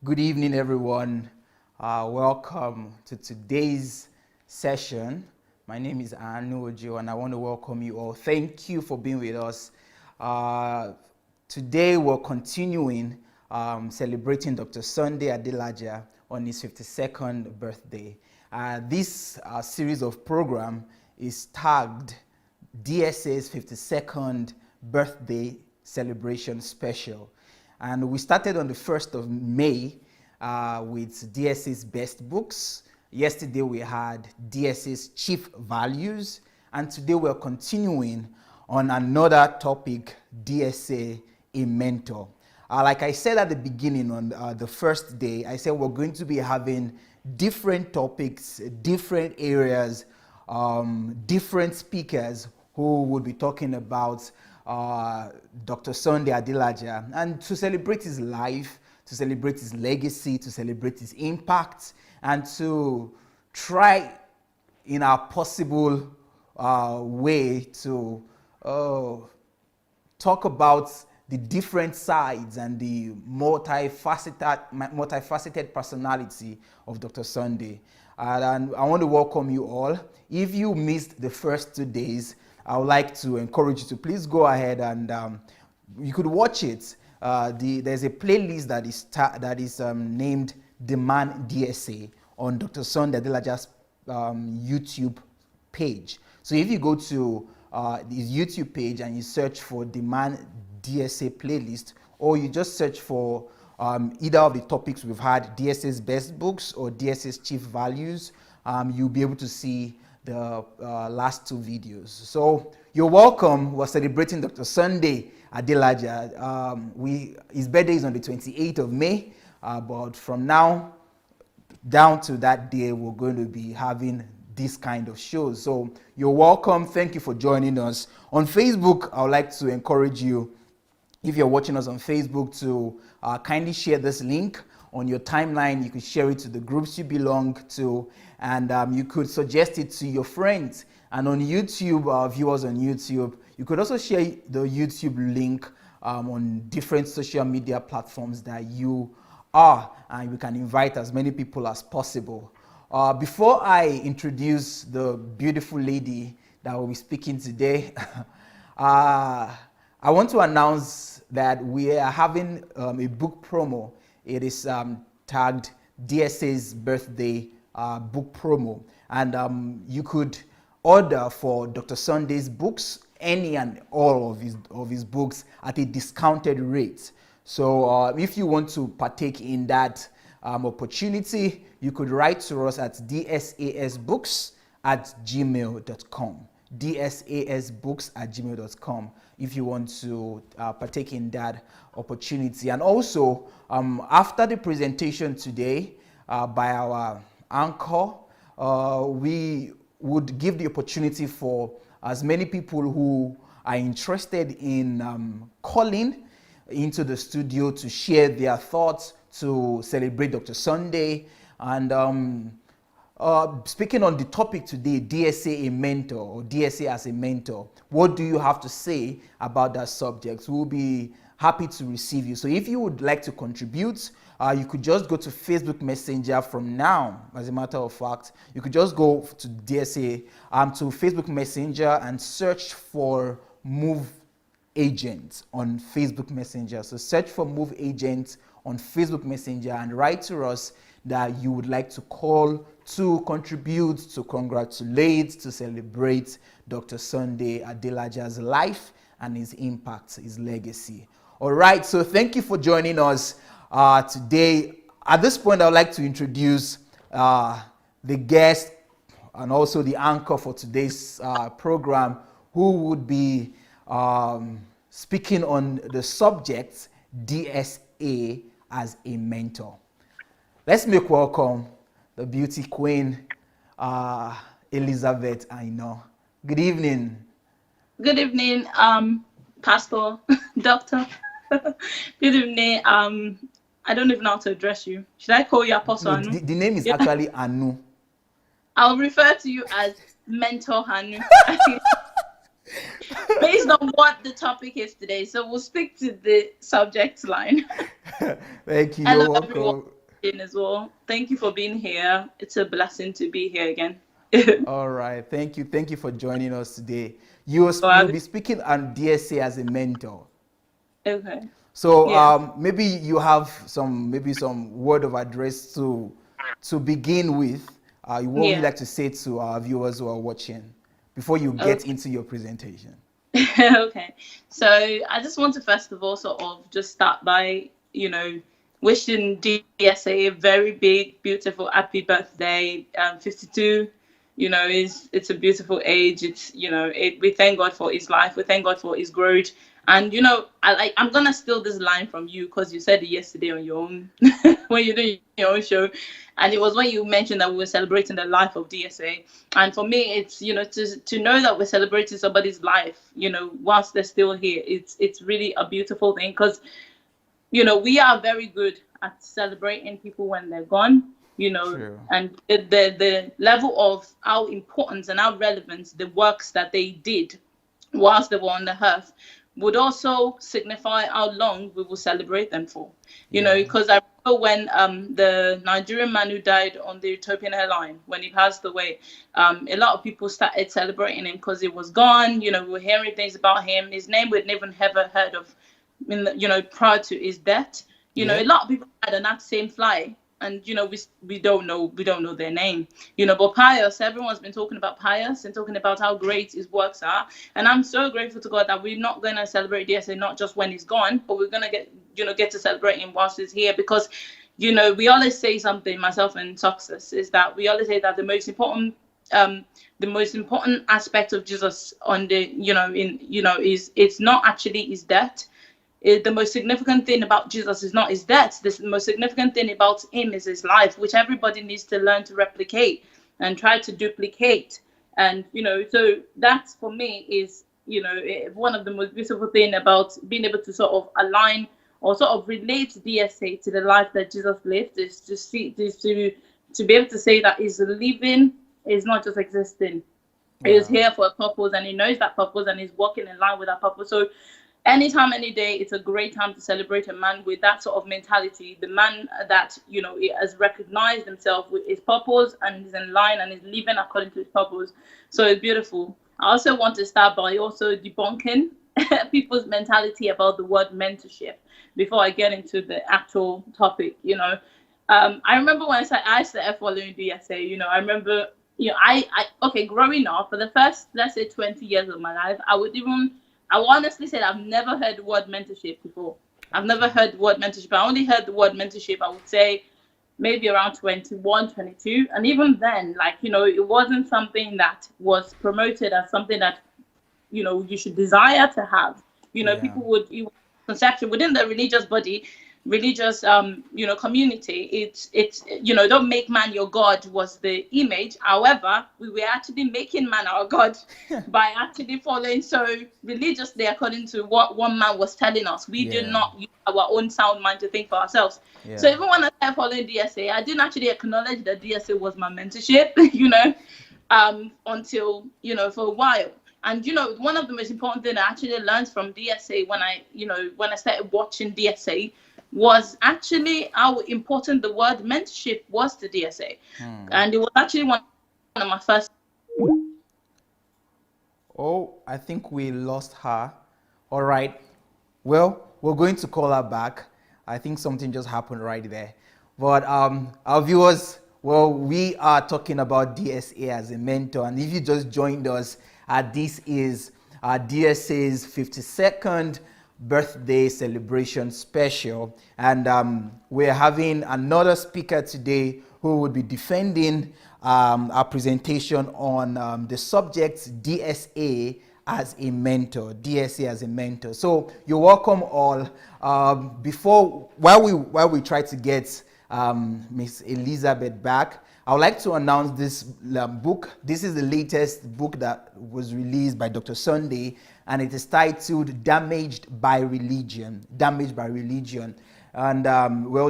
Good evening, everyone. Welcome to today's session. My name is Adelaja, and I want to welcome you all. Thank you for being with us. Today, we're continuing celebrating Dr. Sunday Adelaja on his 52nd birthday. This series of program is tagged DSA'S 52nd birthday celebration special. And we started on the 1st of May with DSA'S best books. Yesterday we had DSA'S chief values. And today we're continuing on another topic, DSA, a mentor. Like I said at the beginning on the first day, I said we're going to be having different topics, different areas, different speakers who would be talking about Dr. Sunday Adelaja, and to celebrate his life, to celebrate his legacy, to celebrate his impact, and to try in our possible way to talk about the different sides and the multifaceted personality of Dr. Sunday. And I want to welcome you all. If you missed the first 2 days, I would like to encourage you to please go ahead and you could watch it. There's a playlist that is named Demand DSA on Dr. Sunday Adelaja's YouTube page. So if you go to his YouTube page and you search for Demand DSA playlist, or you just search for either of the topics we've had, DSA'S best books or DSA'S chief values, you'll be able to see the last 2 videos. So you're welcome. We're celebrating Dr. Sunday Adelaja. His birthday is on the 28th of May, but from now down to that day, we're going to be having this kind of shows. So you're welcome. Thank you for joining us. On Facebook, I would like to encourage you, if you're watching us on Facebook, to kindly share this link on your timeline. You could share it to the groups you belong to, and you could suggest it to your friends. And on YouTube, viewers on YouTube, you could also share the YouTube link on different social media platforms that you are, and you can invite as many people as possible. Before I introduce the beautiful lady that will be speaking today, I want to announce that we are having a book promo. It is tagged DSA'S birthday book promo, and you could order for Dr. Sunday's books, any and all of his books, at a discounted rate. So if you want to partake in that opportunity, you could write to us at dsasbooks@gmail.com. dsasbooks@gmail.com if you want to partake in that opportunity. And also, after the presentation today by our anchor, we would give the opportunity for as many people who are interested in calling into the studio to share their thoughts, to celebrate Dr. Sunday. And speaking on the topic today, DSA a mentor, or DSA as a mentor, what do you have to say about that subject? We'll be happy to receive you. So if you would like to contribute, you could just go to Facebook Messenger from now. As a matter of fact, you could just go to DSA, to Facebook Messenger, and search for Move Agent on Facebook Messenger. So search for Move Agent on Facebook Messenger and write to us that you would like to call to contribute, to congratulate, to celebrate Dr. Sunday Adelaja's life and his impact, his legacy. All right, so thank you for joining us today. At this point, I would like to introduce the guest and also the anchor for today's program, who would be speaking on the subject DSA as a mentor. Let's make welcome the beauty queen, Elizabeth AINA. Good evening. Good evening, Pastor, Doctor. Good evening. I don't even know how to address you. Should I call you Apostle No, Anu? the name is actually Anu. I'll refer to you as Mentor Anu. based on what the topic is today. So we'll stick to the subject line. Thank you. You're Hello, everyone welcome. as well. Thank you for being here. It's a blessing to be here again. All right. Thank you. Thank you for joining us today. You'll So, be speaking on DSA as a mentor. okay. So Yeah. maybe you have some word of address to begin with. What would you Yeah. like to say to our viewers who are watching before you get Okay. into your presentation? Okay. So I just want to first of all sort of just start by, wishing DSA a very big, beautiful, happy birthday. 52, it's a beautiful age. We thank God for his life. We thank God for his growth. And I'm gonna steal this line from you because you said it yesterday on your own when you do your own show, and it was when you mentioned that we were celebrating the life of DSA. And for me, it's to know that we're celebrating somebody's life, whilst they're still here. It's really a beautiful thing because we are very good at celebrating people when they're gone, True. and the level of how important and how relevant the works that they did whilst they were on the earth would also signify how long we will celebrate them for. Yeah. Because I remember when the Nigerian man who died on the Ethiopian airline, when he passed away, a lot of people started celebrating him because he was gone. We were hearing things about him. His name we'd never ever heard of, prior to his death. A Yep. lot of people died on that same flight, and we don't know their name. But Pius, everyone's been talking about Pius and talking about how great his works are, and I'm so grateful to God that we're not going to celebrate DSA not just when he's gone, but we're going to get to celebrate him whilst he's here, because we always say something, myself and Success, is that we always say that the most important aspect of Jesus on the is it's not actually his death. The most significant thing about Jesus is not his death. The most significant thing about him is his life, which everybody needs to learn to replicate and try to duplicate. And so that for me is one of the most beautiful thing about being able to sort of align or sort of relate DSA to the life that Jesus lived, is to be able to say that he's living, is not just existing. He's Wow. here for a purpose, and he knows that purpose, and he's walking in line with that purpose. So anytime, any day, it's a great time to celebrate a man with that sort of mentality. The man that he has recognized himself with his purpose and is in line and is living according to his purpose. So it's beautiful. I also want to start by also debunking people's mentality about the word mentorship before I get into the actual topic. I remember when I started following DSA. I remember, growing up for the first, let's say, 20 years of my life, I will honestly say I've never heard the word mentorship before. I've never heard the word mentorship. I only heard the word mentorship, I would say, maybe around 21, 22. And even then, it wasn't something that was promoted as something that, you should desire to have. Yeah. People would, conception within the religious community, it's don't make man your god was the image. However, we were actually making man our god by actually following so religiously according to what one man was telling us. We did Yeah. not use our own sound mind to think for ourselves. So Yeah. even when I started following DSA, I didn't actually acknowledge that DSA was my mentorship, until for a while. And one of the most important things I actually learned from DSA when I started watching DSA was actually how important the word mentorship was to DSA. And it was actually one of my first. Oh, I think we lost her. All right. Well, we're going to call her back. I think something just happened right there. But our viewers, well, we are talking about DSA as a mentor. And if you just joined us, this is DSA's 52nd birthday celebration special. And we're having another speaker today who will be defending our presentation on the subject DSA as a mentor. DSA as a mentor. So you're welcome all. While we try to get Miss Elizabeth back, I would like to announce this book. This is the latest book that was released by Dr. Sunday, and it is titled Damaged by Religion. Damaged by Religion. And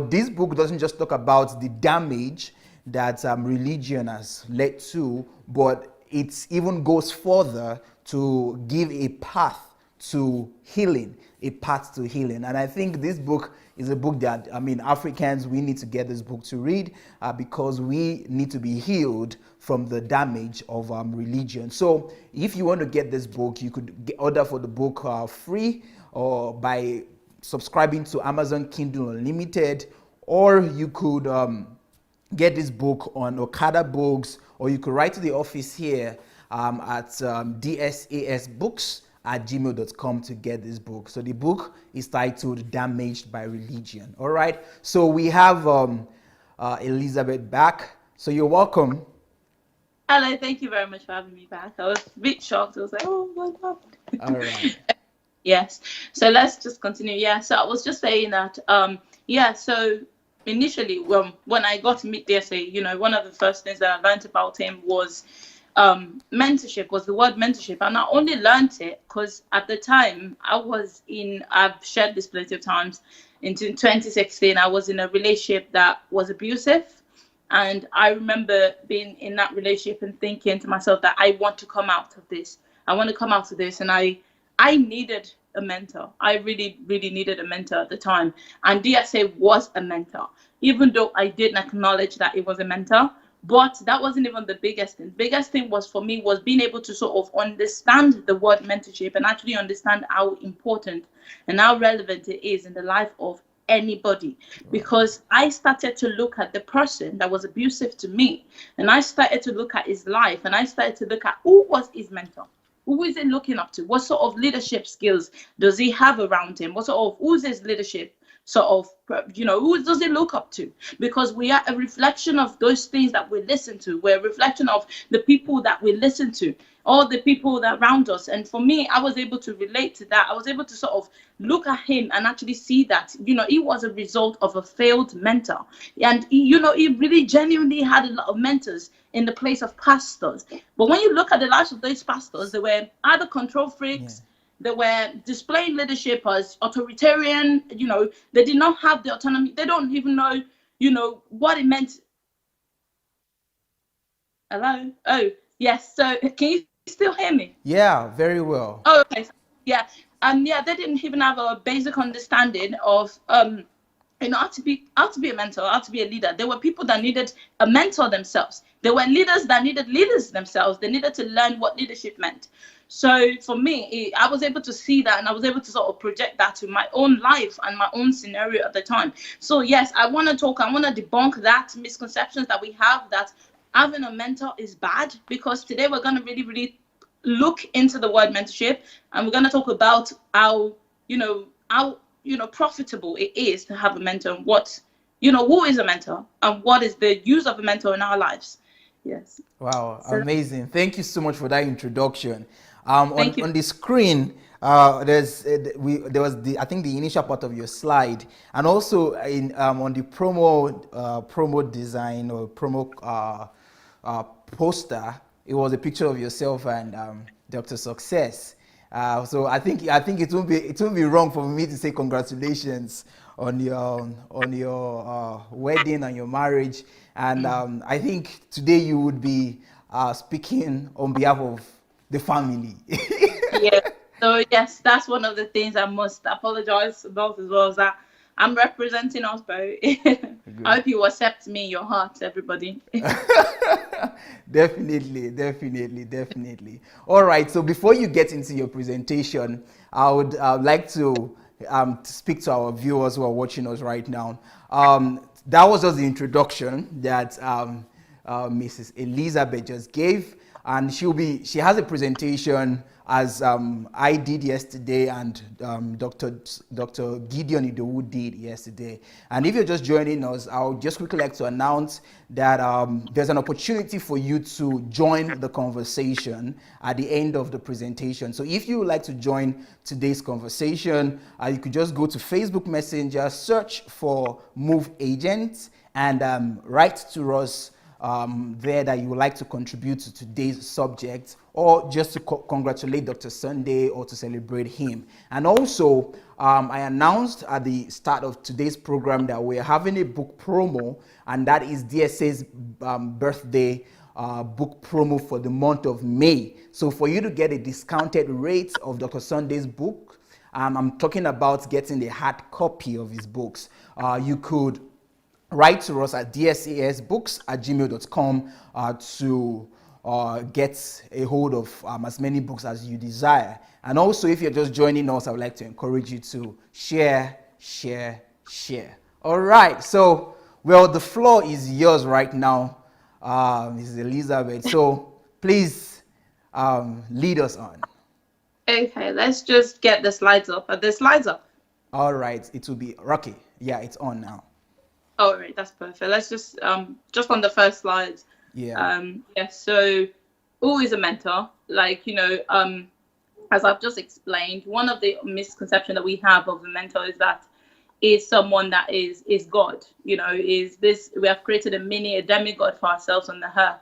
this book doesn't just talk about the damage that religion has led to, but it even goes further to give a path to healing, And I think this book is a book that, I mean, Africans, we need to get this book to read because we need to be healed from the damage of religion. So if you want to get this book, you could order for the book free or by subscribing to Amazon Kindle Unlimited, or you could get this book on Okada Books, or you could write to the office here at DSA'S to get this book. So the book is titled Damaged by Religion. All right. So we have Elizabeth back. So you're welcome. Hello, thank you very much for having me back. I was a bit shocked. I was like, oh, what happened? All right. Yes. So let's just continue. Yeah. So I was just saying that, so initially, when I got to meet DSA, you know, one of the first things that I learned about him was mentorship, was the word mentorship. And I only learned it because at the time I've shared this plenty of times, in 2016, I was in a relationship that was abusive. And I remember being in that relationship and thinking to myself that I want to come out of this. I want to come out of this. And I needed a mentor. I really, really needed a mentor at the time. And DSA was a mentor, even though I didn't acknowledge that it was a mentor. But that wasn't even the biggest thing. Biggest thing was for me was being able to sort of understand the word mentorship and actually understand how important and how relevant it is in the life of anybody, because I started to look at the person that was abusive to me, and I started to look at his life, and I started to look at who was his mentor. Who is he looking up to? What sort of leadership skills does he have around him? What sort of, who's his leadership sort of, who does he look up to? Because we are a reflection of those things that we listen to. We're a reflection of the people that we listen to, all the people that around us. And for me, I was able to relate to that. I was able to sort of look at him and actually see that, he was a result of a failed mentor. And, he really genuinely had a lot of mentors in the place of pastors. But when you look at the lives of those pastors, they were either control freaks, they were displaying leadership as authoritarian, they did not have the autonomy. They don't even know, what it meant. Hello? Oh, yes. So can you still hear me? Yeah, very well. Oh, okay. Yeah. They didn't even have a basic understanding of, how to be a mentor, how to be a leader. There were people that needed a mentor themselves. There were leaders that needed leaders themselves. They needed to learn what leadership meant. So for me, I was able to see that, and I was able to sort of project that to my own life and my own scenario at the time. So yes, I want to debunk that misconceptions that we have that having a mentor is bad, because today we're going to really, really look into the word mentorship, and we're going to talk about how profitable it is to have a mentor, and what, who is a mentor, and what is the use of a mentor in our lives. Yes. Wow, so, amazing. Thank you so much for that introduction. Thank you. On the screen, there was the initial part of your slide, and also on the promo design or promo poster, it was a picture of yourself and Dr. Success. So I think it won't be wrong for me to say congratulations on your wedding and your marriage. And I think today you would be speaking on behalf of the family. Yeah. So yes, that's one of the things I must apologize about as well, is that I'm representing us both. I hope you accept me in your heart, everybody. Definitely. All right. So before you get into your presentation, I would like to speak to our viewers who are watching us right now. That was just the introduction that Mrs. Elizabeth just gave, and she has a presentation as I did yesterday, and Dr. Gideon Idowu did yesterday. And if you're just joining us, I would just quickly like to announce that there's an opportunity for you to join the conversation at the end of the presentation. So if you would like to join today's conversation, you could just go to Facebook Messenger, search for Move Agents, and write to us there that you would like to contribute to today's subject, or just to congratulate Dr. Sunday or to celebrate him. And also, I announced at the start of today's program that we're having a book promo, and that is DSA's birthday book promo for the month of May. So for you to get a discounted rate of Dr. Sunday's book, I'm talking about getting the hard copy of his books. You could write to us at dsasbooks@gmail.com to get a hold of as many books as you desire. And also, if you're just joining us, I would like to encourage you to share. All right, so, well, the floor is yours right now, Mrs. Elizabeth. So please lead us on. Okay, let's just get the slides up. Are the slides up? All right, it will be Rocky. Yeah, it's on now. All right, that's perfect. Let's just on the first slide. Yeah. So who is a mentor? Like, as I've just explained, one of the misconceptions that we have of a mentor is that is someone that is God. We have created a demigod for ourselves on the earth.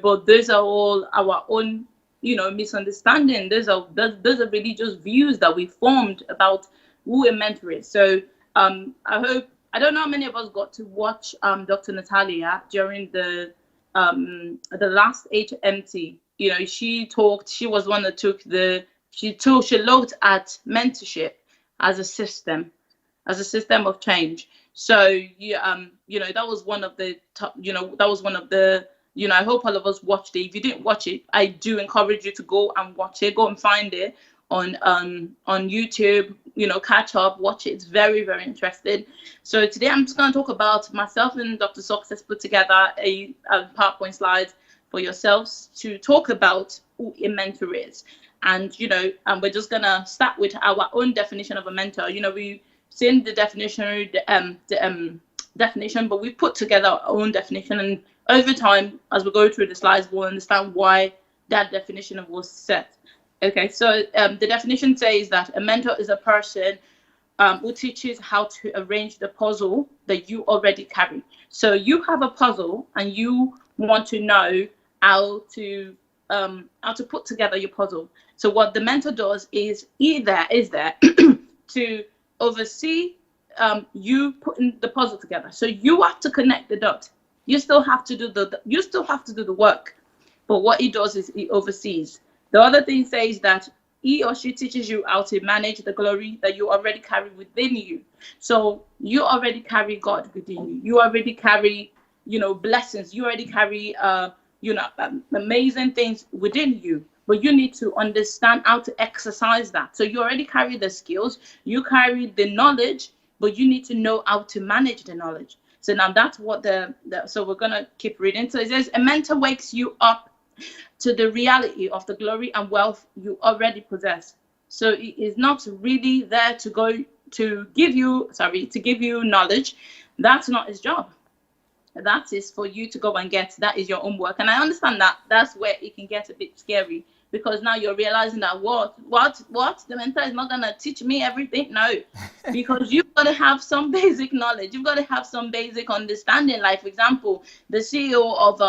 But those are all our own misunderstanding. Those are religious views that we formed about who a mentor is. So I don't know how many of us got to watch Dr. Natalia during the last HMT. She was one that she looked at mentorship as a system of change. So that was one of the top, I hope all of us watched it. If you didn't watch it, I do encourage you to go and watch it. Go and find it on YouTube, catch up, watch it. It's very, very interesting. So today I'm just going to talk about myself and Dr. Success put together a PowerPoint slide for yourselves to talk about who a mentor is. And, and we're just going to start with our own definition of a mentor. We've seen the definition, but we put together our own definition. And over time, as we go through the slides, we'll understand why that definition was set. Okay, so the definition says that a mentor is a person who teaches how to arrange the puzzle that you already carry. So you have a puzzle and you want to know how to put together your puzzle. So what the mentor does is there to oversee you putting the puzzle together. So you have to connect the dots. You still have to do the work. But what he does is he oversees. The other thing says that he or she teaches you how to manage the glory that you already carry within you. So you already carry God within you. You already carry, blessings. You already carry, amazing things within you. But you need to understand how to exercise that. So you already carry the skills. You carry the knowledge, but you need to know how to manage the knowledge. So now that's what so we're going to keep reading. So it says, a mentor wakes you up to the reality of the glory and wealth you already possess. So it is not really there to give you knowledge. That's not his job. That is for you to go and get. That is your own work. And I understand that that's where it can get a bit scary, because now you're realizing that what the mentor is not going to teach me everything. No, because you've got to have some basic knowledge. You've got to have some basic understanding. Like, for example, the CEO of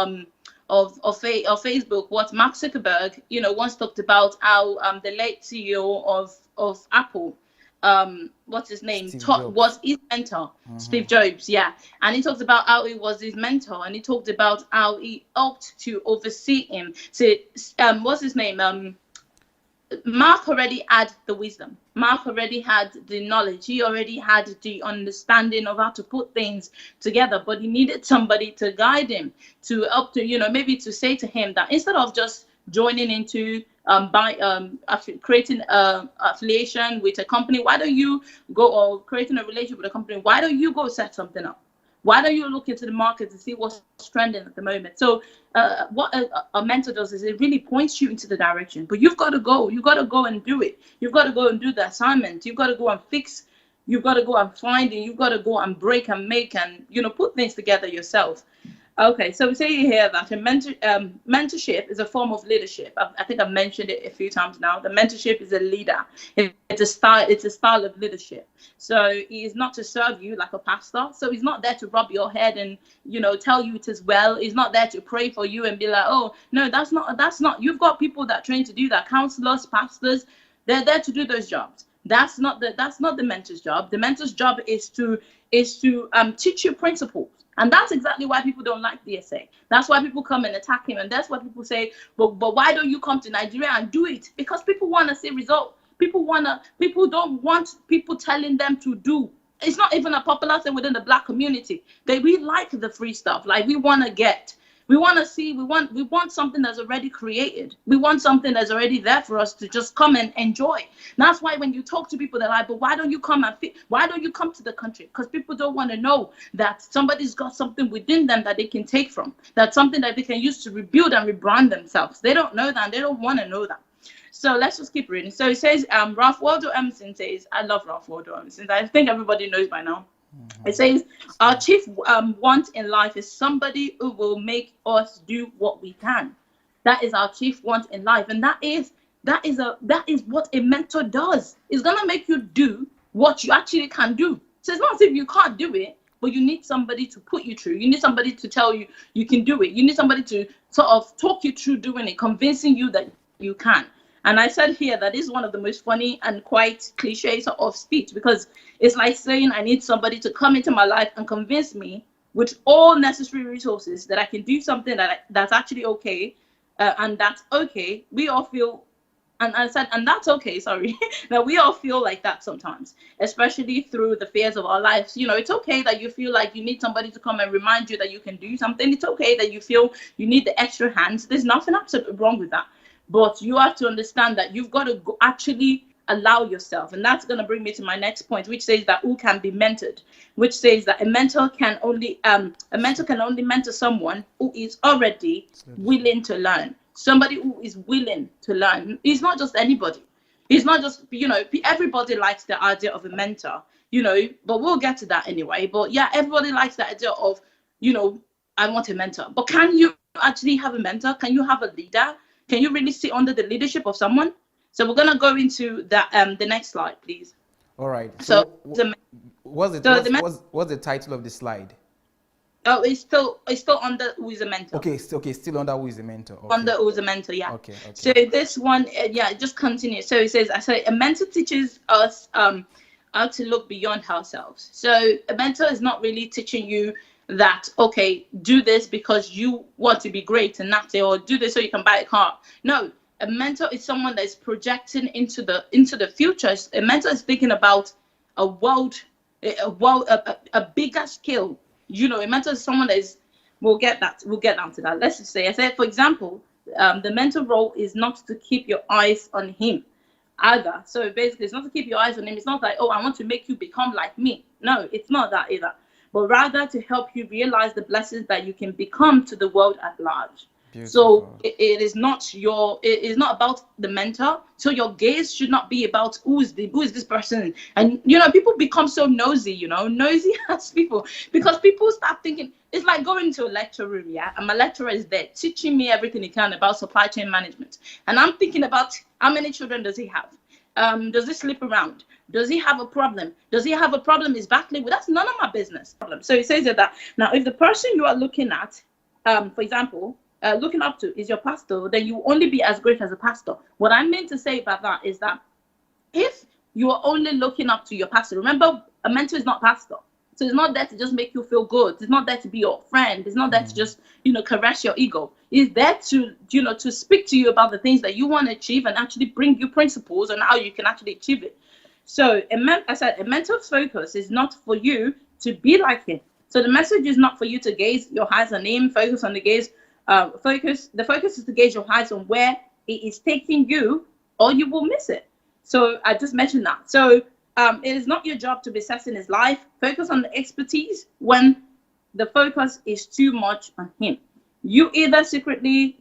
Facebook, what Mark Zuckerberg, once talked about how the late CEO of Apple, what's his name, was his mentor, Steve Jobs, yeah. And he talked about how he was his mentor, and he talked about how he helped to oversee him. So, what's his name? Mark already had the wisdom. Mark already had the knowledge. He already had the understanding of how to put things together, but he needed somebody to guide him, to help to, maybe to say to him that instead of just joining into creating affiliation with a company, why don't you go, or creating a relationship with a company, why don't you go set something up? Why don't you look into the market to see what's trending at the moment? So what a mentor does is it really points you into the direction, but you've got to go and do it. You've got to go and do the assignment. You've got to go and fix. You've got to go and find it. You've got to go and break and make and, put things together yourself. Okay, so we say here that mentorship is a form of leadership. I think I've mentioned it a few times now. The mentorship is a leader. It's a style of leadership. So he is not to serve you like a pastor. So he's not there to rub your head and, tell you it is well. He's not there to pray for you and be like, oh, no, that's not. You've got people that train to do that. Counselors, pastors, they're there to do those jobs. That's not the mentor's job. The mentor's job is to teach you principles And that's exactly why people don't like DSA. That's why people come and attack him. And that's why people say, but why don't you come to Nigeria and do it? Because people want to see results. People don't want people telling them to do. It's not even a popular thing within the Black community. We like the free stuff. Like, we want to see, we want something that's already created. We want something that's already there for us to just come and enjoy. And that's why when you talk to people, they're like, but why don't you come to the country? Because people don't want to know that somebody's got something within them that they can take from. That's something that they can use to rebuild and rebrand themselves. They don't know that, and they don't want to know that. So let's just keep reading. So it says, Ralph Waldo Emerson says, I love Ralph Waldo Emerson. I think everybody knows by now. It says, our chief want in life is somebody who will make us do what we can. That is our chief want in life. And that is what a mentor does. It's going to make you do what you actually can do. So it's not as if you can't do it, but you need somebody to put you through. You need somebody to tell you you can do it. You need somebody to sort of talk you through doing it, convincing you that you can. And I said here that is one of the most funny and quite cliche sort of speech, because it's like saying I need somebody to come into my life and convince me with all necessary resources that I can do something that's actually okay, and that's okay. We all feel, and I said, and that's okay, sorry, that we all feel like that sometimes, especially through the fears of our lives. You know, it's okay that you feel like you need somebody to come and remind you that you can do something. It's okay that you feel you need the extra hands. There's nothing absolutely wrong with that. But you have to understand that you've got to actually allow yourself. And that's going to bring me to my next point, which says that who can be mentored, which says that a mentor can only mentor someone who is already willing to learn. Somebody who is willing to learn. It's not just anybody. It's not just, everybody likes the idea of a mentor, but we'll get to that anyway. But yeah, everybody likes the idea of, I want a mentor. But can you actually have a mentor? Can you have a leader? Can you really sit under the leadership of someone? So we're gonna go into that. The next slide, please. All right. So what's the title of the slide? Oh, it's still under who is a mentor. Okay, still under who is a mentor. Okay. Under who is a mentor, yeah. Okay. So this one, just continue. So it says, a mentor teaches us how to look beyond ourselves. So a mentor is not really teaching you that, okay, do this because you want to be great and that's it, or do this so you can buy a car. No, a mentor is someone that is projecting into the future. A mentor is thinking about a bigger scale. A mentor is someone that is, we'll get down to that. Let's just say, I said, for example, the mentor role is not to keep your eyes on him either. So basically, it's not to keep your eyes on him. It's not like, oh, I want to make you become like me. No, it's not that either. But rather to help you realize the blessings that you can become to the world at large. Beautiful. So it is not about the mentor. So your gaze should not be about who is this person. And people become so nosy, nosy as people, because people start thinking it's like going to a lecture room, yeah, and my lecturer is there teaching me everything he can about supply chain management, and I'm thinking about how many children does he have. Does he sleep around? Does he have a problem? Does he have a problem he's battling with? That's none of my business. So it says that now, if the person you are looking at, for example, looking up to is your pastor, then you will only be as great as a pastor. What I meant to say about that is that if you are only looking up to your pastor, remember, a mentor is not pastor. So it's not there to just make you feel good. It's not there to be your friend. It's not there to just, caress your ego. It's there to, to speak to you about the things that you want to achieve and actually bring you principles on how you can actually achieve it. So a mentor's focus is not for you to be like him. So the message is not for you to gaze your eyes on him, focus on the gaze. The focus is to gaze your eyes on where he is taking you, or you will miss it. So I just mentioned that. So it is not your job to be assessing his life. Focus on the expertise when the focus is too much on him. You either secretly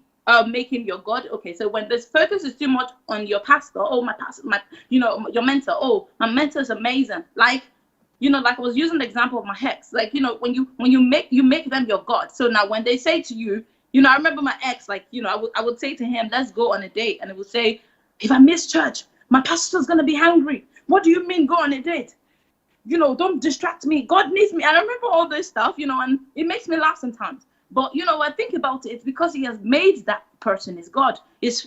make him your God. Okay, so when this focus is too much on your pastor, oh, my pastor, your mentor, oh, my mentor is amazing. Like I was using the example of my ex. Like, when you make them your God. So now when they say to you, I remember my ex, I would say to him, let's go on a date. And it would say, if I miss church, my pastor's going to be angry. What do you mean go on a date? Don't distract me. God needs me. And I remember all this stuff, and it makes me laugh sometimes. But, I think about it, it's because he has made that person his God. He's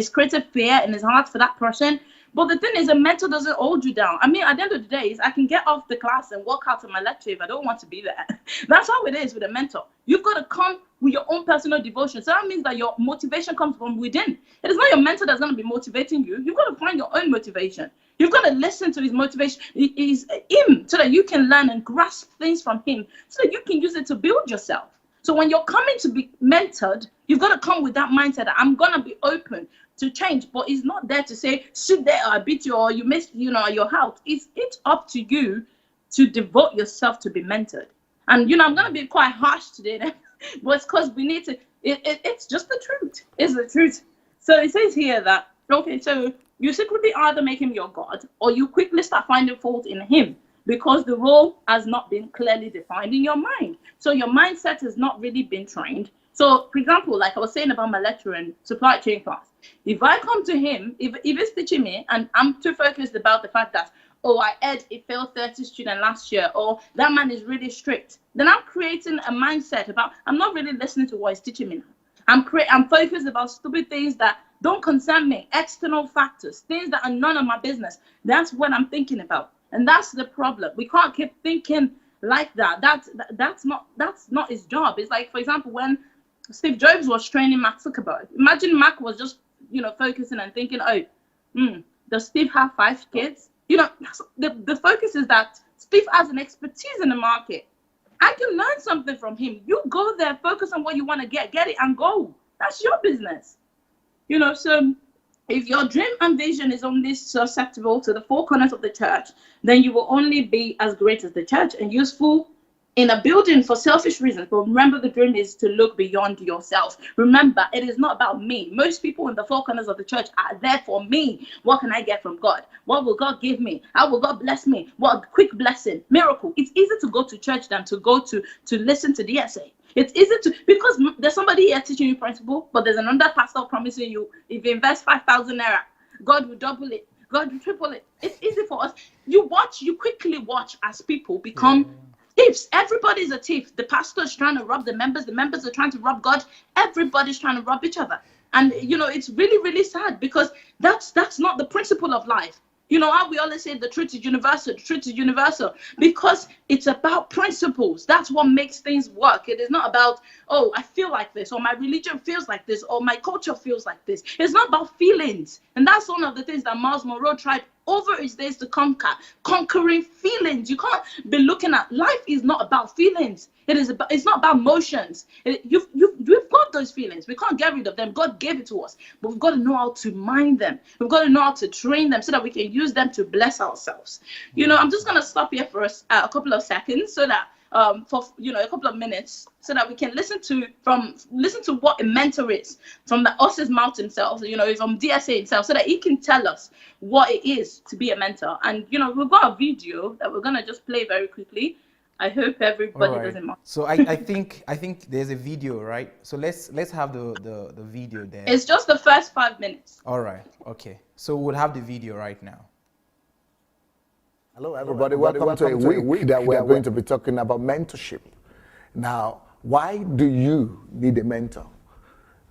created fear in his heart for that person. But the thing is, a mentor doesn't hold you down. I mean, at the end of the day, is I can get off the class and walk out of my lecture if I don't want to be there. That's how it is with a mentor. You've got to come with your own personal devotion. So that means that your motivation comes from within. It is not your mentor that's going to be motivating you. You've got to find your own motivation. You've got to listen to his motivation, is him, so that you can learn and grasp things from him, so that you can use it to build yourself. So when you're coming to be mentored, you've got to come with that mindset that I'm going to be open to change. But it's not there to say, sit there, I beat you, or you missed, your health. It's up to you to devote yourself to be mentored. And, I'm going to be quite harsh today, but it's because we need to, it's just the truth. It's the truth. So it says here that, okay, so you secretly either make him your God, or you quickly start finding fault in him, because the role has not been clearly defined in your mind. So your mindset has not really been trained. So, for example, like I was saying about my lecturer in supply chain class, if I come to him, if he's teaching me and I'm too focused about the fact that, oh, I had a failed 30 student last year, or that man is really strict, then I'm creating a mindset about, I'm not really listening to what he's teaching me now. I'm focused about stupid things that don't concern me, external factors, things that are none of my business. That's what I'm thinking about. And that's the problem. We can't keep thinking like that. That's not his job. It's like, for example, when Steve Jobs was training Mark Zuckerberg. Imagine Mark was just, focusing and thinking, does Steve have 5 kids? The focus is that Steve has an expertise in the market. I can learn something from him. You go there, focus on what you want to get it and go. That's your business. So if your dream and vision is only susceptible to the 4 corners of the church, then you will only be as great as the church and useful in a building for selfish reasons. But remember, the dream is to look beyond yourself. Remember, it is not about me. Most people in the 4 corners of the church are there for me. What can I get from God? What will God give me? How will God bless me? What quick blessing, miracle. It's easy to go to church than to go to listen to DSA. It's easy to, because there's somebody here teaching you principle, but there's another pastor promising you, if you invest 5,000 naira, God will double it, God will triple it. It's easy for us. You quickly watch as people become thieves. Everybody's a thief. The pastor is trying to rob the members are trying to rob God. Everybody's trying to rob each other. And it's really, really sad, because that's not the principle of life. How we always say the truth is universal, because it's about principles. That's what makes things work. It is not about, oh, I feel like this, or my religion feels like this, or my culture feels like this. It's not about feelings. And that's one of the things that Miles Monroe tried over his days to conquering feelings. You can't be looking at life is not about feelings. It's not about emotions. You've got those feelings. We can't get rid of them. God gave it to us, but we've got to know how to mind them. We've got to know how to train them so that we can use them to bless ourselves. I'm just gonna stop here for a couple of seconds, so that for a couple of minutes, so that we can listen to what a mentor is from the horse's mouth himself, from DSA himself, so that he can tell us what it is to be a mentor. And we've got a video that we're gonna just play very quickly. I hope everybody doesn't mind. So I think there's a video, right? So let's have the video there. It's just the first 5 minutes. All right. Okay. So we'll have the video right now. Hello, everybody. Welcome to a week that we are going to be talking about mentorship. Now, why do you need a mentor?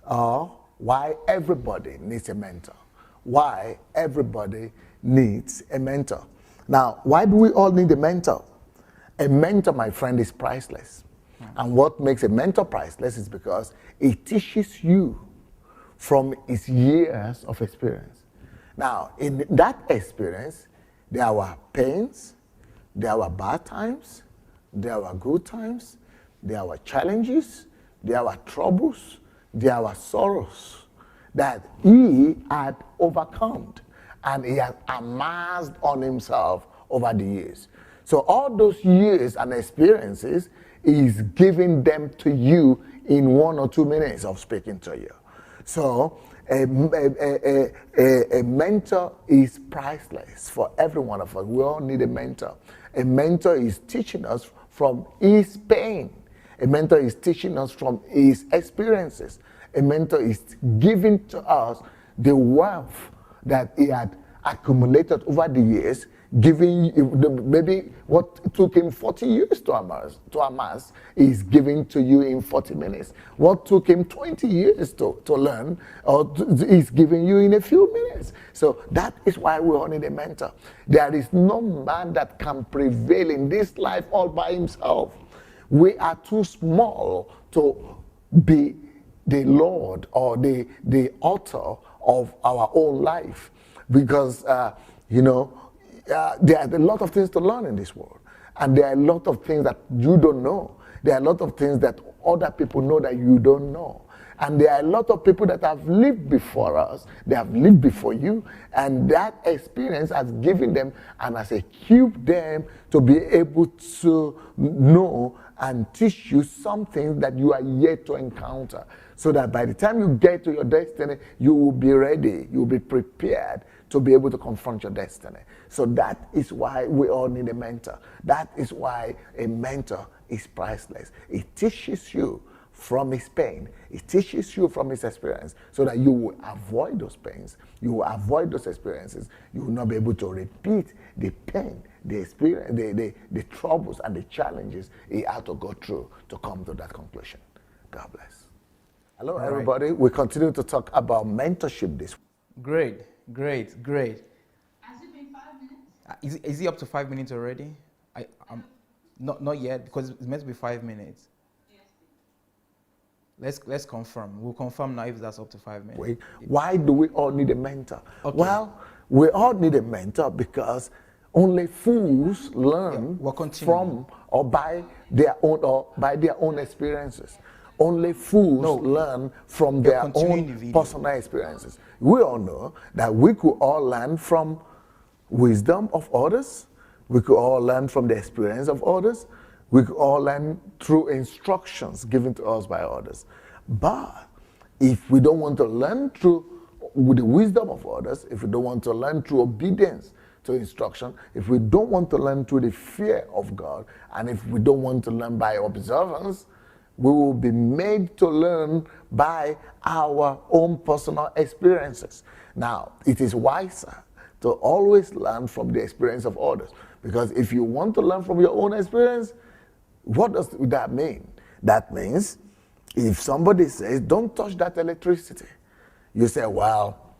Or why everybody needs a mentor? Why everybody needs a mentor? Now, why do we all need a mentor? A mentor, my friend, is priceless. And what makes a mentor priceless is because it teaches you from his years of experience. Now, in that experience, there are pains, there are bad times, there are good times, there are challenges, there are troubles, there are sorrows that he had overcome and he has amassed on himself over the years. So all those years and experiences is giving them to you in 1 or 2 minutes of speaking to you. So a mentor is priceless for every one of us. We all need a mentor. A mentor is teaching us from his pain. A mentor is teaching us from his experiences. A mentor is giving to us the wealth that he had accumulated over the years, maybe what took him 40 years to amass is giving to you in 40 minutes. What took him 20 years to learn is giving you in a few minutes. So that is why we all need a mentor. There is no man that can prevail in this life all by himself. We are too small to be the Lord or the author of our own life, because there are a lot of things to learn in this world, and there are a lot of things that you don't know. There are a lot of things that other people know that you don't know, and there are a lot of people that have lived before us. They have lived before you, and that experience has given them and has equipped them to be able to know and teach you something that you are yet to encounter, so that by the time you get to your destiny, you will be ready, you will be prepared to be able to confront your destiny. So that is why we all need a mentor. That is why a mentor is priceless. It teaches you from his pain. It teaches you from his experience, so that you will avoid those pains. You will avoid those experiences. You will not be able to repeat the pain, the experience, the troubles and the challenges he had to go through to come to that conclusion. God bless. Hello, everybody. We continue to talk about mentorship this week. Great. Has it been 5 minutes? Is he up to 5 minutes already? Not yet, because it's meant to be 5 minutes. Let's confirm. We'll confirm now if that's up to 5 minutes. Wait, why do we all need a mentor? Okay. Well, we all need a mentor because only fools learn from or by their own experiences. Only fools learn from their own personal experiences. We all know that we could all learn from wisdom of others. We could all learn from the experience of others. We could all learn through instructions given to us by others. But if we don't want to learn with the wisdom of others, if we don't want to learn through obedience to instruction, if we don't want to learn through the fear of God, and if we don't want to learn by observance, we will be made to learn by our own personal experiences. Now, it is wiser to always learn from the experience of others, because if you want to learn from your own experience, what does that mean? That means if somebody says, don't touch that electricity, you say, well,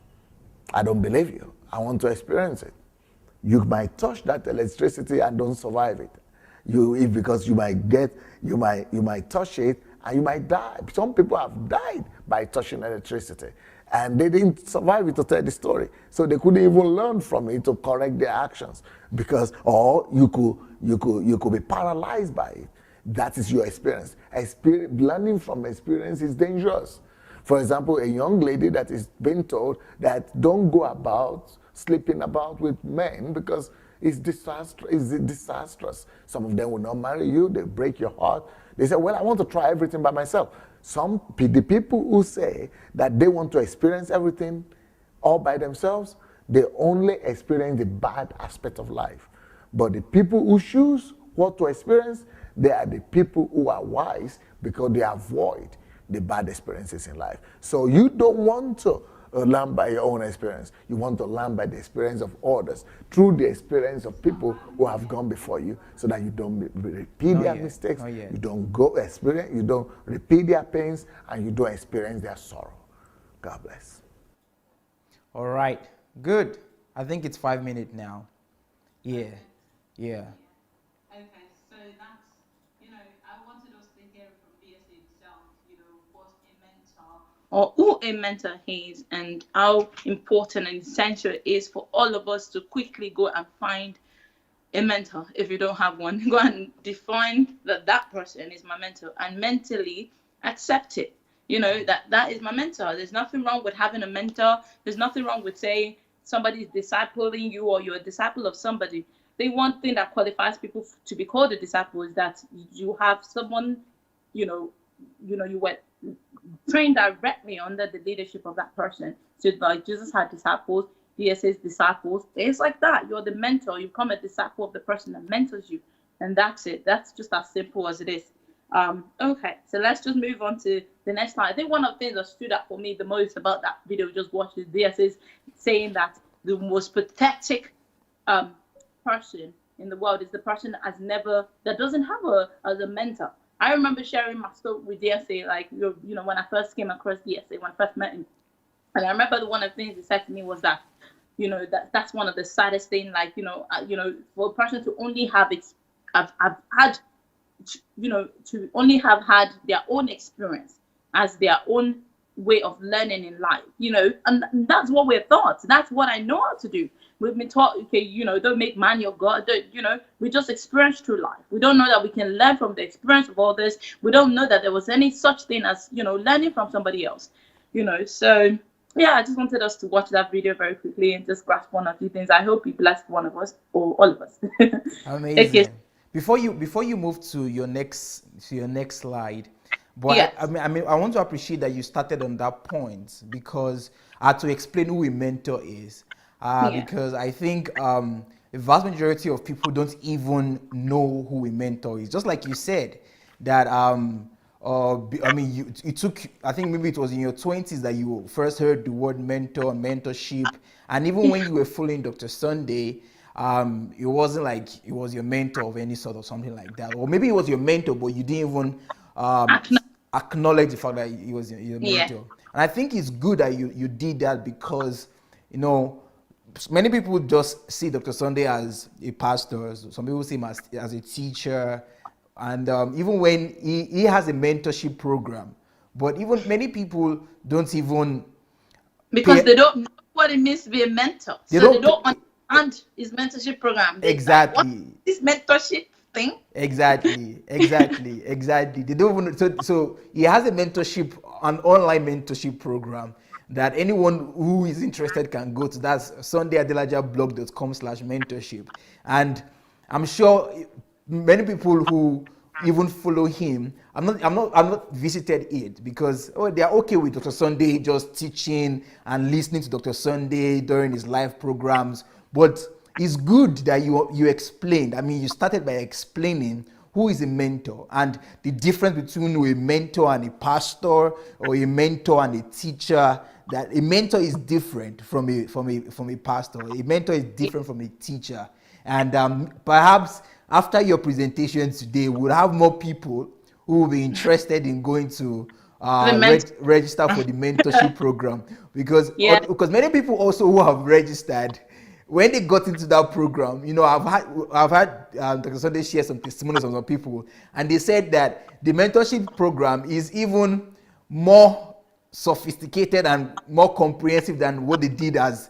I don't believe you. I want to experience it. You might touch that electricity and don't survive it. Because you might touch it and you might die. Some people have died by touching electricity, and they didn't survive it to tell the story. So they couldn't even learn from it to correct their actions, or you could be paralyzed by it. That is your experience. Learning from experience is dangerous. For example, a young lady that is being told that don't go about sleeping about with men because it's disastrous. Some of them will not marry you. They break your heart. They say, well, I want to try everything by myself. The people who say that they want to experience everything all by themselves, they only experience the bad aspect of life. But the people who choose what to experience, they are the people who are wise because they avoid the bad experiences in life. So you don't want to learn by your own experience. You want to learn by the experience of others, through the experience of people who have gone before you, so that you don't repeat their mistakes, you don't you don't repeat their pains, and you don't experience their sorrow. God bless. All right, good. I think it's 5 minutes now. Yeah. Okay, so that's, I wanted us to hear from DSA itself, what a mentor or who a mentor is, and how important and essential it is for all of us to quickly go and find a mentor. If you don't have one, go and define that person is my mentor and mentally accept it. That is my mentor. There's nothing wrong with having a mentor. There's nothing wrong with saying somebody's discipling you or you're a disciple of somebody. The one thing that qualifies people to be called a disciple is that you have someone, you were trained directly under the leadership of that person. So like Jesus had disciples, DSA's disciples. It's like that. You're the mentor. You become a disciple of the person that mentors you. And that's it. That's just as simple as it is. Okay, so let's just move on to the next slide. I think one of the things that stood out for me the most about that video we just watched is DSA's saying that the most pathetic person in the world is the person that doesn't have a mentor. I remember sharing my story with DSA, like, when I first came across DSA, when I first met him. And I remember one of the things he said to me was that, that's one of the saddest things, like, for a person to only have had, to only have had their own experience as their own way of learning in life, and that's what we're taught. That's what I know how to do. We've been taught, okay, don't make man your God. We just experience through life. We don't know that we can learn from the experience of others. We don't know that there was any such thing as, learning from somebody else, So, yeah, I just wanted us to watch that video very quickly and just grasp one or two things. I hope it blessed one of us or all of us. Amazing. Okay. Before you move to your next slide, but Yes. I want to appreciate that you started on that point, because I had to explain who a mentor is. Because I think the vast majority of people don't even know who a mentor is. Just like you said, that it took, I think maybe it was in your 20s that you first heard the word mentor and mentorship, and even when you were following Dr. Sunday, it wasn't like it was your mentor of any sort or something like that, or maybe it was your mentor, but you didn't even acknowledge the fact that he was your mentor. And I think it's good that you did that, because many people just see Dr. Sunday as a pastor. Some people see him as a teacher. And even when he has a mentorship program, but even many people don't even... Because they don't know what it means to be a mentor. They don't understand his mentorship program. Exactly. What is this mentorship thing? Exactly. They don't even... So he has a mentorship, an online mentorship program that anyone who is interested can go to. That's sundayadelajablog.com/mentorship. And I'm sure many people who even follow him, I'm not visited it, because they are okay with Dr. Sunday just teaching and listening to Dr. Sunday during his live programs. But it's good that you explained. I mean, you started by explaining who is a mentor and the difference between a mentor and a pastor, or a mentor and a teacher. That a mentor is different from a pastor. A mentor is different from a teacher. And perhaps after your presentation today, we'll have more people who will be interested in going to register for the mentorship program, because many people also who have registered, when they got into that program, I've had Dr. Sunday share some testimonies of some people, and they said that the mentorship program is even more sophisticated and more comprehensive than what they did as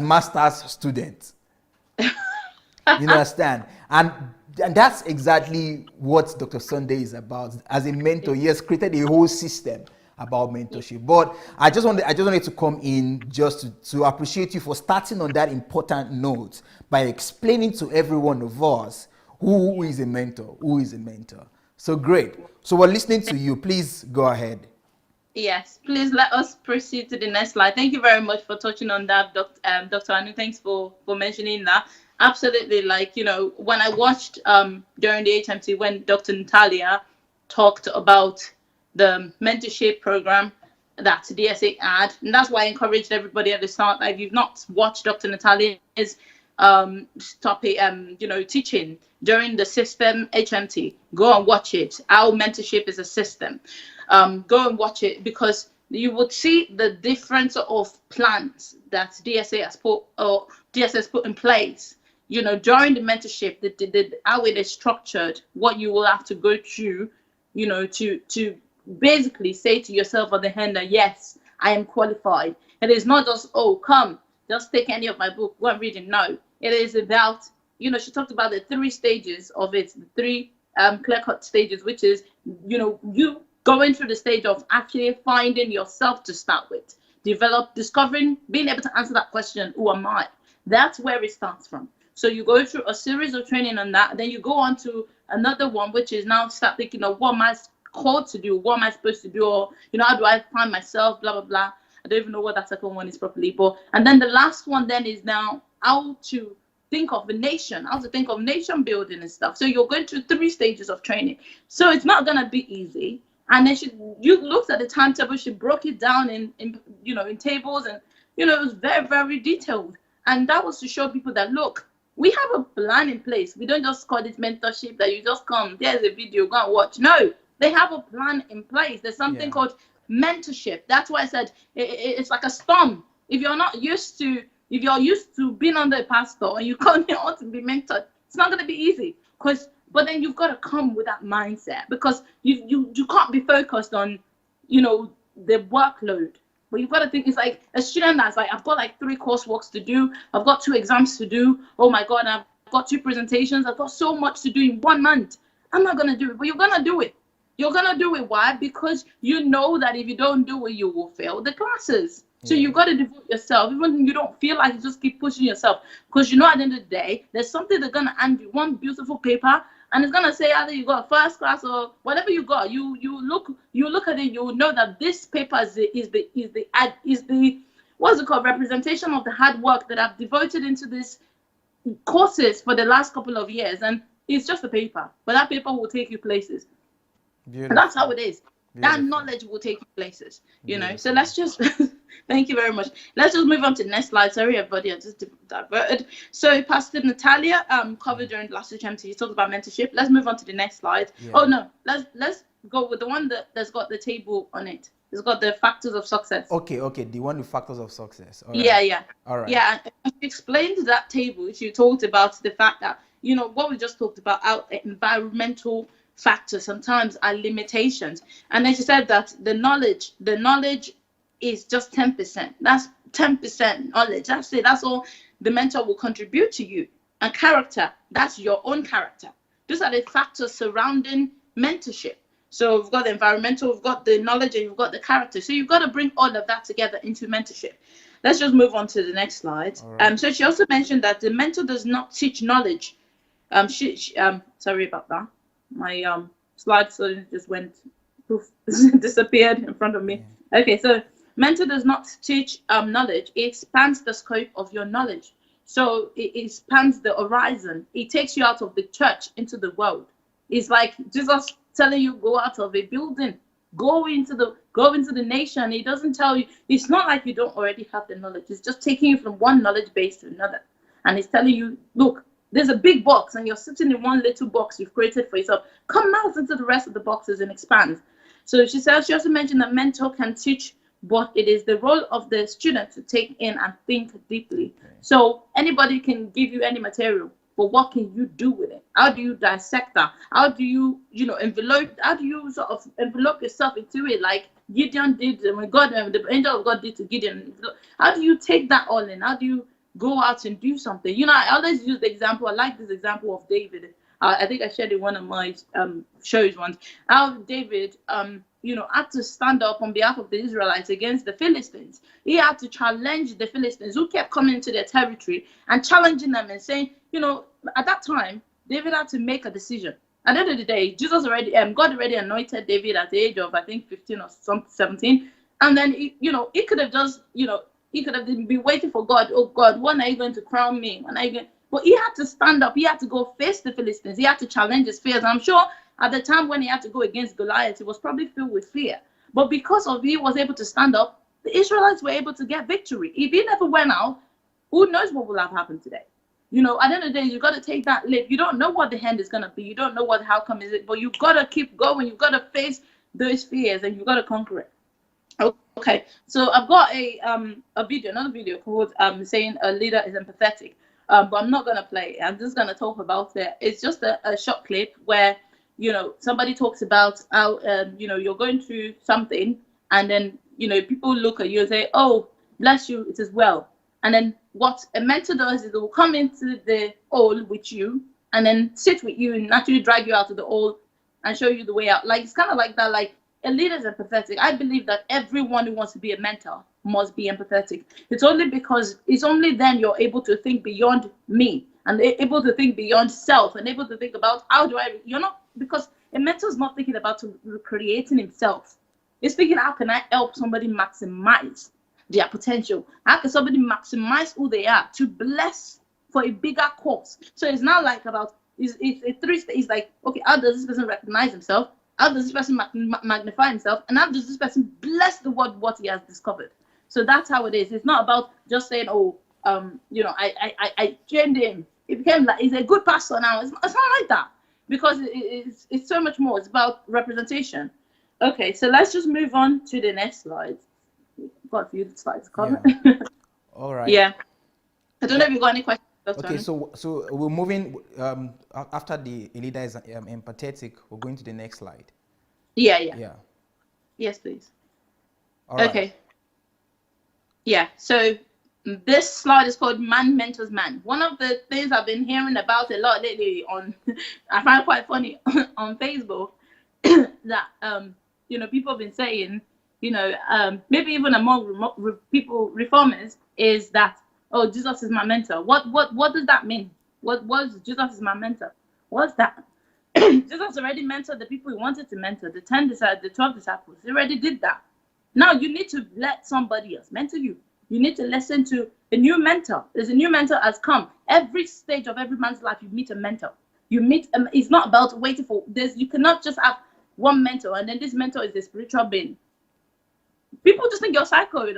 master's students. You understand? And that's exactly what Dr. Sunday is about. As a mentor, he has created a whole system about mentorship. But I just wanted to come in just to appreciate you for starting on that important note by explaining to every one of us who is a mentor. So great. So we're listening to you. Please go ahead. Yes, please let us proceed to the next slide. Thank you very much for touching on that, Dr. Anu. Thanks for mentioning that. Absolutely. Like, when I watched during the HMT, when Dr. Natalia talked about the mentorship program that DSA had, and that's why I encouraged everybody at the start, that if you've not watched Dr. Natalia's topic, teaching during the system HMT, go and watch it. Our mentorship is a system. Go and watch it, because you would see the difference of plans that DSA has put in place. During the mentorship, how it is structured, what you will have to go through, to basically say to yourself at the end that yes, I am qualified. It is not just, come, just take any of my book, go and read it. No, it is about, she talked about the 3 stages of it, the 3 clear-cut stages, which is, you going through the stage of actually finding yourself to start with, discovering, being able to answer that question, who am I? That's where it starts from. So you go through a series of training on that, then you go on to another one, which is now start thinking of what am I called to do, what am I supposed to do, or how do I find myself, blah blah blah. I don't even know what that second one is properly, and then the last one then is now how to think of a nation, how to think of nation building and stuff. So you're going through 3 stages of training. So it's not gonna be easy. And then you looked at the timetable, she broke it down in tables, and it was very, very detailed. And that was to show people that, look, We have a plan in place. We don't just call it mentorship that you just come, there's a video, go and watch. No, they have a plan in place. There's something called mentorship. That's why I said it's like a storm. If you're used to being under a pastor and you come here to be mentored, it's not going to be easy. But then you've got to come with that mindset, because you can't be focused on, the workload. But you've got to think, it's like a student that's like, I've got like 3 courseworks to do. I've got 2 exams to do. Oh my God, I've got 2 presentations. I've got so much to do in 1 month. I'm not going to do it, but you're going to do it. You're going to do it. Why? Because you know that if you don't do it, you will fail the classes. So you've got to devote yourself. Even when you don't feel like, you just keep pushing yourself. Because at the end of the day, there's something they're going to hand you, one beautiful paper, and it's going to say either you got first class or whatever you got. You look at it, you will know that this paper is the what's it called, representation of the hard work that I've devoted into these courses for the last couple of years. And it's just a paper, but that paper will take you places. Beautiful. And that's how it is. Beautiful. That knowledge will take you places, So let's just thank you very much. Let's just move on to the next slide. Sorry, everybody, I just diverted. So Pastor Natalia covered during the last HMT. He talked about mentorship. Let's move on to the next slide. Oh no, let's go with the one that's got the table on it. It's got the factors of success. Okay, the one with factors of success. All right. Yeah. All right. Yeah, and she explained that table. She talked about the fact that what we just talked about, our environmental factors sometimes are limitations, and then she said that the knowledge is just 10%. That's 10% knowledge. That's it. That's all the mentor will contribute to you. And character, that's your own character. Those are the factors surrounding mentorship. So we've got the environmental, we've got the knowledge, and you've got the character. So you've got to bring all of that together into mentorship. Let's just move on to the next slide. Right. So she also mentioned that the mentor does not teach knowledge. Sorry about that. My slide suddenly just went poof, disappeared in front of me. Okay, so mentor does not teach knowledge. It expands the scope of your knowledge. So it expands the horizon. It takes you out of the church into the world. It's like Jesus telling you, go out of a building, go into the nation. He doesn't tell you. It's not like you don't already have the knowledge. It's just taking you from one knowledge base to another, and it's telling you, look, there's a big box and you're sitting in one little box you've created for yourself. Come out into the rest of the boxes and expand. So she also mentioned that mentor can teach, but it is the role of the student to take in and think deeply. Okay. So anybody can give you any material, but what can you do with it? How do you dissect that? How do you, envelope? How do you sort of envelope yourself into it, like Gideon did when the angel of God did to Gideon? How do you take that all in? How do you go out and do something? I always use the example. I like this example of David. I think I shared in one of my shows once. How David, had to stand up on behalf of the Israelites against the Philistines. He had to challenge the Philistines who kept coming into their territory and challenging them and saying, at that time, David had to make a decision. At the end of the day, God already anointed David at the age of, I think, 15 or 17. And then, he could have just, he could have been waiting for God. Oh God, when are you going to crown me? But he had to stand up. He had to go face the Philistines. He had to challenge his fears. And I'm sure at the time when he had to go against Goliath, he was probably filled with fear. But because of he was able to stand up, the Israelites were able to get victory. If he never went out, who knows what will have happened today? At the end of the day, you got to take that leap. You don't know what the end is going to be. You don't know what the outcome is, but you got to keep going. You've got to face those fears and you've got to conquer it. Okay, so I've got another video called saying a leader is empathetic, but I'm not going to play it. I'm just going to talk about it. It's just a short clip where, somebody talks about how, you're going through something and then, people look at you and say, oh, bless you, it is well. And then what a mentor does is they will come into the hole with you and then sit with you and naturally drag you out of the hole and show you the way out. Like, it's kind of like that, like, a leader is empathetic. I believe that everyone who wants to be a mentor must be empathetic. It's only then you're able to think beyond me and able to think beyond self and able to think about because a mentor is not thinking about creating himself. It's thinking, how can I help somebody maximize their potential? How can somebody maximize who they are to bless for a bigger cause? So it's not like about, it's like, okay, how does this person recognize himself? How does this person magnify himself? And how does this person bless the world what he has discovered? So that's how it is. It's not about just saying, I trained him. he became like, he's a good pastor now. It's not like that, because it's so much more. It's about representation. Okay, so let's just move on to the next slide. Got a few slides to cover. Yeah. All right. Yeah. I don't know if you got any questions, Dr. Okay, so we're moving, after the leader is empathetic, we're going to the next slide. Yeah. Yes, please. All right. Okay. Yeah, so this slide is called Man Mentors Man. One of the things I've been hearing about a lot lately I find it quite funny on Facebook, that, people have been saying, maybe even among people, reformers, is that, oh, Jesus is my mentor. What does that mean? What was Jesus is my mentor? What's that? Jesus already mentored the people he wanted to mentor, the 12 disciples. He already did that. Now you need to let somebody else mentor you. You need to listen to a new mentor. There's a new mentor has come. Every stage of every man's life, you meet a mentor. It's not about waiting for this. You cannot just have one mentor and then this mentor is a spiritual being. People just think you're psycho.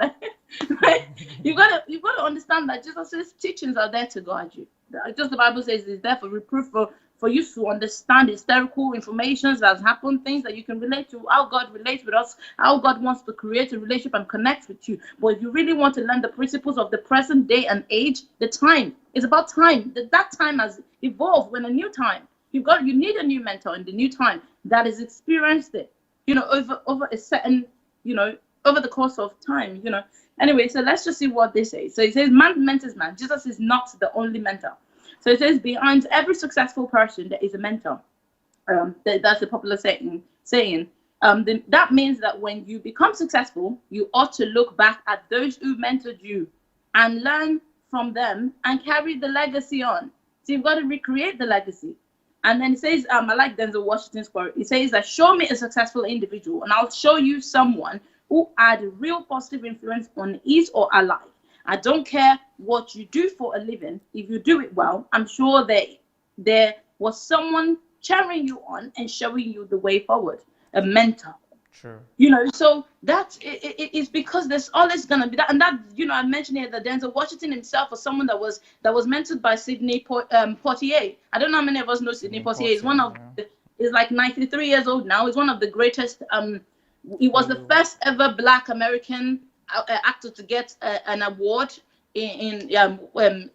Like you gotta understand that Jesus' teachings are there to guide you. Just the Bible says it's there for reproof, for you to understand historical information that has happened, things that you can relate to, how God relates with us, how God wants to create a relationship and connect with you. But if you really want to learn the principles of the present day and age, the time is about time. That time has evolved when a new time. You need a new mentor in the new time that has experienced it, over a certain, over the course of time, Anyway, so let's just see what they say. So it says, man mentors man. Jesus is not the only mentor. So it says, behind every successful person, there is a mentor. That's a popular saying. That means that when you become successful, you ought to look back at those who mentored you and learn from them and carry the legacy on. So you've got to recreate the legacy. And then it says, I like Denzel Washington's quote. It says that, show me a successful individual and I'll show you someone who had a real positive influence on his or her life. I don't care what you do for a living. If you do it well, I'm sure that there was someone cheering you on and showing you the way forward, a mentor. Sure. So that it's because there's always gonna be that, and that I mentioned here that Denzel Washington himself was someone that was mentored by Sidney Poitier. I don't know how many of us know Sidney Poitier. He's one of he's like 93 years old now. He's one of the greatest. He was the first ever Black American actor to get an award in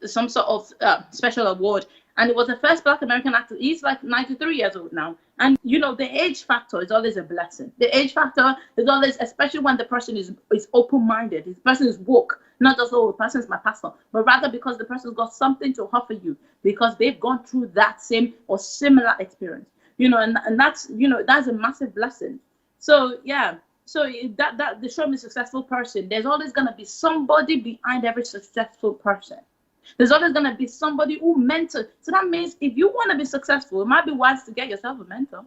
some sort of special award, and it was the first Black American actor. He's like 93 years old now, and the age factor is always a blessing. The age factor is always, especially when the person is open-minded, the person is woke, not just, oh, the person is my pastor, but rather because the person's got something to offer you because they've gone through that same or similar experience, and that's that's a massive blessing. So yeah. So that the show me successful person, there's always going to be somebody behind every successful person. There's always going to be somebody who mentor. So that means if you want to be successful, it might be wise to get yourself a mentor.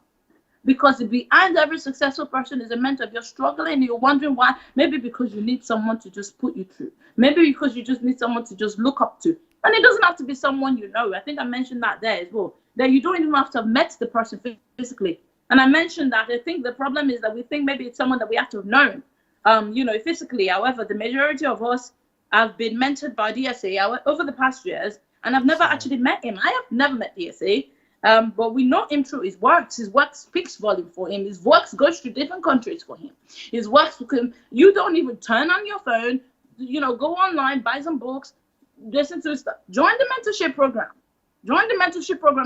Because behind every successful person is a mentor. If you're struggling, you're wondering why, maybe because you need someone to just put you through. Maybe because you just need someone to just look up to. And it doesn't have to be someone you know. I think I mentioned that there as well. That you don't even have to have met the person physically. And I mentioned that I think the problem is that we think maybe it's someone that we have to have known, physically. However, the majority of us have been mentored by DSA over the past years, and I've never actually met him. I have never met DSA, but we know him through his works. His work speaks volume for him. His works goes to different countries for him. His works, you don't even turn on your phone, go online, buy some books, listen to stuff. Join the mentorship program.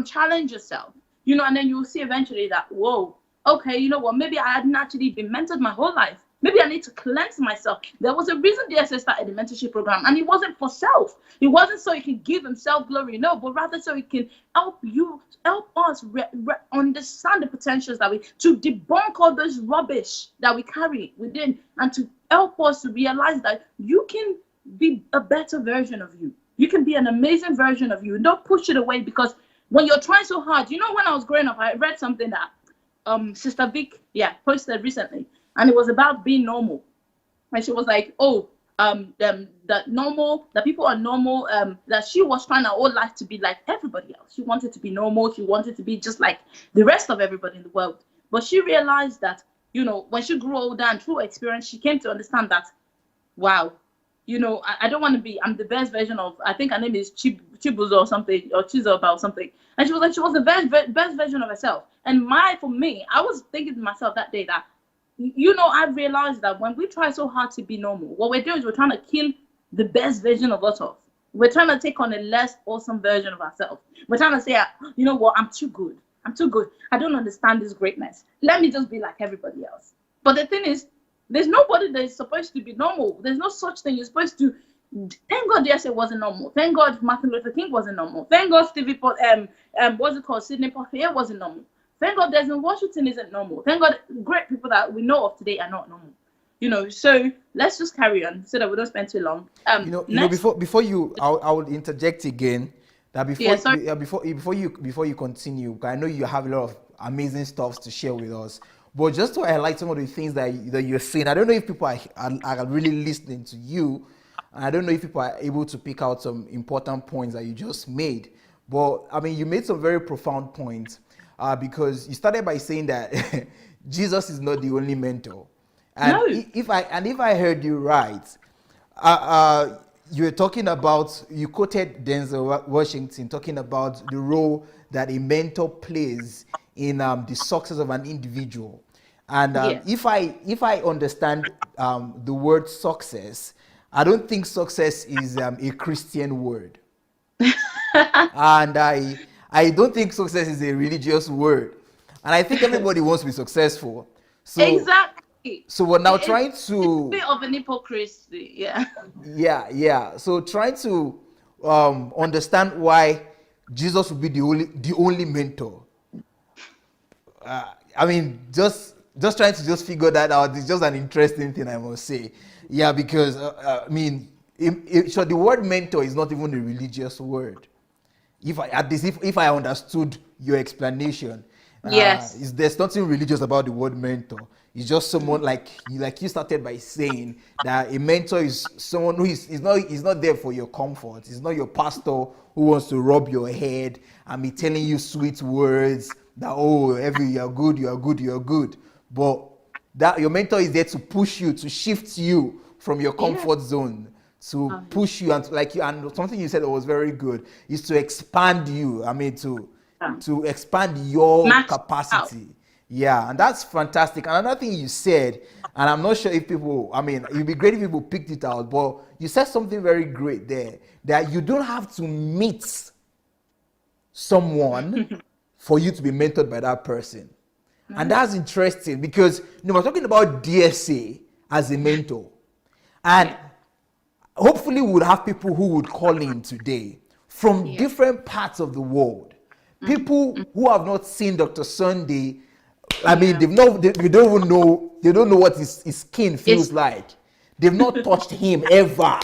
Challenge yourself. And then you'll see eventually that, whoa, okay, you know what, maybe I hadn't actually been mentored my whole life. Maybe I need to cleanse myself. There was a reason DSA started the mentorship program, and it wasn't for self. It wasn't so he can give himself glory, no, but rather so he can help us understand the potentials to debunk all this rubbish that we carry within, and to help us to realize that you can be a better version of you. You can be an amazing version of you, and don't push it away because when you're trying so hard, when I was growing up, I read something that Sister Vic, posted recently, and it was about being normal. And she was like, that people are normal, that she was trying her whole life to be like everybody else. She wanted to be normal. She wanted to be just like the rest of everybody in the world. But she realized that, when she grew older and through experience, she came to understand that, wow, I don't want to be, I'm the best version of, I think her name is Chibuzo or something, or Chizoba or something. And she was like, she was the best version of herself. And for me, I was thinking to myself that day that, I realized that when we try so hard to be normal, what we're doing is we're trying to kill the best version of ourselves. We're trying to take on a less awesome version of ourselves. We're trying to say, you know what, I'm too good. I'm too good. I don't understand this greatness. Let me just be like everybody else. But the thing is, there's nobody that is supposed to be normal. There's no such thing. You're supposed to. Thank God DSA wasn't normal. Thank God Martin Luther King wasn't normal. Thank God Sidney Poitier wasn't normal. Thank God Desmond Washington isn't normal. Thank God great people that we know of today are not normal. So let's just carry on so that we don't spend too long. Before you, I would interject again. That before you continue, I know you have a lot of amazing stuff to share with us. But just to highlight some of the things that you're saying, I don't know if people are really listening to you. And I don't know if people are able to pick out some important points that you just made. But I mean, you made some very profound points because you started by saying that Jesus is not the only mentor. And no. if I heard you right, you were talking about, you quoted Denzel Washington talking about the role that a mentor plays in the success of an individual. And if I understand the word success, I don't think success is a Christian word. And I don't think success is a religious word. And I think everybody wants to be successful. So, exactly. So we're now trying to... It's a bit of an hypocrisy, yeah. Yeah. So trying to understand why Jesus would be the only mentor. I mean, just trying to just figure that out. It's just an interesting thing, I must say. Yeah, because I mean, so the word mentor is not even a religious word. If I understood your explanation, yes, there's nothing religious about the word mentor. It's just someone like you started by saying that a mentor is someone who is not there for your comfort. It's not your pastor who wants to rub your head and be telling you sweet words that you're good. But that your mentor is there to push you, to shift you from your comfort zone, to push you, and and something you said that was very good is to expand you. I mean, to expand your capacity. Out. Yeah, and that's fantastic. And another thing you said, and I'm not sure if people, I mean, it'd be great if people picked it out, but you said something very great there, that you don't have to meet someone for you to be mentored by that person. And that's interesting because we're talking about DSA as a mentor. And hopefully we'll have people who would call in today from different parts of the world. People who have not seen Dr. Sunday. I mean, they don't know what his skin feels like. They've not touched him ever.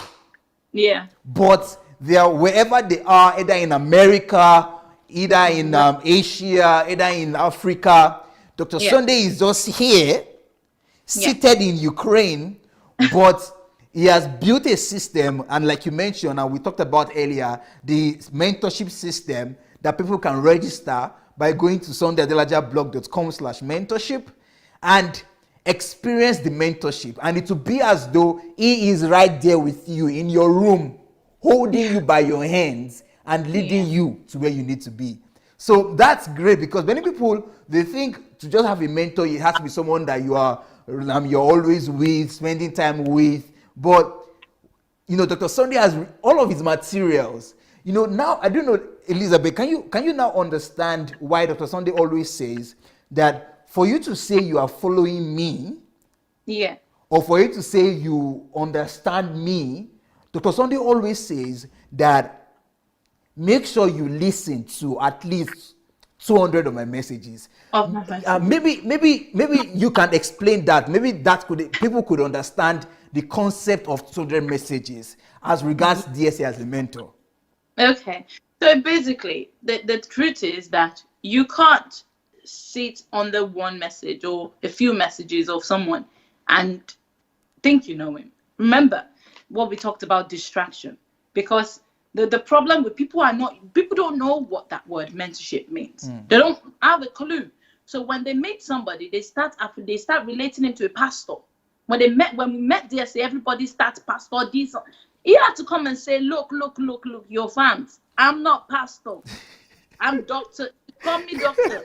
Yeah. But they are wherever they are, either in America, either in Asia, either in Africa. Dr. Sunday is just here, seated in Ukraine, but he has built a system, and like you mentioned, and we talked about earlier, the mentorship system that people can register by going to sundayadelajablog.com/mentorship and experience the mentorship. And it will be as though he is right there with you in your room, holding you by your hands and leading you to where you need to be. So that's great because many people, they think to just have a mentor, it has to be someone that you're always with, spending time with. But, Dr. Sunday has all of his materials. Now, I don't know, Elizabeth, can you now understand why Dr. Sunday always says that for you to say you are following me, or for you to say you understand me, Dr. Sunday always says that make sure you listen to at least 200 of my messages. Maybe you can explain that. Maybe people could understand the concept of 200 messages as regards DSA as a mentor. Okay. So basically, the truth is that you can't sit on the one message or a few messages of someone and think you know him. Remember what we talked about, distraction. Because the problem with people don't know what that word mentorship means. They don't have a clue. So when they meet somebody, they start relating him to a pastor. When we met DSA, everybody starts pastor this. He had to come and say, look, your fans, I'm not pastor. I'm doctor. Call me doctor.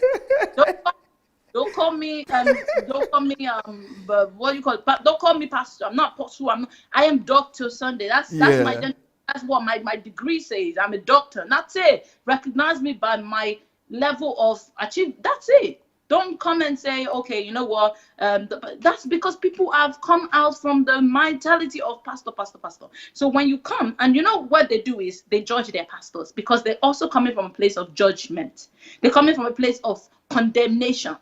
Don't call me what do you call it? Don't call me pastor. I'm not pastor. I am Dr. Sunday. That's what my degree says. I'm a doctor. And that's it. Recognize me by my level of achievement. That's it. Don't come and say, okay, you know what? That's because people have come out from the mentality of pastor. So when you come, and you know what they do is they judge their pastors, because they're also coming from a place of judgment. They're coming from a place of condemnation.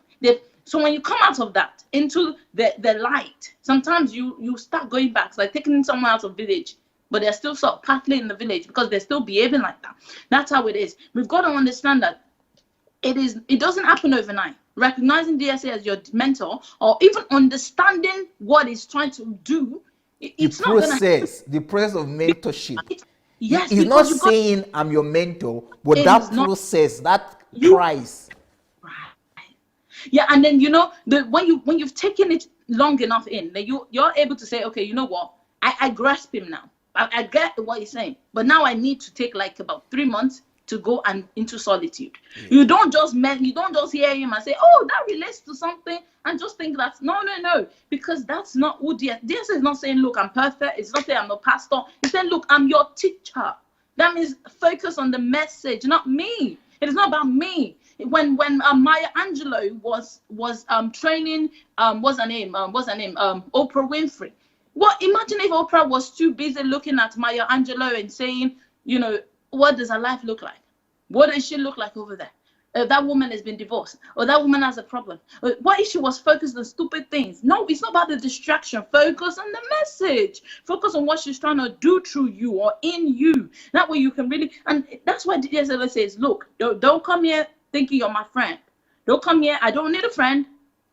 So when you come out of that into the light, sometimes you start going back. It's like taking someone out of village, but they're still sort of partly in the village because they're still behaving like that. That's how it is. We've got to understand that it doesn't happen overnight. Recognizing DSA as your mentor, or even understanding what it's trying to do, it's not process, the process of mentorship. Yes, he's not saying I'm your mentor, but that process, that price. Right. Yeah, and then when you've taken it long enough in, then you're able to say, okay, you know what? I grasp him now. I get what he's saying, but now I need to take like about 3 months to go and into solitude. You don't just hear him and say, oh, that relates to something, and just think that's no, because that's not who DSA is. Not saying, look, I'm perfect. It's not saying I'm no pastor. It's saying, look, I'm your teacher. That means focus on the message, not me. It is not about me. When Maya Angelou was training, what's her name? Oprah Winfrey. Imagine if Oprah was too busy looking at Maya Angelou and saying, what does her life look like? What does she look like over there? That woman has been divorced, or that woman has a problem. What if she was focused on stupid things? No, it's not about the distraction. Focus on the message. Focus on what she's trying to do through you or in you. That way you can really, and that's why DSA says, look, don't come here thinking you're my friend. Don't come here. I don't need a friend.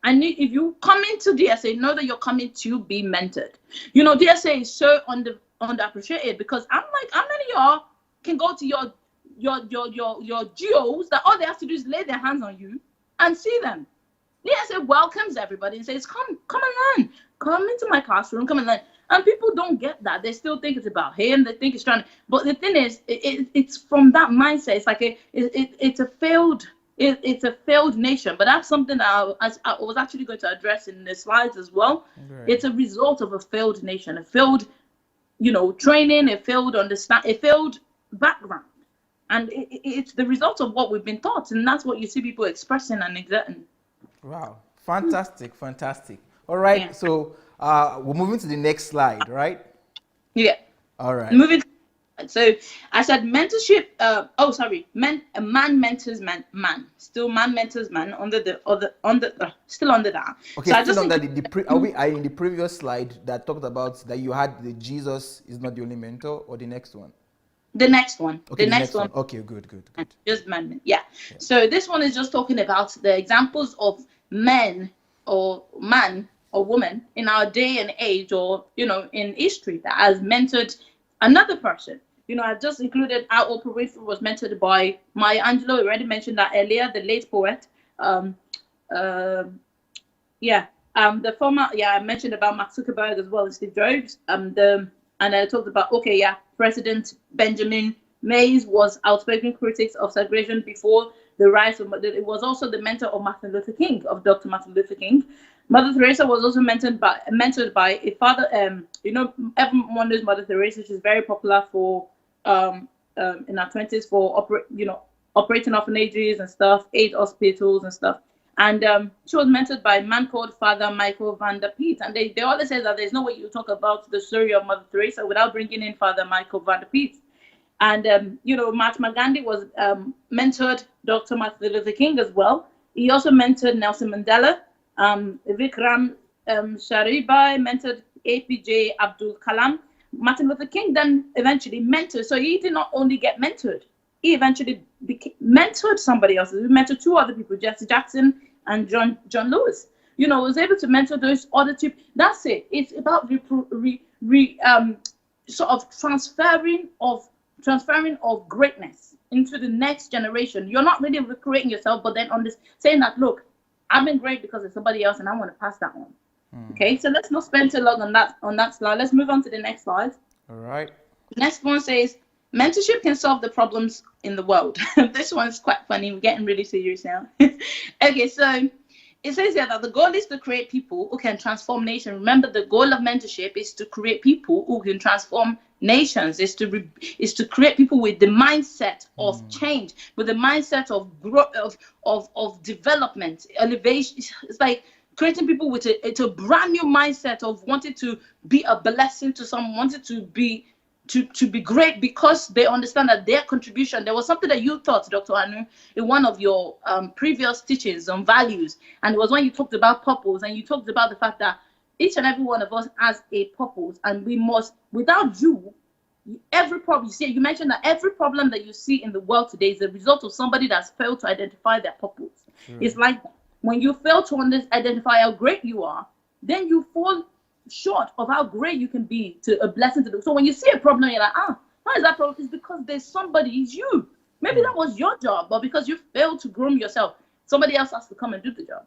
If you come into DSA, know that you're coming to be mentored. DSA is so underappreciated, because I'm like, how many of y'all can go to your geos that all they have to do is lay their hands on you and see them? DSA welcomes everybody and says, come and learn. Come into my classroom, come and learn. And people don't get that. They still think it's about him. They think it's trying to, but the thing is, it's from that mindset. It's like it's a failed nation. But that's something that I was actually going to address in the slides as well. Right. It's a result of a failed nation, a failed, training, a failed background. And it's the result of what we've been taught. And that's what you see people expressing and exerting. Wow. Fantastic. All right. Yeah. So we're moving to the next slide, right? Yeah. All right. Moving. So I said mentorship. A man mentors man. Still man mentors man still under that. Okay. So still under are we in the previous slide that talked about that you had the Jesus is not the only mentor, or the next one? The next one. Okay, the next one. Okay, good. Just man. Yeah. So this one is just talking about the examples of men or man or woman in our day and age, or in history, that has mentored another person. I just included how Oprah Winfrey was mentored by Maya Angelou. I already mentioned that earlier, the late poet. The former, I mentioned about Mark Zuckerberg as well as Steve Jobs. And I talked about, President Benjamin Mays was outspoken critics of segregation before the rise of, it was also the mentor of Dr. Martin Luther King. Mother Teresa was also mentored by a father, everyone knows Mother Teresa. She's very popular for, in her 20s for, operating orphanages and stuff, 8 hospitals and stuff. And she was mentored by a man called Father Michael Van der Peet. And they always say that there's no way you talk about the story of Mother Teresa without bringing in Father Michael Van der Peet. And, Mahatma Gandhi was mentored Dr. Martin Luther King as well. He also mentored Nelson Mandela. Vikram Saribai mentored APJ Abdul Kalam. Martin Luther King then eventually mentored. So he did not only get mentored, he eventually mentored somebody else. He mentored 2 other people, Jesse Jackson and John Lewis. Was able to mentor those other 2. That's it. It's about sort of transferring of greatness into the next generation. You're not really recreating yourself, but then saying that, look, I've been great because of somebody else, and I want to pass that on. Okay, so let's not spend too long on that slide. Let's move on to the next slide. All right. Next one says, mentorship can solve the problems in the world. This one's quite funny. We're getting really serious now. Okay, so it says here that the goal is to create people who can transform nations. Remember, the goal of mentorship is to create people who can transform nations. Is to create people with the mindset of change, with the mindset of growth, of development, elevation. It's like creating people with a brand new mindset of wanting to be a blessing to someone, wanting to be great, because they understand that their contribution. There was something that you taught, Dr. Anu, in one of your previous teachings on values, and it was when you talked about purpose, and you talked about the fact that each and every one of us has a purpose, and we must, without you, every problem you mentioned that every problem that you see in the world today is a result of somebody that's failed to identify their purpose. It's like when you fail to identify how great you are, then you fall short of how great you can be to a blessing to them. So when you see a problem, you're like, why is that problem? It's because there's somebody, it's you. Maybe that was your job, but because you failed to groom yourself, somebody else has to come and do the job.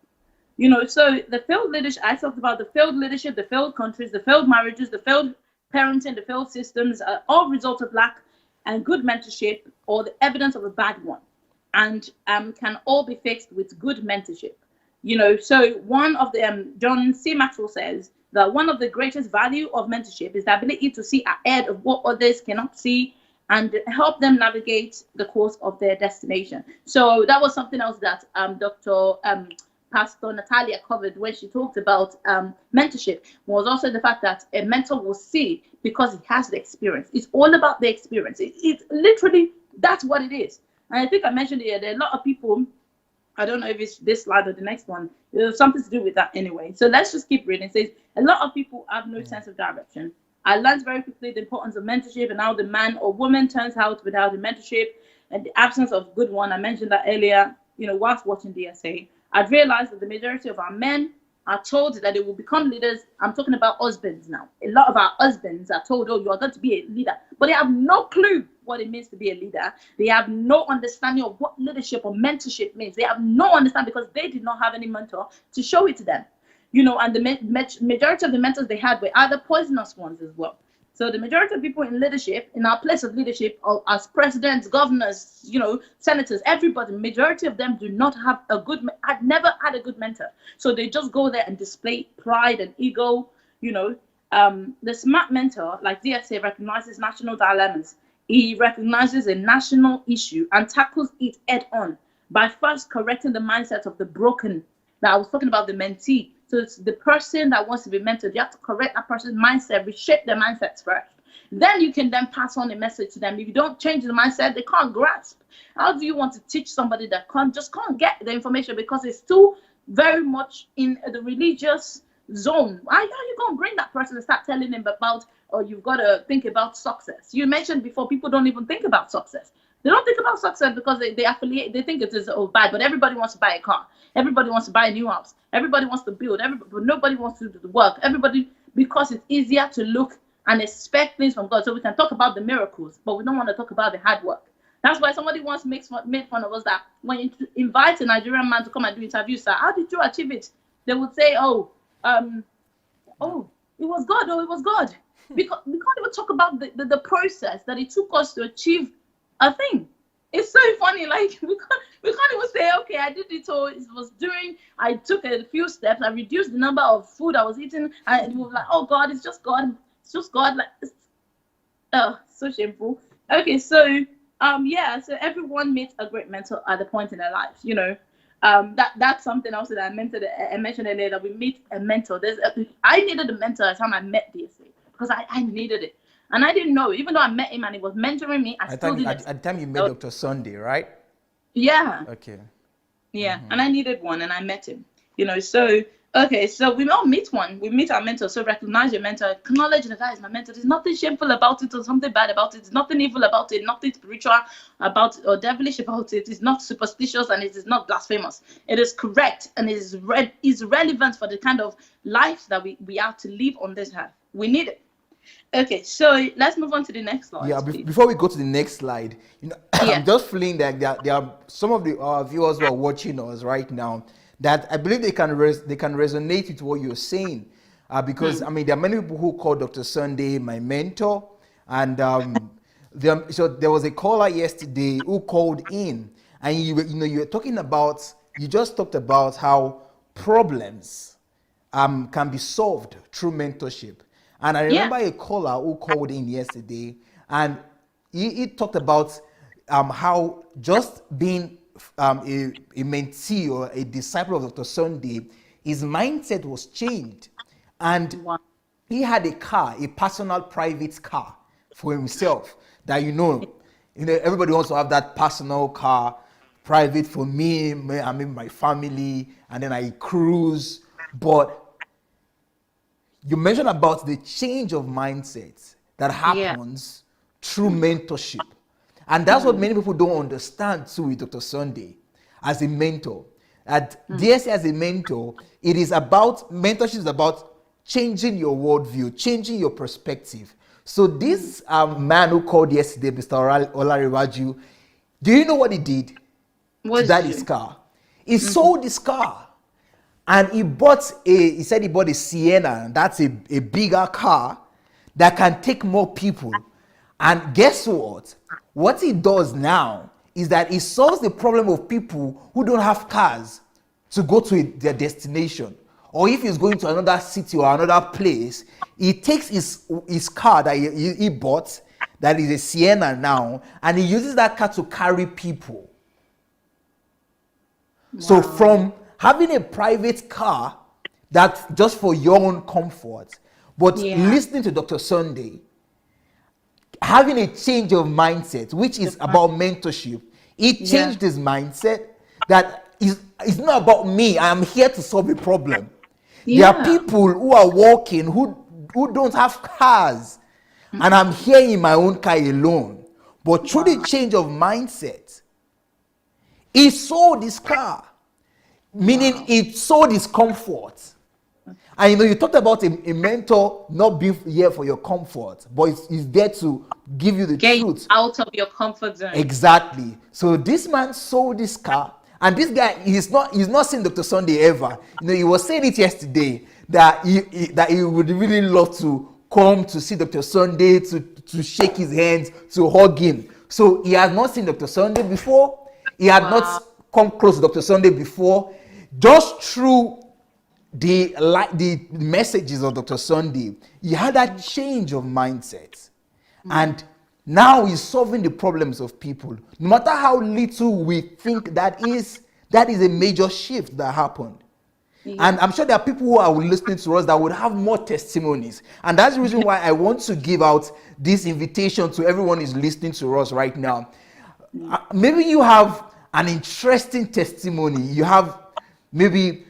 So the failed leadership, I talked about the failed leadership, the failed countries, the failed marriages, the failed parenting, the failed systems are all results of lack and good mentorship, or the evidence of a bad one, and can all be fixed with good mentorship. So one of the John C. Maxwell says that one of the greatest value of mentorship is the ability to see ahead of what others cannot see and help them navigate the course of their destination. So that was something else that Pastor Natalia covered when she talked about mentorship, was also the fact that a mentor will see because he has the experience. It's all about the experience. It's literally, that's what it is. And I think I mentioned here, there are a lot of people, I don't know if it's this slide or the next one, there's something to do with that anyway. So let's just keep reading. It says, a lot of people have no sense of direction. I learned very quickly the importance of mentorship and how the man or woman turns out without the mentorship and the absence of good one. I mentioned that earlier, whilst watching DSA. I've realized that the majority of our men are told that they will become leaders. I'm talking about husbands now. A lot of our husbands are told, you are going to be a leader, but they have no clue what it means to be a leader. They have no understanding of what leadership or mentorship means. They have no understanding because they did not have any mentor to show it to them. And the majority of the mentors they had were either poisonous ones as well. So the majority of people in leadership, in our place of leadership, as presidents, governors, senators, everybody, majority of them do not have had never had a good mentor. So they just go there and display pride and ego. The smart mentor, like DSA, recognizes national dilemmas. He recognizes a national issue and tackles it head on by first correcting the mindset of the broken. Now, I was talking about the mentee. So it's the person that wants to be mentored. You have to correct that person's mindset, reshape their mindsets first. Then you can then pass on a message to them. If you don't change the mindset, they can't grasp. How do you want to teach somebody that can't get the information because it's too very much in the religious zone? How are you going to bring that person and start telling them about, you've got to think about success? You mentioned before, people don't even think about success. They don't think about success because they affiliate. They think it is bad, but everybody wants to buy a car. Everybody wants to buy a new house. Everybody wants to build. But nobody wants to do the work. Everybody, because it's easier to look and expect things from God. So we can talk about the miracles, but we don't want to talk about the hard work. That's why somebody once made fun of us that when you invite a Nigerian man to come and do interviews, sir, how did you achieve it? They would say, it was God. It was God. Because we can't even talk about the process that it took us to achieve a thing. It's so funny, like we can't even say, okay, I did it, or it was I took a few steps, I reduced the number of food I was eating, and it was like, oh God, it's just God, like, so shameful. Okay, so so everyone meets a great mentor at the point in their lives, that's something else that I mentioned earlier, that we meet a mentor. I needed a mentor at the time I met DSA because I needed it. And I didn't know, even though I met him and he was mentoring me, at the time you met Dr. Sunday, right? Yeah. Okay. Yeah, and I needed one and I met him. So we all meet one. We meet our mentor. So recognize your mentor. Acknowledge that guy is my mentor. There's nothing shameful about it or something bad about it. There's nothing evil about it. Nothing spiritual about it or devilish about it. It's not superstitious and it is not blasphemous. It is correct and it is relevant for the kind of life that we have to live on this earth. We need it. Okay, so let's move on to the next slide. Yeah, before we go to the next slide, I'm just feeling that there are some of the viewers who are watching us right now that I believe they can resonate with what you're saying, because I mean there are many people who call Dr. Sunday my mentor, And so there was a caller yesterday who called in, and you were talking about, you just talked about how problems can be solved through mentorship. And I Yeah. remember a caller who called in yesterday, and he talked about how just being a mentee or a disciple of Dr. Sunday, his mindset was changed. And Wow. he had a car, a personal private car for himself that everybody wants to have that personal car, private for me, I mean my family, and then I cruise. But you mentioned about the change of mindset that Yeah. happens through mentorship. And that's what many people don't understand too with Dr. Sunday as a mentor. At DSA as a mentor, it is about, mentorship is about changing your worldview, changing your perspective. So this man who called yesterday, Mr. Olarewaju, do you know what he did to that his car? He sold his car. And he said he bought a Sienna. That's a bigger car that can take more people. And guess what? What he does now is that he solves the problem of people who don't have cars to go to their destination. Or if he's going to another city or another place, he takes his car that he bought, that is a Sienna now, and he uses that car to carry people. Wow. So from having a private car that's just for your own comfort, but listening to Dr. Sunday, having a change of mindset, which is about mentorship, it changed his mindset that it's not about me. I am here to solve a problem. There are people who are walking who don't have cars, and I'm here in my own car alone. But through the change of mindset, he sold his car, meaning it sold his comfort. And you talked about a mentor not being here for your comfort, but he's there to give you the truth. Out of your comfort zone. Exactly. So this man sold this car, and this guy, he's not seen Dr. Sunday ever. He was saying it yesterday that he would really love to come to see Dr. Sunday, to shake his hands, to hug him. So he has not seen Dr. Sunday before. He had not come close to Dr. Sunday before. Just through the messages of Dr. Sunday, he had that change of mindset. And now he's solving the problems of people. No matter how little we think that is a major shift that happened. And I'm sure there are people who are listening to us that would have more testimonies. And that's the reason why I want to give out this invitation to everyone who's listening to us right now. Maybe you have an interesting testimony. You have maybe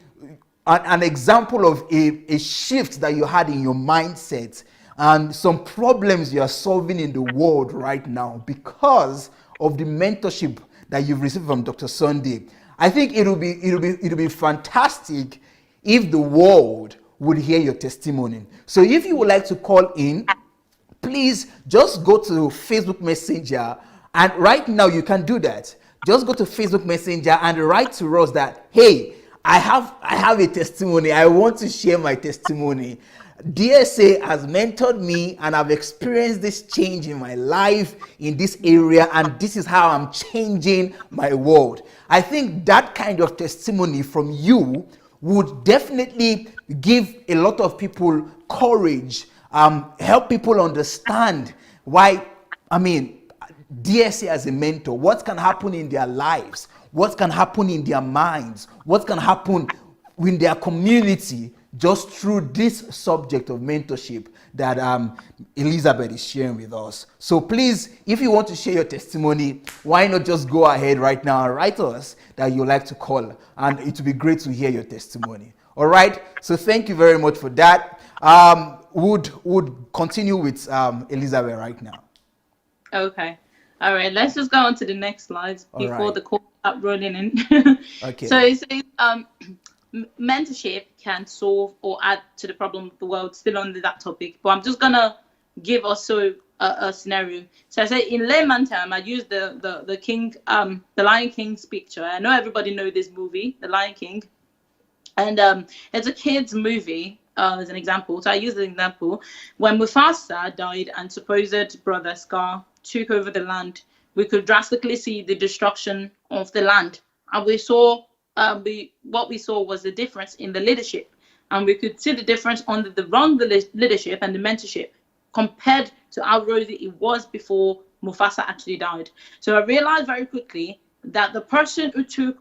an example of a shift that you had in your mindset and some problems you are solving in the world right now because of the mentorship that you've received from Dr. Sunday. I think it'll be fantastic if the world would hear your testimony. So if you would like to call in, please just go to Facebook Messenger, and right now you can do that. Just go to Facebook Messenger and write to us that, hey, I have a testimony. I want to share my testimony. DSA has mentored me and I've experienced this change in my life in this area, and this is how I'm changing my world. I think that kind of testimony from you would definitely give a lot of people courage, help people understand why, DSA as a mentor, what can happen in their lives, what can happen in their minds, what can happen in their community just through this subject of mentorship that Elizabeth is sharing with us. So please, if you want to share your testimony, why not just go ahead right now and write us that you'd like to call, and it would be great to hear your testimony. All right, so thank you very much for that. Would continue with Elizabeth right now. Okay. All right, let's just go on to the next slides before the call start rolling in. Okay. So it says mentorship can solve or add to the problem of the world, still under that topic, but I'm just gonna give us a scenario. So I say in layman term, I use the King, the Lion King's picture. I know everybody know this movie, The Lion King, and it's a kids movie. as an example. So I use the example when Mufasa died and supposed brother Scar took over the land, we could drastically see the destruction of the land, and we saw what we saw was the difference in the leadership, and we could see the difference under the wrong leadership and the mentorship compared to how rosy it was before Mufasa actually died. So I realized very quickly that the person who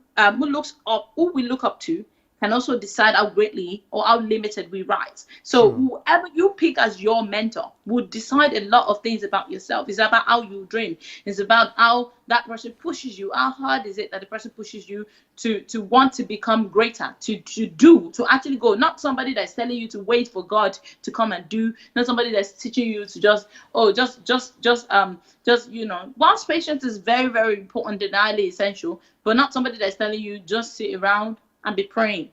we look up to can also decide how greatly or how limited we rise. So whoever you pick as your mentor would decide a lot of things about yourself. It's about how you dream. It's about how that person pushes you. How hard is it that the person pushes you to want to become greater, to actually go. Not somebody that's telling you to wait for God to come and do. Not somebody that's teaching you to whilst patience is very, very important and highly essential, but not somebody that's telling you just sit around and be praying,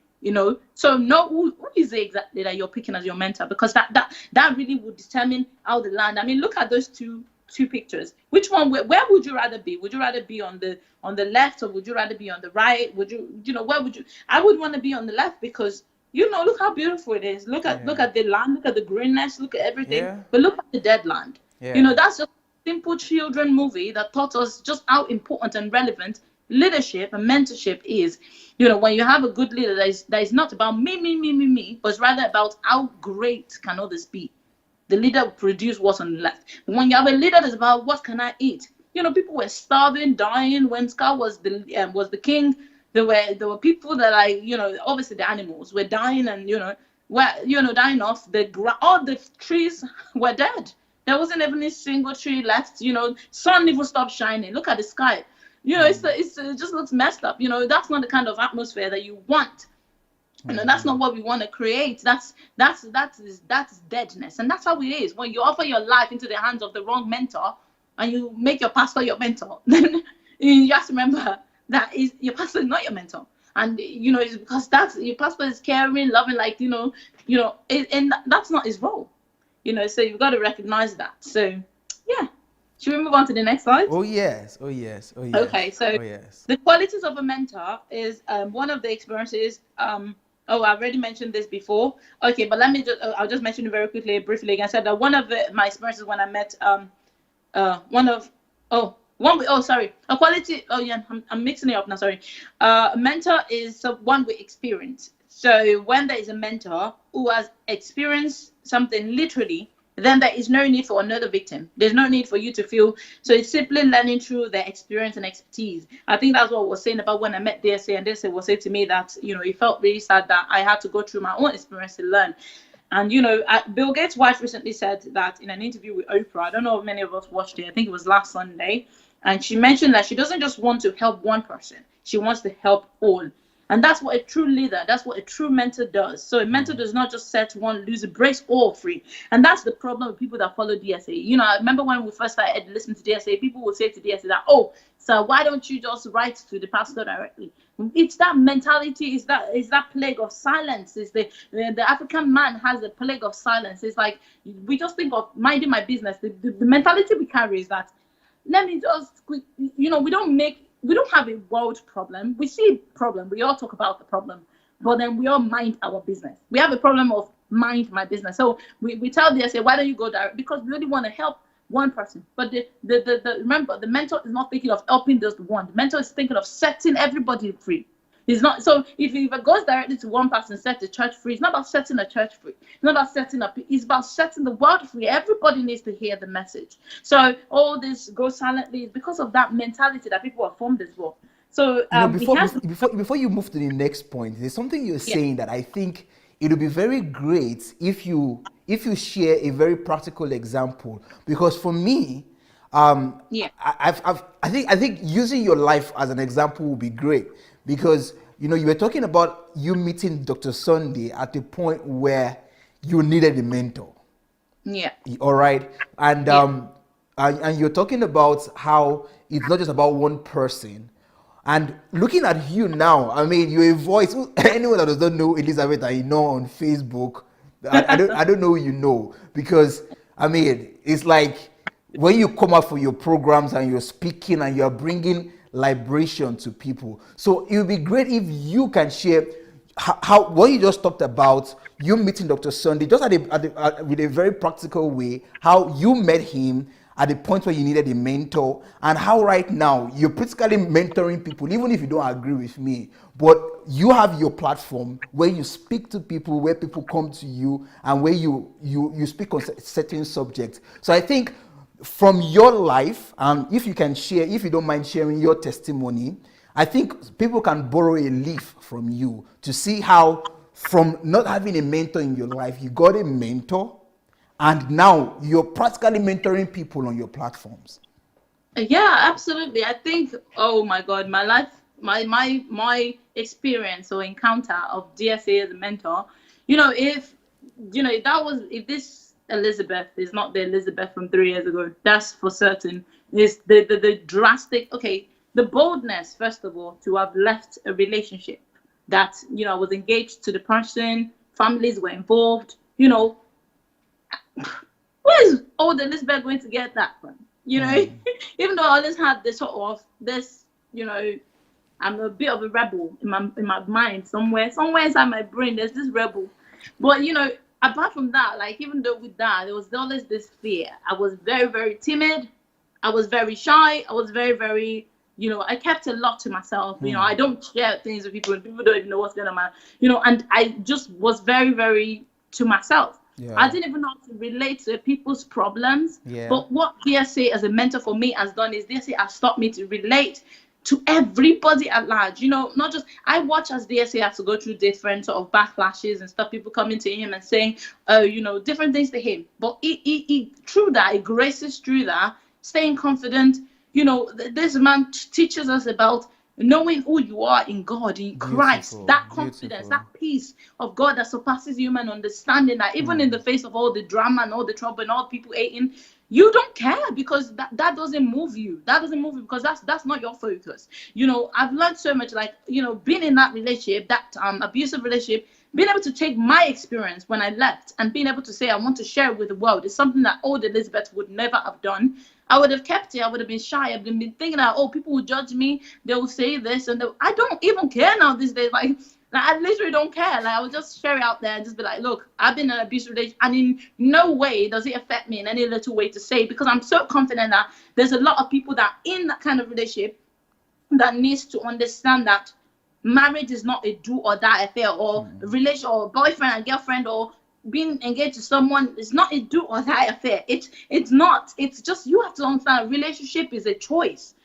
So know who is it exactly that you're picking as your mentor, because that really would determine how the land. I mean, look at those two pictures. Which one? Where would you rather be? Would you rather be on the left, or would you rather be on the right? Would you, where would you? I would want to be on the left, because look how beautiful it is. Look at the land. Look at the greenness. Look at everything. Yeah. But look at the dead land. Yeah. That's just a simple children movie that taught us just how important and relevant leadership and mentorship is. When you have a good leader that is not about me, but it's rather about how great can others be. The leader will produce what's on the left. When you have a leader that's about what can I eat, people were starving, dying when Scar was the king. There were people that obviously the animals were dying, and dying off. All the trees were dead. There wasn't even a single tree left. Sun even stopped shining. Look at the sky. It just looks messed up. That's not the kind of atmosphere that you want. That's not what we want to create. That's deadness, and that's how it is. When you offer your life into the hands of the wrong mentor, and you make your pastor your mentor, then you have to remember that your pastor is not your mentor, and it's because your pastor is caring, loving, and that's not his role. So you've got to recognize that. So, yeah. Should we move on to the next slide? Oh yes. Okay, so the qualities of a mentor is one of the experiences. I've already mentioned this before. Okay, but I'll just mention it very briefly again. I said that one of my experiences when I met a quality. Oh yeah, I'm mixing it up now. Sorry. A mentor is one we experience. So when there is a mentor who has experienced something literally, then there is no need for another victim. There's no need for you to feel. So it's simply learning through their experience and expertise. I think that's what I was saying about when I met DSA, and DSA was saying to me that, it felt really sad that I had to go through my own experience to learn. And, Bill Gates' wife recently said that in an interview with Oprah, I don't know if many of us watched it, I think it was last Sunday, and she mentioned that she doesn't just want to help one person, she wants to help all. And that's what a true leader, that's what a true mentor does. So a mentor does not just set one loser, breaks all free. And that's the problem with people that follow DSA. I remember when we first started listening to DSA, people would say to DSA that, so why don't you just write to the pastor directly? It's that mentality, is that plague of silence. Is the African man has a plague of silence. It's like, we just think of minding my business. The mentality we carry is that, let me just, we don't have a world problem. We see a problem. We all talk about the problem, but then we all mind our business. We have a problem of mind my business. So we tell DSA, why don't you go direct? Because we really want to help one person. But remember, the mentor is not thinking of helping just one. The mentor is thinking of setting everybody free. It's not, so if it goes directly to one person, set the church free, it's not about setting a church free. It's not about it's about setting the world free. Everybody needs to hear the message. So all this goes silently is because of that mentality that people are formed as well. So before you move to the next point, there's something you're saying that I think it would be very great if you share a very practical example, because for me, I think using your life as an example would be great. Because, you were talking about you meeting Dr. Sunday at the point where you needed a mentor. Yeah. All right. And and you're talking about how it's not just about one person. And looking at you now, I mean, you're a voice. Anyone that doesn't know Elizabeth that you know on Facebook, I don't know who you know. Because, I mean, it's like when you come out for your programs and you're speaking and you're bringing liberation to people. So it would be great if you can share how what you just talked about, you meeting Dr. Sunday, just with a very practical way, how you met him at the point where you needed a mentor, and how right now you're practically mentoring people, even if you don't agree with me, but you have your platform where you speak to people, where people come to you, and where you speak on certain subjects. So I think from your life, if you can share, if you don't mind sharing your testimony, I think people can borrow a leaf from you to see how from not having a mentor in your life, you got a mentor, and now you're practically mentoring people on your platforms. Yeah, absolutely. I think, oh my God, my life, my experience or encounter of DSA as a mentor, if this Elizabeth is not the Elizabeth from 3 years ago, that's for certain. Is the drastic, the boldness, first of all, to have left a relationship that, I was engaged to the person, families were involved, where's old Elizabeth going to get that from? Even though I always had this sort of I'm a bit of a rebel in my mind somewhere inside my brain. There's this rebel, but apart from that, like even though with that, there was always this fear. I was very, very timid. I was very shy. I was very, very I kept a lot to myself. I don't share things with people, and people don't even know what's going on. And I just was very, very to myself. Yeah. I didn't even know how to relate to people's problems. Yeah. But what DSA as a mentor for me has done is DSA has taught me to relate to everybody at large. Not just, I watch as DSA has to go through different sort of backlashes and stuff, people coming to him and saying, different things to him. But he through that, he graces through that, staying confident. This man teaches us about knowing who you are in God, in Christ, that confidence, that peace of God that surpasses human understanding, that even in the face of all the drama and all the trouble and all people hating, you don't care, because that doesn't move you. That doesn't move you because that's not your focus. I've learned so much, like, being in that relationship, that abusive relationship, being able to take my experience when I left and being able to say I want to share it with the world is something that old Elizabeth would never have done. I would have kept it. I would have been shy. I've been thinking that, people will judge me. They will say this. And I don't even care now these days. Like I literally don't care. Like I would just share it out there and just be like, look, I've been in an abusive relationship, and in no way does it affect me in any little way to say, because I'm so confident that there's a lot of people that in that kind of relationship that needs to understand that marriage is not a do or die affair, or relation, or boyfriend and girlfriend, or being engaged to someone is not a do or die affair. It's not. It's just, you have to understand, relationship is a choice.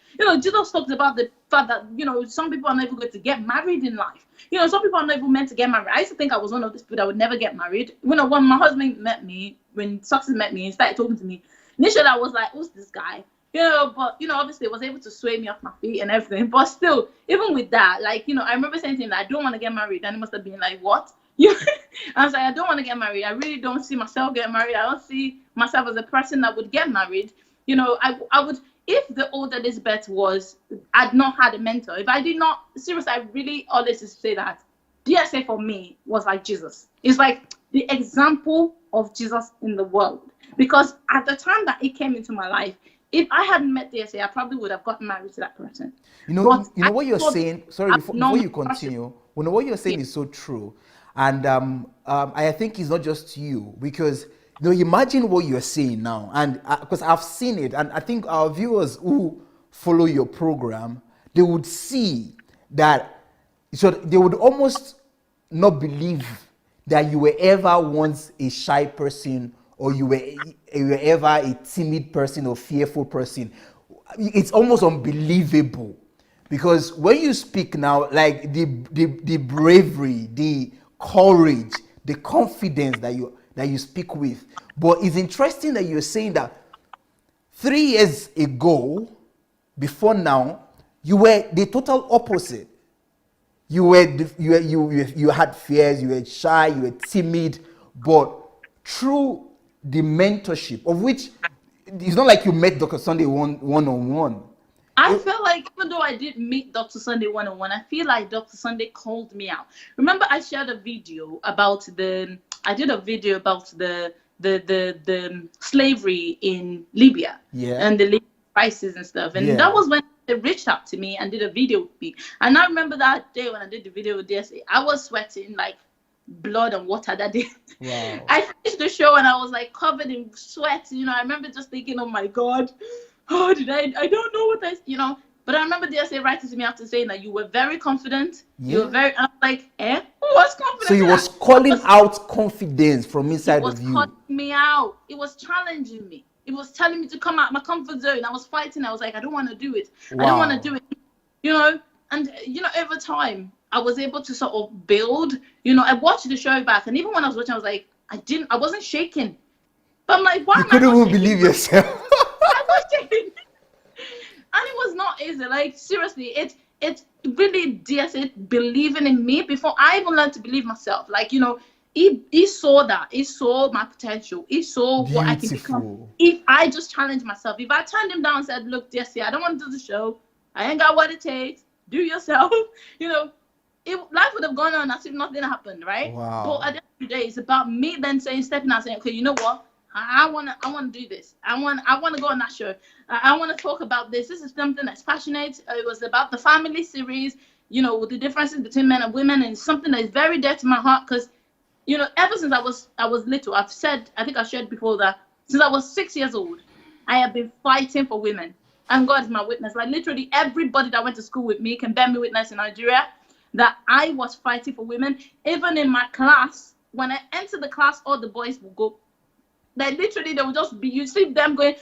Jesus talks about the fact that some people are not even going to get married in life. Some people are not even meant to get married. I used to think I was one of those people that would never get married. When my husband met me, when Success met me and started talking to me, initially I was like, who's this guy? But obviously it was able to sway me off my feet and everything. But still, even with that, like, I remember saying to him that I don't want to get married, and he must have been like, what? I was like, I don't want to get married. I really don't see myself getting married. I don't see myself as a person that would get married. I would, if the old Elizabeth I'd not had a mentor, if I did not, seriously, I really always say that DSA for me was like Jesus. It's like the example of Jesus in the world. Because at the time that it came into my life, if I hadn't met DSA, I probably would have gotten married to that person. What you're saying, sorry, before you continue, what you're saying is so true. And I think it's not just you, because imagine what you're saying now, and because I've seen it, and I think our viewers who follow your program, they would see that, so they would almost not believe that you were ever once a shy person, or you were ever a timid person or fearful person. It's almost unbelievable, because when you speak now, like the bravery, the courage, the confidence that you speak with. But it's interesting that you're saying that 3 years ago, before now, you were the total opposite. You had fears, you were shy, you were timid, but through the mentorship, of which it's not like you met Dr. Sunday one-on-one. I feel like, even though I didn't meet Dr. Sunday one-on-one, I feel like Dr. Sunday called me out. Remember, I shared a video about the slavery in Libya, and the prices and stuff. And that was when they reached out to me and did a video with me. And I remember that day when I did the video with DSA, I was sweating like blood and water that day. Wow. I finished the show and I was like covered in sweat. You know, I remember just thinking, oh my God, I don't know what but I remember DSA writing to me after saying that you were very confident. You were very, I'm like, who was confident? So he was calling out confidence from inside of you. It was calling me out. It was challenging me. It was telling me to come out of my comfort zone. I was fighting. I was like, I don't want to do it. Wow. I don't want to do it. And over time, I was able to sort of build. I watched the show back, and even when I was watching, I was like, I wasn't shaking. But I'm like, why am I couldn't not even shaking? believe yourself. I was shaking. And it was not easy. Like, seriously, it's really DSA believing in me before I even learned to believe myself. Like, he saw that. He saw my potential. He saw what I can become. If I just challenge myself, if I turned him down and said, look, DSA, I don't want to do the show. I ain't got what it takes. Do yourself. Life would have gone on as if nothing happened, right? Wow. But at the end of the day, it's about me then stepping out, saying, okay, you know what? I want to do this. I want to go on that show. I want to talk about this. This is something that's passionate. It was about the family series, with the differences between men and women, and something that is very dear to my heart because, ever since I was little, I think I shared before that since I was 6 years old, I have been fighting for women. And God is my witness. Like literally everybody that went to school with me can bear me witness in Nigeria that I was fighting for women. Even in my class, when I entered the class, all the boys would go. Like literally, they would just be. You see them going,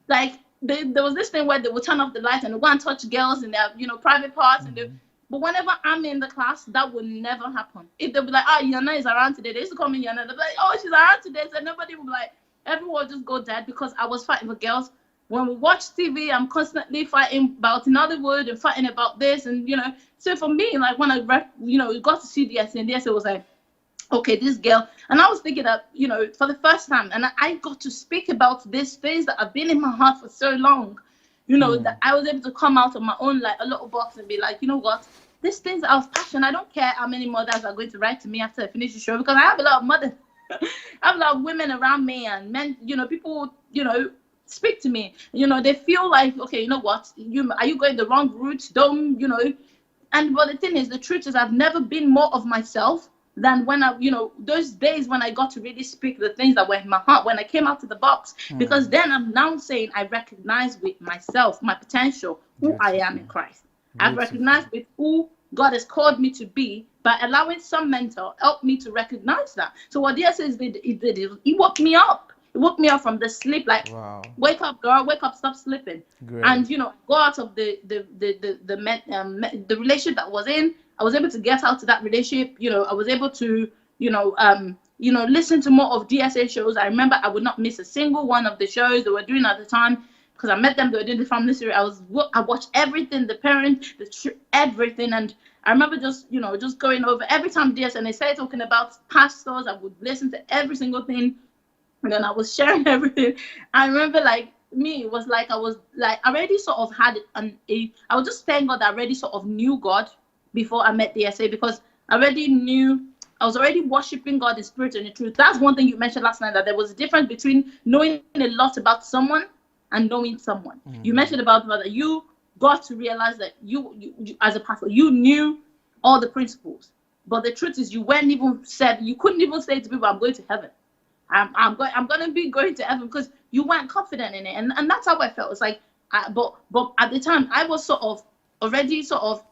like there was this thing where they would turn off the lights and they go and touch girls in their private parts. Mm-hmm. But whenever I'm in the class, that would never happen. If they'll be like, Yana is around today, they used to call me Yana. They'll be like, oh, she's around today. So nobody would be like, everyone would just go dead because I was fighting for girls. When we watch TV, I'm constantly fighting about in Hollywood and fighting about this. And, so for me, like when I, got to see DSA, and DSA was like, okay, this girl. And I was thinking that, for the first time, and I got to speak about these things that have been in my heart for so long, that I was able to come out of my own, like a little box and be like, you know what, these things are of passion. I don't care how many mothers are going to write to me after I finish the show because I have a lot of mothers. I have a lot of women around me and men, people, speak to me. They feel like, okay, you know what, are you going the wrong route? Don't, but the thing is, the truth is I've never been more of myself than when I, those days when I got to really speak the things that were in my heart, when I came out of the box, because then I'm now saying I recognize with myself, my potential, who I am in Christ. I've recognized with who God has called me to be by allowing some mentor help me to recognize that. So what DSA did, he woke me up. It woke me up from the sleep, like, wow. Wake up, girl, wake up, stop sleeping. Great. And, go out of the relationship that I was in. I was able to get out of that relationship. I was able to, listen to more of DSA shows. I remember I would not miss a single one of the shows they were doing at the time because I met them. They were doing the family series. I watched everything, the parent, everything. And I remember just going over every time DSA and they started talking about pastors. I would listen to every single thing. And then I was sharing everything. I remember it was like I was like already sort of had I was just thank God that I already sort of knew God before I met DSA because I was already worshiping God in spirit and in truth. That's one thing you mentioned last night, that there was a difference between knowing a lot about someone and knowing someone. Mm-hmm. You mentioned about that you got to realize that you as a pastor, you knew all the principles. But the truth is you couldn't even say to people, I'm going to heaven. I'm going to be going to heaven because you weren't confident in it. And that's how I felt. It's like, but at the time, I was already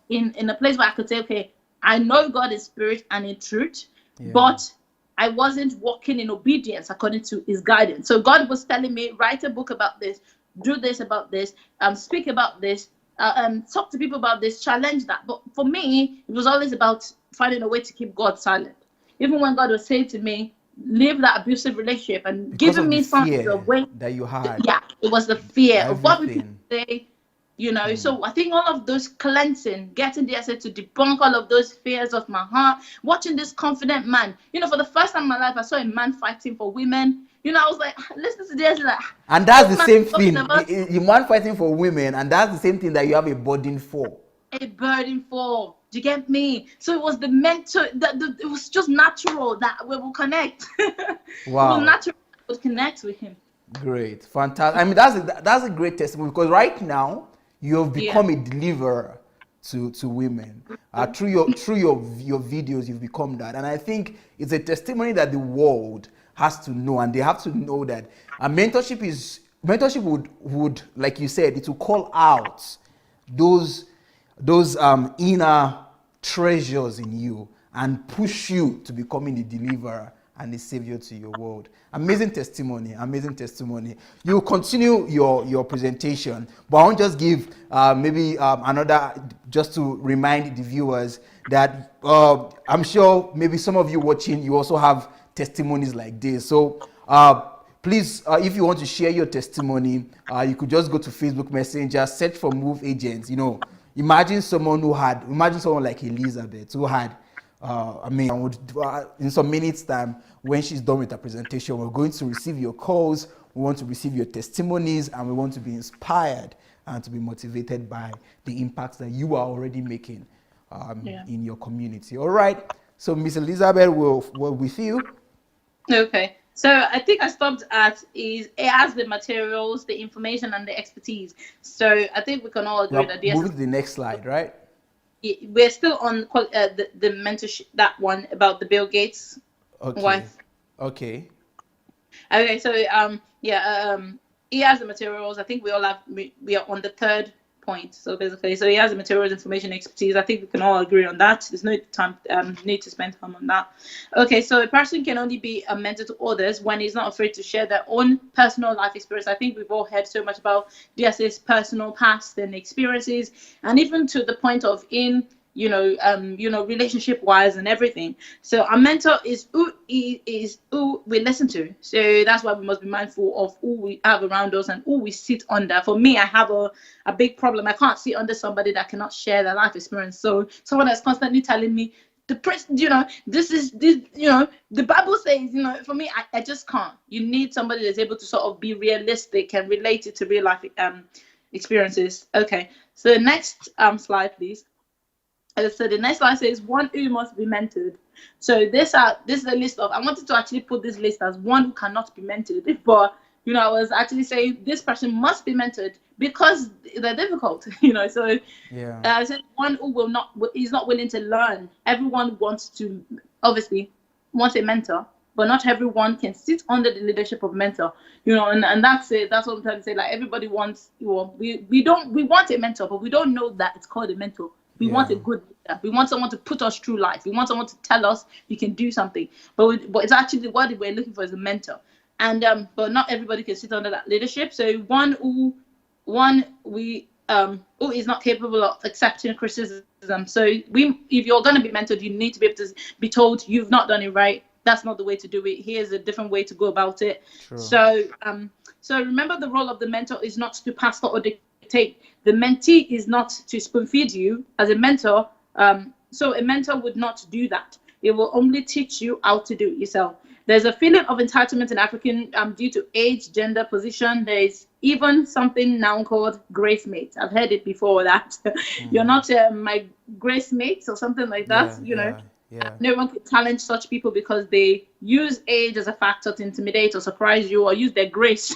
in a place where I could say, okay, I know God is spirit and in truth, but I wasn't walking in obedience according to his guidance. So God was telling me, write a book about this, do this about this, speak about this, talk to people about this, challenge that. But for me, it was always about finding a way to keep God silent. Even when God was saying to me, leave that abusive relationship and because giving me something way that you had. Yeah, it was the fear of what people say, So I think all of those cleansing, getting DSA to debunk all of those fears of my heart, watching this confident man. For the first time in my life, I saw a man fighting for women. I was like, listen to DSA, like, and that's the same thing. The man fighting for women, and that's the same thing that you have a burden for. A burden for. Do you get me? So it was the mentor, it was just natural that we will connect. Wow. It was natural to connect with him. Great, fantastic. I mean, that's a great testimony, because right now you have become a deliverer to women. Through your videos, you've become that, and I think it's a testimony that the world has to know, and they have to know that mentorship would, like you said, it will call out those inner treasures in you and push you to becoming a deliverer and a savior to your world. Amazing testimony, amazing testimony. You continue your presentation, but I want to just give maybe another, just to remind the viewers that I'm sure maybe some of you watching, you also have testimonies like this. So please, if you want to share your testimony, you could just go to Facebook Messenger, search for Move Agents. You know, imagine someone like Elizabeth, who had in some minutes time, when she's done with her presentation, we're going to receive your calls, we want to receive your testimonies, and we want to be inspired and to be motivated by the impacts that you are already making in your community. All right, so Miss Elizabeth, we're with you. Okay, so I think I stopped at it has the materials, the information, and the expertise. So I think we can all agree that moving to the next slide, right? We're still on the mentorship, that one about the Bill Gates wife. Okay. So he has the materials. I think we all have. We are on the third point. So basically, he has the materials, information, expertise. I think we can all agree on that. There's no time need to spend time on that. Okay, so a person can only be a mentor to others when he's not afraid to share their own personal life experience. I think we've all heard so much about DSA's personal past and experiences, and even to the point of relationship wise and everything. So a mentor is who we listen to. So that's why we must be mindful of who we have around us and who we sit under. For me, I have a big problem. I can't sit under somebody that cannot share their life experience. So someone that's constantly telling me the Bible says, for me, I just can't. You need somebody that's able to sort of be realistic and relate it to real life experiences. Okay, so the next slide, please. So the next slide says one who must be mentored. So this is a list of, I wanted to actually put this list as one who cannot be mentored, but I was actually saying this person must be mentored because they're difficult, so I said one who is not willing to learn. Everyone wants a mentor, but not everyone can sit under the leadership of a mentor, and that's it. That's what I'm trying to say. Like, everybody wants, we want a mentor, but we don't know that it's called a mentor. We want a good leader. We want someone to put us through life. We want someone to tell us you can do something. But it's actually what we're looking for is a mentor. And but not everybody can sit under that leadership. So one who is not capable of accepting criticism. So if you're going to be mentored, you need to be able to be told you've not done it right. That's not the way to do it. Here's a different way to go about it. True. So remember, the role of the mentor is not to pastor or dictate. The mentee is not to spoon feed you as a mentor. So a mentor would not do that. It will only teach you how to do it yourself. There's a feeling of entitlement in African due to age, gender, position. There is even something now called grace mate. I've heard it before that you're not my grace mate or something like that. No one can challenge such people because they use age as a factor to intimidate or surprise you or use their grace.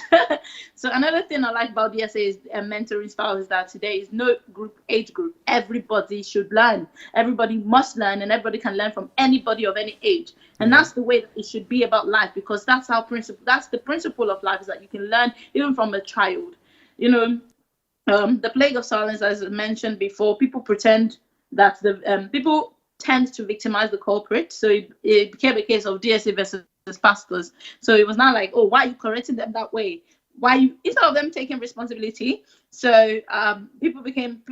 So another thing I like about DSA's mentoring style is that there is no age group. Everybody should learn. Everybody must learn, and everybody can learn from anybody of any age. And that's the way that it should be about life, because that's the principle of life, is that you can learn even from a child. The plague of silence, as I mentioned before, people pretend that people tend to victimize the culprit. So it became a case of DSA versus pastors. So it was not like, oh, why are you correcting them that way? Instead of them taking responsibility. So people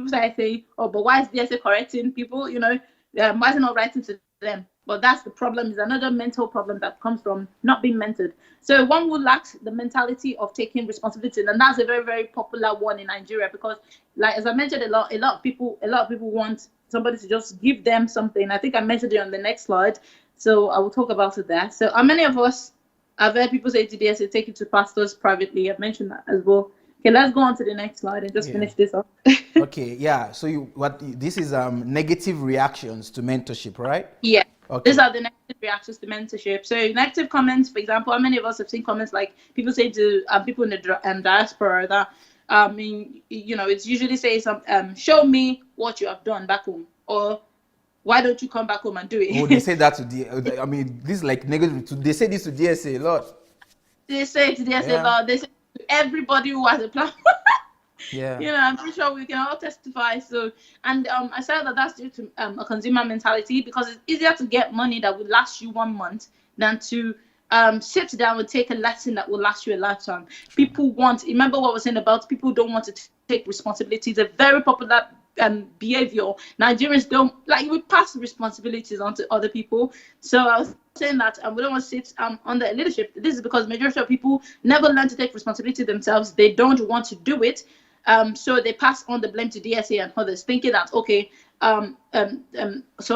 started saying, oh, but why is DSA correcting people? Why is it not writing to them? But that's the problem. Is another mental problem that comes from not being mentored. So one who lacks the mentality of taking responsibility, and that's a very, very popular one in Nigeria, because, like, as I mentioned, a lot of people want somebody to just give them something. I think I mentioned it on the next slide, so I will talk about it there. So how many of us have heard people say to DSA, take it to pastors privately? I've mentioned that as well. Okay, let's go on to the next slide and just finish this up. Okay, yeah. So this is negative reactions to mentorship, right? Yeah. Okay. These are the negative reactions to mentorship. So negative comments, for example, how many of us have seen comments like people say to people in the diaspora that it's usually say show me what you have done back home, or why don't you come back home and do it? Oh, they say that to this is like negative. They say this to DSA a lot. They say to DSA a lot. They say to everybody who has a platform. Yeah. I'm pretty sure we can all testify. So, and I said that's due to a consumer mentality, because it's easier to get money that will last you 1 month than to sit down and take a lesson that will last you a lifetime. People remember what I was saying about people don't want to take responsibility. It's a very popular behavior. Nigerians don't like, we pass responsibilities on to other people. So I was saying that we don't want to sit under leadership. This is because majority of people never learn to take responsibility themselves. They don't want to do it. So they pass on the blame to DSA and others, thinking that so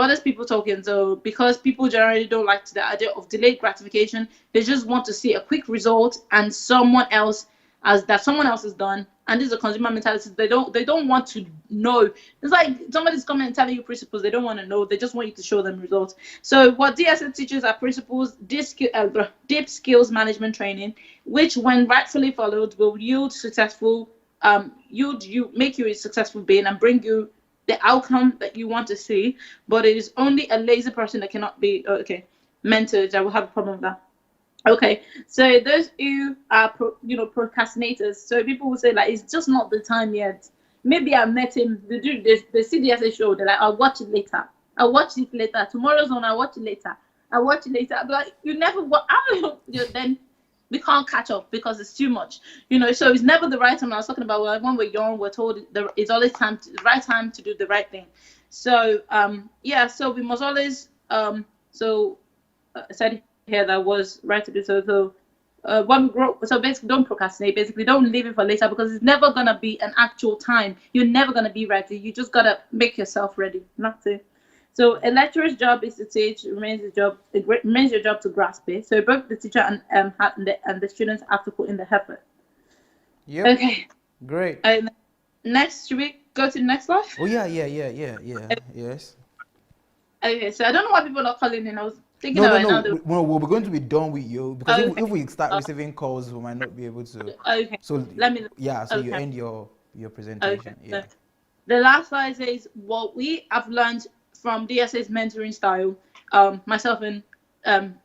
others people talking. So because people generally don't like the idea of delayed gratification, they just want to see a quick result and someone else has done. And this is a consumer mentality. They don't want to know. It's like somebody's coming and telling you principles. They don't want to know. They just want you to show them results. So what DSA teaches are principles, deep skills management training, which when rightfully followed will yield successful. Make you a successful being and bring you the outcome that you want to see. But it is only a lazy person that cannot be mentored. I will have a problem with that. Okay, so those who are procrastinators. So people will say like, it's just not the time yet. Maybe I met him. They do this. The CDSA show. They're like, I'll watch it later. I'll watch it later. Tomorrow's on. I'll watch it later. I'll watch it later. But like, you never watch. Then we can't catch up because it's too much. So it's never the right time. I was talking about when we're young, we're told it's always the right time to do the right thing. So so we must always I said here that was right to do so. When we grow, so basically don't procrastinate. Basically don't leave it for later, because it's never gonna be an actual time. You're never gonna be ready. You just gotta make yourself ready. That's it. So a lecturer's job is to teach. Remains your job to grasp it. So both the teacher and the students have to put in the effort. Yep. Okay. Great. Next, should we go to the next slide? Oh yeah. Yes. Okay. So I don't know why people are not calling in. I was thinking No, we're going to be done with you, because if we start receiving calls, we might not be able to. Okay. So let me. Yeah. So you end your presentation. Okay. Yeah. So the last slide says what we have learned from DSA's mentoring style, myself and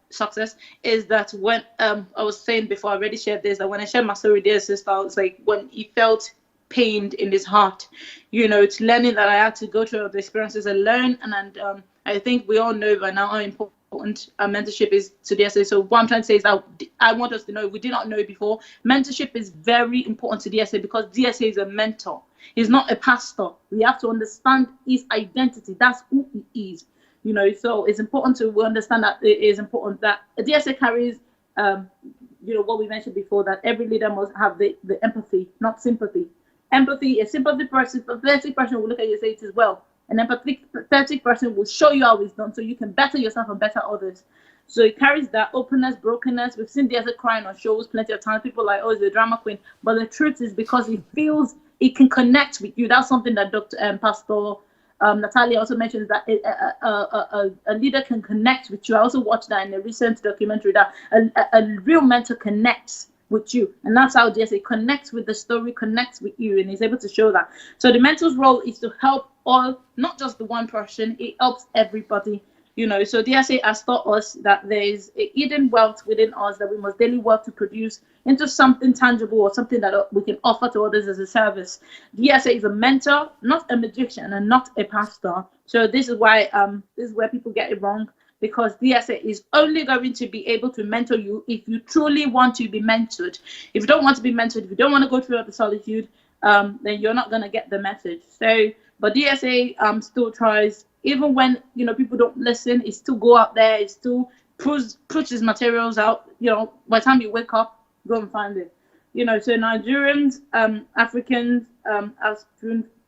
Success, is that when I was saying before, I already shared this, that when I shared my story, DSA style, it's like when he felt pained in his heart. It's learning that I had to go through the experiences and learn, and I think we all know by now how important mentorship is to DSA. So what I'm trying to say is that I want us to know, we did not know before, mentorship is very important to DSA, because DSA is a mentor. He's not a pastor. We have to understand his identity. That's who he is. So it's important to understand that it is important that a DSA carries, what we mentioned before, that every leader must have the empathy, not sympathy. Empathy, a sympathetic person will look at you and say it as well. An empathetic person will show you how it's done, so you can better yourself and better others. So it carries that openness, brokenness. We've seen DSA crying on shows plenty of times. People are like, oh, it's a drama queen. But the truth is, because he feels it can connect with you. That's something that Pastor Natalia also mentions, that a leader can connect with you. I also watched that in a recent documentary, that a real mentor connects with you, and that's how DSA connects with the story, connects with you, and is able to show that. So the mentor's role is to help all, not just the one person. It helps everybody. So DSA has taught us that there is a hidden wealth within us that we must daily work to produce into something tangible, or something that we can offer to others as a service. DSA is a mentor, not a magician, and not a pastor. So this is why this is where people get it wrong, because DSA is only going to be able to mentor you if you truly want to be mentored. If you don't want to be mentored, if you don't want to go through the solitude, then you're not going to get the message. So, but DSA still tries. Even when people don't listen, it still go out there, it still push his materials out. By the time you wake up, go and find it. So Nigerians, Africans,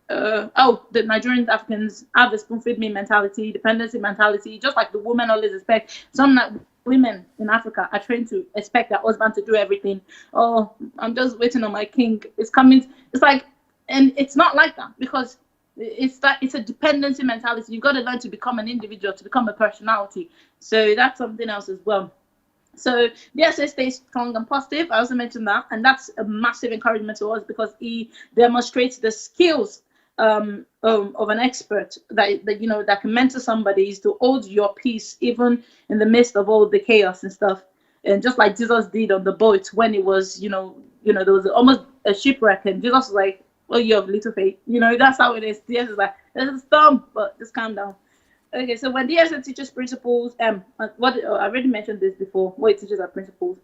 the Nigerian Africans have the spoon-feed me mentality, dependency mentality, just like the women always expect. Some women in Africa are trained to expect their husband to do everything. Oh, I'm just waiting on my king. It's coming. It's like, and it's not like that, because it's a dependency mentality. You've got to learn to become an individual, to become a personality. So that's something else as well. So DSA stays strong and positive. I also mentioned that, and that's a massive encouragement to us, because he demonstrates the skills of an expert that can mentor somebody, is to hold your peace even in the midst of all the chaos and stuff. And just like Jesus did on the boat when it was, there was almost a shipwreck, and Jesus was like, "Well, you have little faith." That's how it is. DS is like, "There's a storm, but just calm down." Okay, so when DSA teaches principles, I already mentioned this before. What it teaches are principles.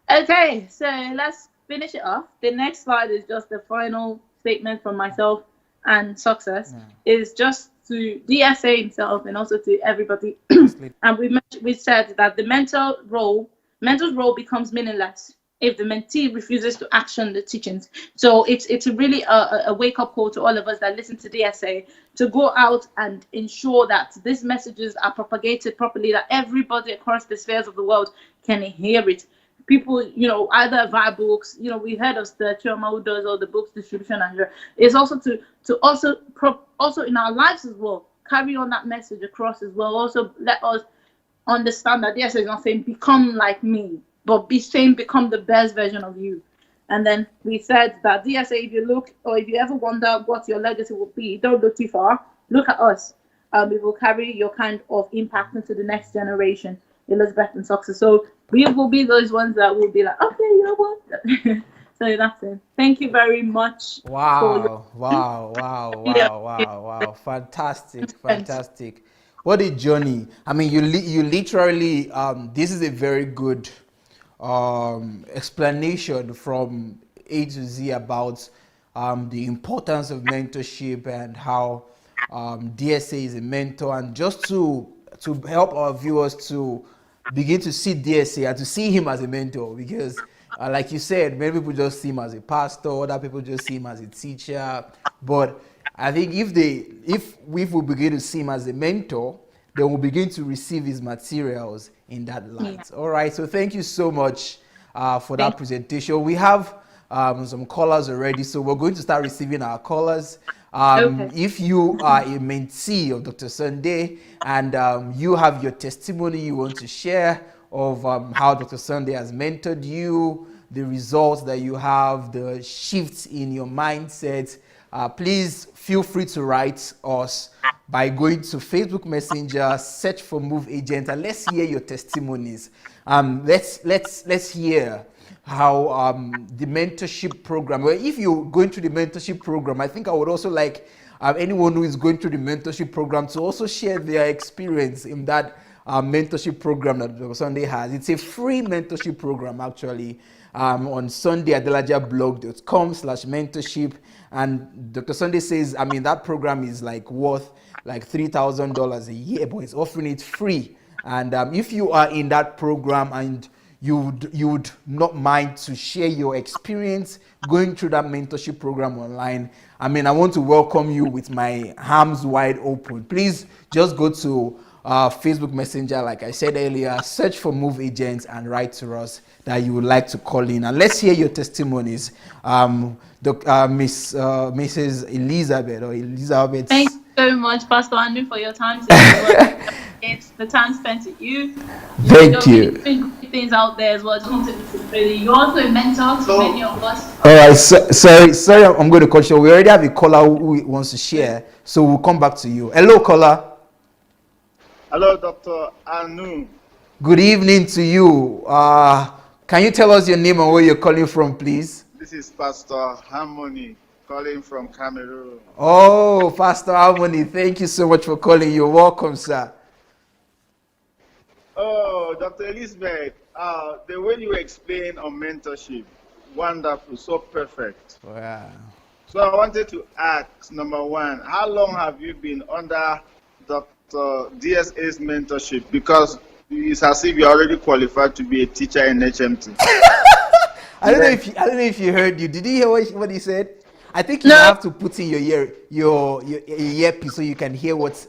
Okay, so let's finish it off. The next slide is just the final statement from myself and Success. Is just to DSA himself and also to everybody. And we said that the mentor's role becomes meaningless if the mentee refuses to action the teachings. So it's really a wake-up call to all of us that listen to DSA, to go out and ensure that these messages are propagated properly, that everybody across the spheres of the world can hear it. People, either via books, we heard of the Chioma who does all the books distribution, and it's also to also in our lives as well, carry on that message across as well. Also let us understand that DSA is not saying become like me, but become the best version of you. And then we said that DSA, if you look, or if you ever wonder what your legacy will be, don't look too far. Look at us. We will carry your kind of impact into the next generation, Elizabeth and Success. So we will be those ones that will be like, okay, you know what? So that's it. Thank you very much. Wow. Fantastic. What a journey. I mean, you literally, this is a very good explanation from A to Z about the importance of mentorship and how DSA is a mentor, and just to help our viewers to begin to see DSA and to see him as a mentor, because like you said, many people just see him as a pastor, other people just see him as a teacher. But I think if we begin to see him as a mentor, then we'll begin to receive his materials in that light. All right, so thank you so much for that presentation. We have some callers already, so we're going to start receiving our callers. If you are a mentee of Dr. Sunday and you have your testimony you want to share of how Dr. Sunday has mentored you, the results that you have, the shifts in your mindset, please feel free to write us by going to Facebook Messenger, search for Move Agent, and let's hear your testimonies. Let's hear how the mentorship program, well, if you're going through the mentorship program, I think I would also like anyone who is going through the mentorship program to also share their experience in that mentorship program that Dr. Sunday has. It's a free mentorship program, actually, on SundayAdelajablog.com/mentorship. And Dr. Sunday says, I mean, that program is like worth like $3,000 a year, but it's offering it free. And if you are in that program and you would not mind to share your experience going through that mentorship program online, I mean, I want to welcome you with my arms wide open. Please just go to Facebook Messenger, like I said earlier, search for Move Agents and write to us that you would like to call in. And let's hear your testimonies. Mrs. Elizabeth. Thanks so much, Pastor Andrew, for your time. It's the time spent with you. Thank you. Doing things out there as well. Just wanted to really, you're also a mentor to many of us. All right, sorry, I'm going to cut you. We already have a caller who wants to share, so we'll come back to you. Hello, caller. Hello, Dr. Anu. Good evening to you. Can you tell us your name and where you're calling from, please? This is Pastor Harmony, calling from Cameroon. Oh, Pastor Harmony, thank you so much for calling. You're welcome, sir. Oh, Dr. Elizabeth, the way you explain on mentorship, wonderful, so perfect. Wow. So I wanted to ask, number one, how long have you been under Dr. DSA's mentorship? Because it's as if you're already qualified to be a teacher in HMT. I don't know if you heard you. Did you hear what he said? I think you have to put in your earpiece so you can hear what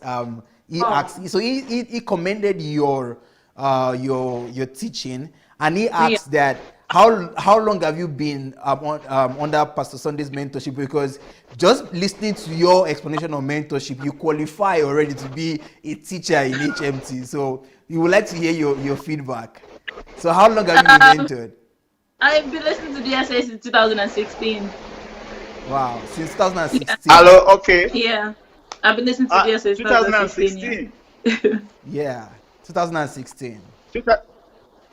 he asked. So he commended your your teaching, and he asked that how long have you been under Pastor Sunday's mentorship? Because just listening to your explanation of mentorship, you qualify already to be a teacher in HMT. So we would like to hear your feedback. So how long have you been mentored? I've been listening to DSA since 2016. Wow, since 2016. Yeah. Hello, okay. Yeah, I've been listening to DSA since 2016. Yeah, 2016.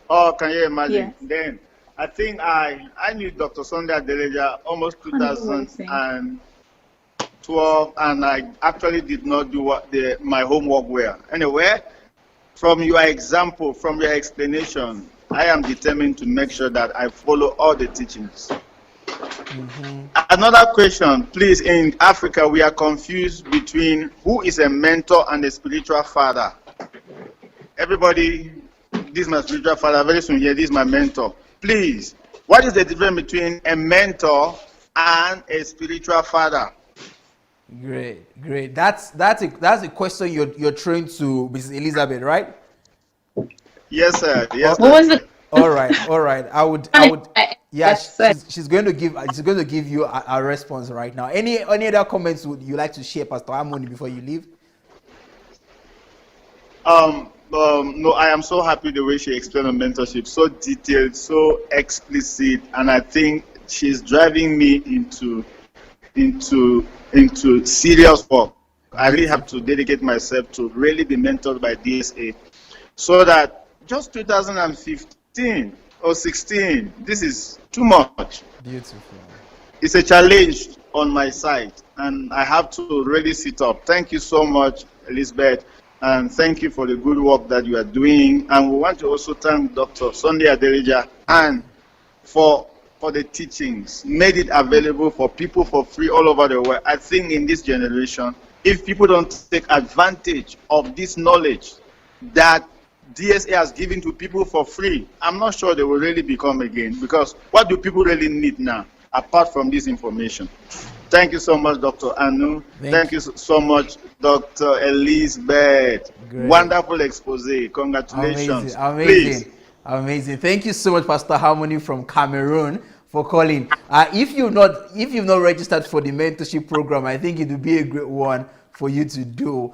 Oh, can you imagine? Yes. Then I think I knew Dr. Sunday Adelaja almost 2012, and I actually did not do my homework well. Anyway, from your example, from your explanation, I am determined to make sure that I follow all the teachings. Another question, please. In Africa, we are confused between who is a mentor and a spiritual father. Everybody, this is my spiritual father. Very soon here, this is my mentor. Please, what is the difference between a mentor and a spiritual father? Great. That's a question you're throwing to Mrs. Elizabeth, right? Yes, sir. Yes. What was it? All right. I would. Yeah, she's going to give you a response right now. Any other comments would you like to share, Pastor Harmony, before you leave? No, I am so happy the way she explained on mentorship, so detailed, so explicit, and I think she's driving me into serious work. I really have to dedicate myself to really be mentored by DSA, so that just 2015 or 16, this is too much. Beautiful. It's a challenge on my side, and I have to really sit up. Thank you so much, Elizabeth. And thank you for the good work that you are doing. And we want to also thank Dr. Sunday Adelaja and for the teachings, made it available for people for free all over the world. I think in this generation, if people don't take advantage of this knowledge that DSA has given to people for free, I'm not sure they will really become again. Because what do people really need now, apart from this information? Thank you so much, Dr. Anu. Thank you so much, Dr. Elizabeth. Great. Wonderful expose. Congratulations. Amazing. Thank you so much, Pastor Harmony from Cameroon, for calling. If you've not registered for the mentorship program, I think it would be a great one for you to do.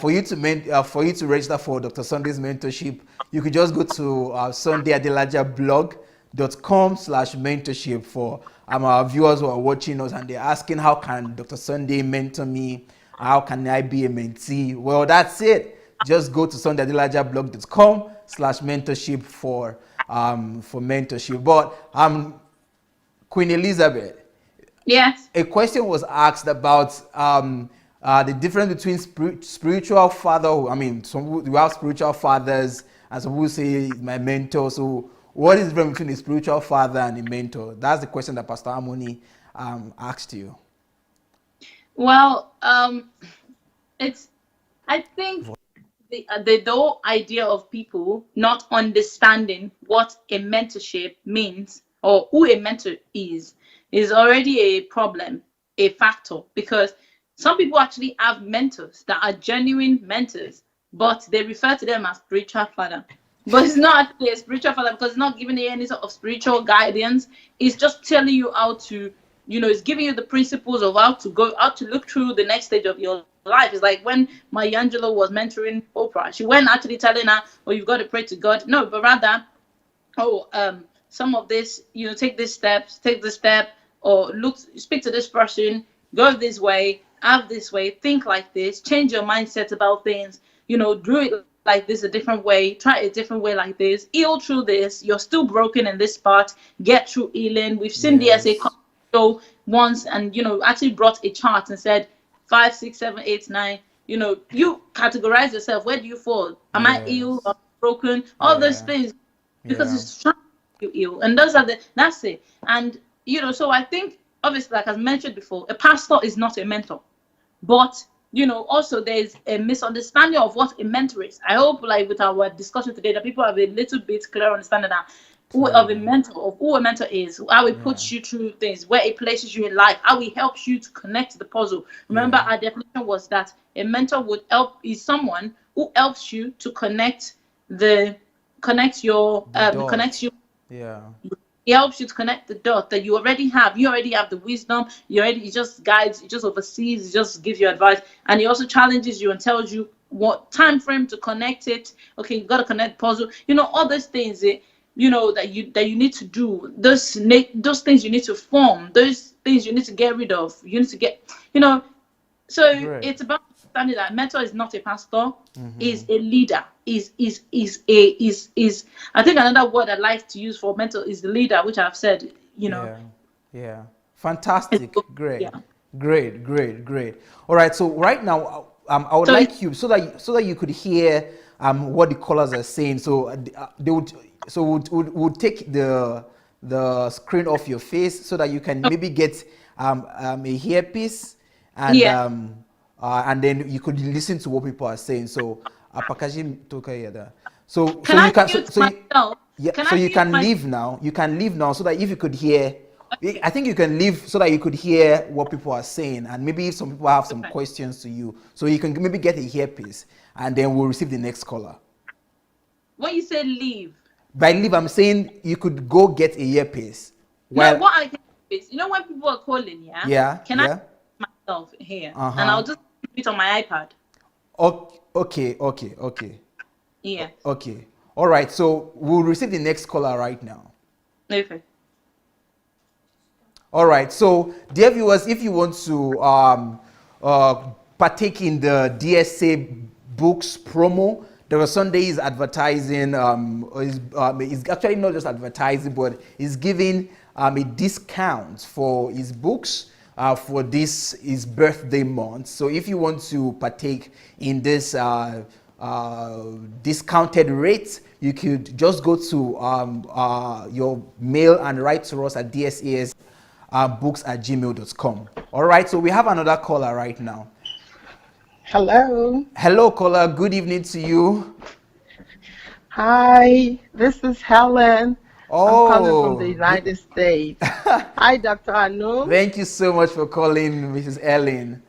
For you to register for Dr. Sunday's mentorship, you could just go to sundayadelajablog.com/mentorship for our viewers who are watching us and they're asking, how can Dr. Sunday mentor me? How can I be a mentee? Well, that's it. Just go to sundayadelajablog.com/mentorship for mentorship. But Queen Elizabeth, yes, a question was asked about the difference between spiritual father. I mean, we have spiritual fathers, and some people say my mentor. So what is the difference between a spiritual father and a mentor? That's the question that Pastor Harmony asked you. Well, I think the whole idea of people not understanding what a mentorship means or who a mentor is already a problem, a factor, because some people actually have mentors that are genuine mentors, but they refer to them as spiritual father. But it's not actually a spiritual father because it's not giving you any sort of spiritual guidance. It's just telling you how to, it's giving you the principles of how to look through the next stage of your life. It's like when Maya Angelou was mentoring Oprah. She wasn't actually telling her, oh, you've got to pray to God. No, but rather, some of this, take this step, or speak to this person, go this way, act this way, think like this, change your mindset about things, do it like this a different way, try a different way like this, heal through this, you're still broken in this part, get through healing. We've seen DSA show once and actually brought a chart and said 5, 6, 7, 8, 9, you categorize yourself. Where do you fall? Am I ill or broken? All those things, because it's trying to heal. And that's it. And so I think obviously, like I mentioned before, a pastor is not a mentor, but also there's a misunderstanding of what a mentor is. I hope, like with our discussion today, that people have a little bit clearer understanding that who a mentor is, how it puts you through things, where it places you in life, how it helps you to connect the puzzle. Remember, our definition was that a mentor is someone who helps you to connect the connects your The connects dots. you. Yeah. It helps you to connect the dot that you already have. You already have the wisdom. It just guides, it just oversees, it just gives you advice. And it also challenges you and tells you what time frame to connect it. Okay, you gotta connect puzzle. All those things that you need to do. Those things you need to form. Those things you need to get rid of. You need to get you know so Great. it's about understanding that mentor is not a pastor, is Mm-hmm. a leader, is I think another word I like to use for mentor is the leader, which I've said, Yeah. Yeah. it's, Fantastic. Great. yeah. Great. Great. Great. All right. So right now, I would So like you so that you could hear what the callers are saying. So they would would take the screen off your face so that you can maybe get a earpiece yeah. and then you could listen to what people are saying. So apakaji toka yada. So Can you I can mute myself? yeah, Can so I you mute can myself? leave now. You can leave now so that if you could hear, I think you can leave so that you could hear what people are saying, and maybe if some people have some Okay. questions to you, so you can maybe get a earpiece, and then we'll receive the next caller. When you say leave, By leave, I'm saying you could go get a earpiece. no, Well, what I can do is, when people are calling, yeah, yeah, can I yeah, mute myself here and uh-huh. I'll just keep it on my iPad? Okay, okay, okay, Yeah. okay. All right. So we'll receive the next caller right now. Okay. All right. So, dear viewers, if you want to partake in the DSA books promo, Dr. Sunday is advertising. Is actually not just advertising, but is giving a discount for his books for this his birthday month. So, if you want to partake in this discounted rate, you could just go to your mail and write to us at DSA'S books@gmail.com. All right, so we have another caller right now. Hello. Hello, caller. Good evening to you. Hi, this is Helen. I'm calling from the Oh, United States. Hi, Dr. Anu. thank you so much for calling, Mrs. Ellen.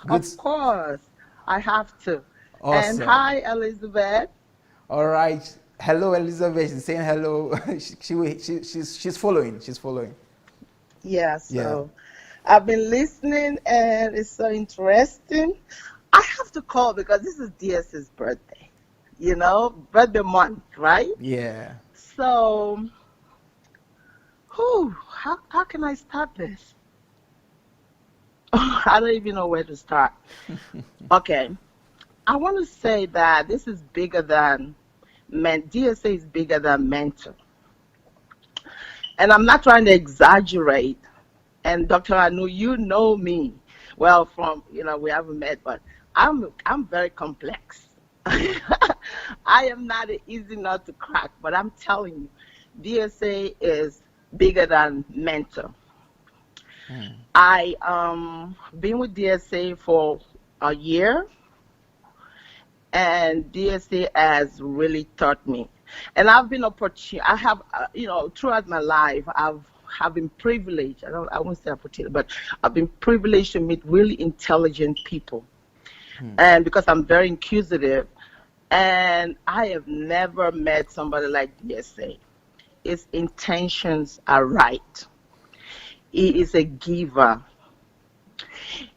Good. Of course, I have to. And Awesome. hi, Elizabeth. All right. Hello, Elizabeth. She's saying hello. She's following. She's following. Yeah, Yeah. so I've been listening and it's so interesting. I have to call because this is DS's birthday, birthday month, right? Yeah. So, how can I start this? I don't even know where to start. Okay. I want to say that this is bigger than DSA is bigger than mentor. And I'm not trying to exaggerate. And Dr. Anu, you know me. Well, we haven't met, but I'm very complex. I am not an easy nut to crack, but I'm telling you, DSA is bigger than mentor. I been with DSA for a year, and DSA has really taught me. And I've been I have, throughout my life, have been privileged. I won't say opportunity, but I've been privileged to meet really intelligent people. And because I'm very inquisitive, and I have never met somebody like DSA. His intentions are right. He is a giver.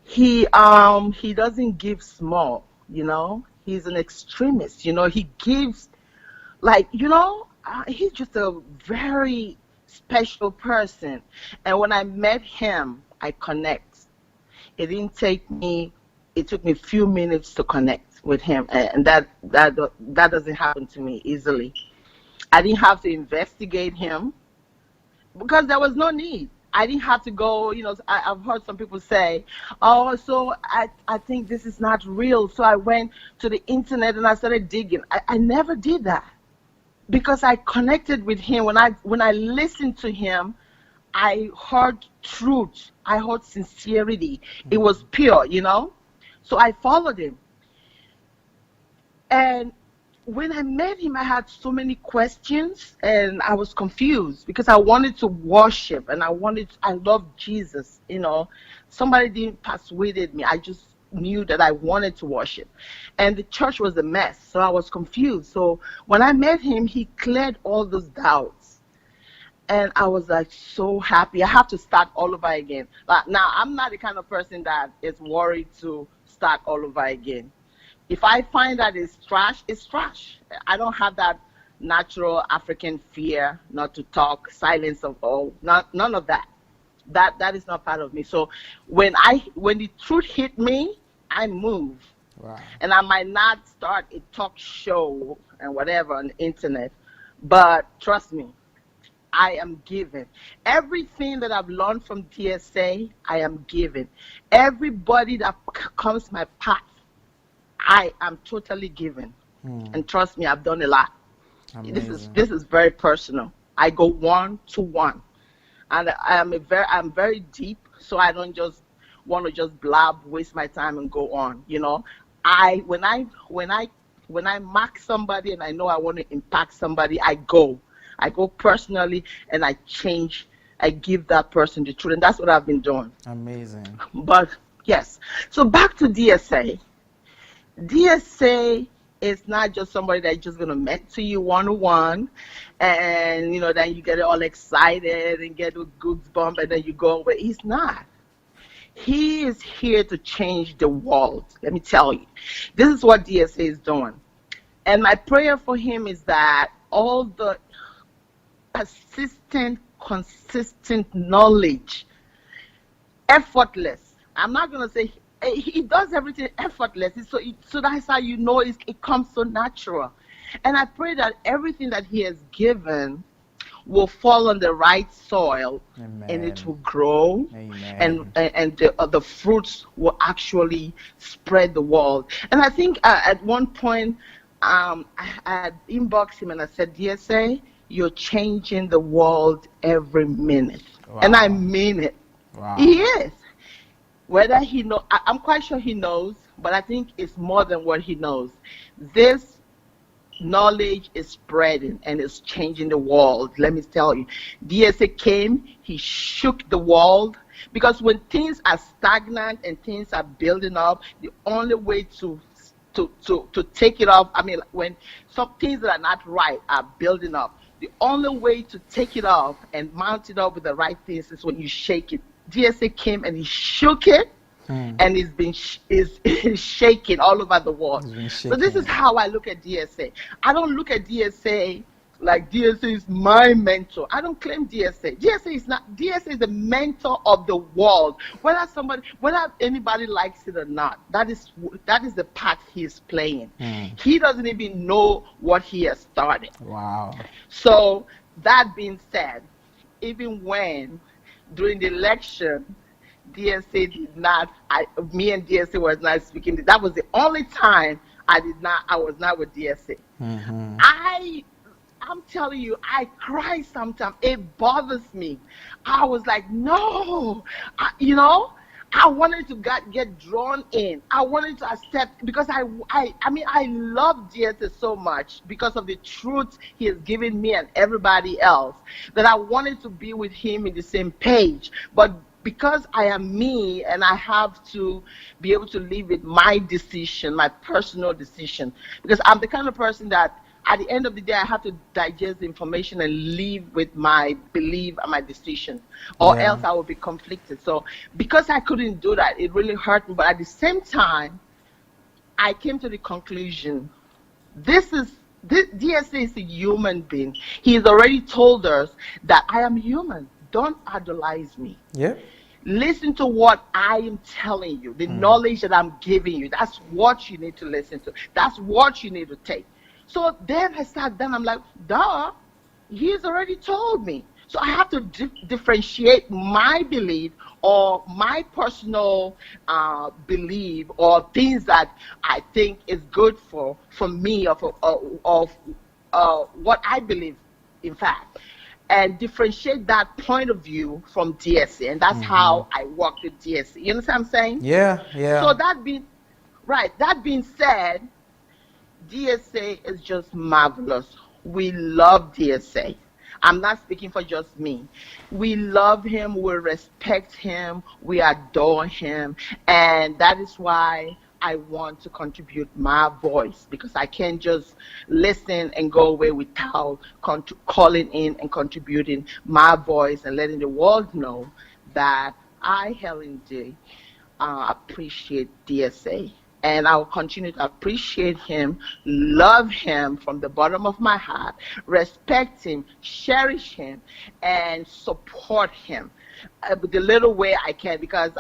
He doesn't give small, He's an extremist, He gives he's just a very special person. And when I met him, I connect. It took me a few minutes to connect with him. And that doesn't happen to me easily. I didn't have to investigate him because there was no need. I didn't have to go, I've heard some people say, oh, so I think this is not real. So I went to the internet and I started digging. I never did that because I connected with him. When I listened to him, I heard truth. I heard sincerity. It was pure, So I followed him. And when I met him, I had so many questions and I was confused because I wanted to worship and I loved Jesus, Somebody didn't persuaded me. I just knew that I wanted to worship. And the church was a mess, so I was confused. So when I met him, he cleared all those doubts. And I was like so happy. I have to start all over again. But now, I'm not the kind of person that is worried to start all over again. If I find that it's trash, it's trash. I don't have that natural African fear not to talk, silence of all, none of that. That is not part of me. So when the truth hit me, I move. Wow. And I might not start a talk show and whatever on the internet, but trust me, I am given. Everything that I've learned from DSA, I am given. Everybody that comes my path, I am totally given. And trust me, I've done a lot. Amazing. This is very personal. I go 1-to-1. And I'm very deep, so I don't just want to just blab, waste my time and go on. You know, when I mark somebody and I know I want to impact somebody, I go personally and I give that person the truth, and that's what I've been doing. Amazing. But yes, so back to DSA. DSA is not just somebody that's just going to mentor you one-on-one, and then you get all excited and get a goosebump and then you go away. He's not. He is here to change the world. Let me tell you, this is what DSA is doing. And my prayer for him is that all the persistent, consistent knowledge, effortless. I'm not going to say he does everything effortlessly, so that's how you know it comes so natural. And I pray that everything that he has given will fall on the right soil. Amen. And it will grow. Amen. And the fruits will actually spread the world. And I think at one point I had inboxed him and I said, DSA, you're changing the world every minute. Wow. And I mean it. Wow. He is. Whether he knows, I'm quite sure he knows, but I think it's more than what he knows. This knowledge is spreading and it's changing the world. Let me tell you, DSA came, he shook the world, because when things are stagnant and things are building up, the only way to take it off, when some things that are not right are building up, the only way to take it off and mount it up with the right things is when you shake it. DSA came and he shook it, and is shaking all over the world. So this is how I look at DSA. I don't look at DSA like DSA is my mentor. I don't claim DSA. DSA is not. DSA is the mentor of the world. Whether anybody likes it or not, that is the part he is playing. He doesn't even know what he has started. Wow. So that being said, even when during the election, DSA did not, me and DSA was not speaking. That was the only time I was not with DSA. Mm-hmm. I'm telling you, I cry sometimes. It bothers me. I was like, no, I wanted to get drawn in. I wanted to accept, because I love DSA so much because of the truth he has given me and everybody else, that I wanted to be with him in the same page. But because I am me and I have to be able to live with my decision, my personal decision, because I'm the kind of person that at the end of the day, I have to digest the information and live with my belief and my decision, or else I will be conflicted. So because I couldn't do that, it really hurt me. But at the same time, I came to the conclusion, DSA is a human being. He's already told us that I am human. Don't idolize me. Yeah. Listen to what I am telling you, the knowledge that I'm giving you. That's what you need to listen to. That's what you need to take. So then I sat down, I'm like, duh, he's already told me. So I have to differentiate my belief or my personal belief or things that I think is good for me of what I believe, in fact, and differentiate that point of view from DSA. And that's how I work with DSA. You understand what I'm saying? Yeah, yeah. So that being said, DSA is just marvelous. We love DSA. I'm not speaking for just me. We love him, we respect him, we adore him, and that is why I want to contribute my voice, because I can't just listen and go away without calling in and contributing my voice and letting the world know that I, Helen J, appreciate DSA. And I'll continue to appreciate him, love him from the bottom of my heart, respect him, cherish him, and support him the little way I can, because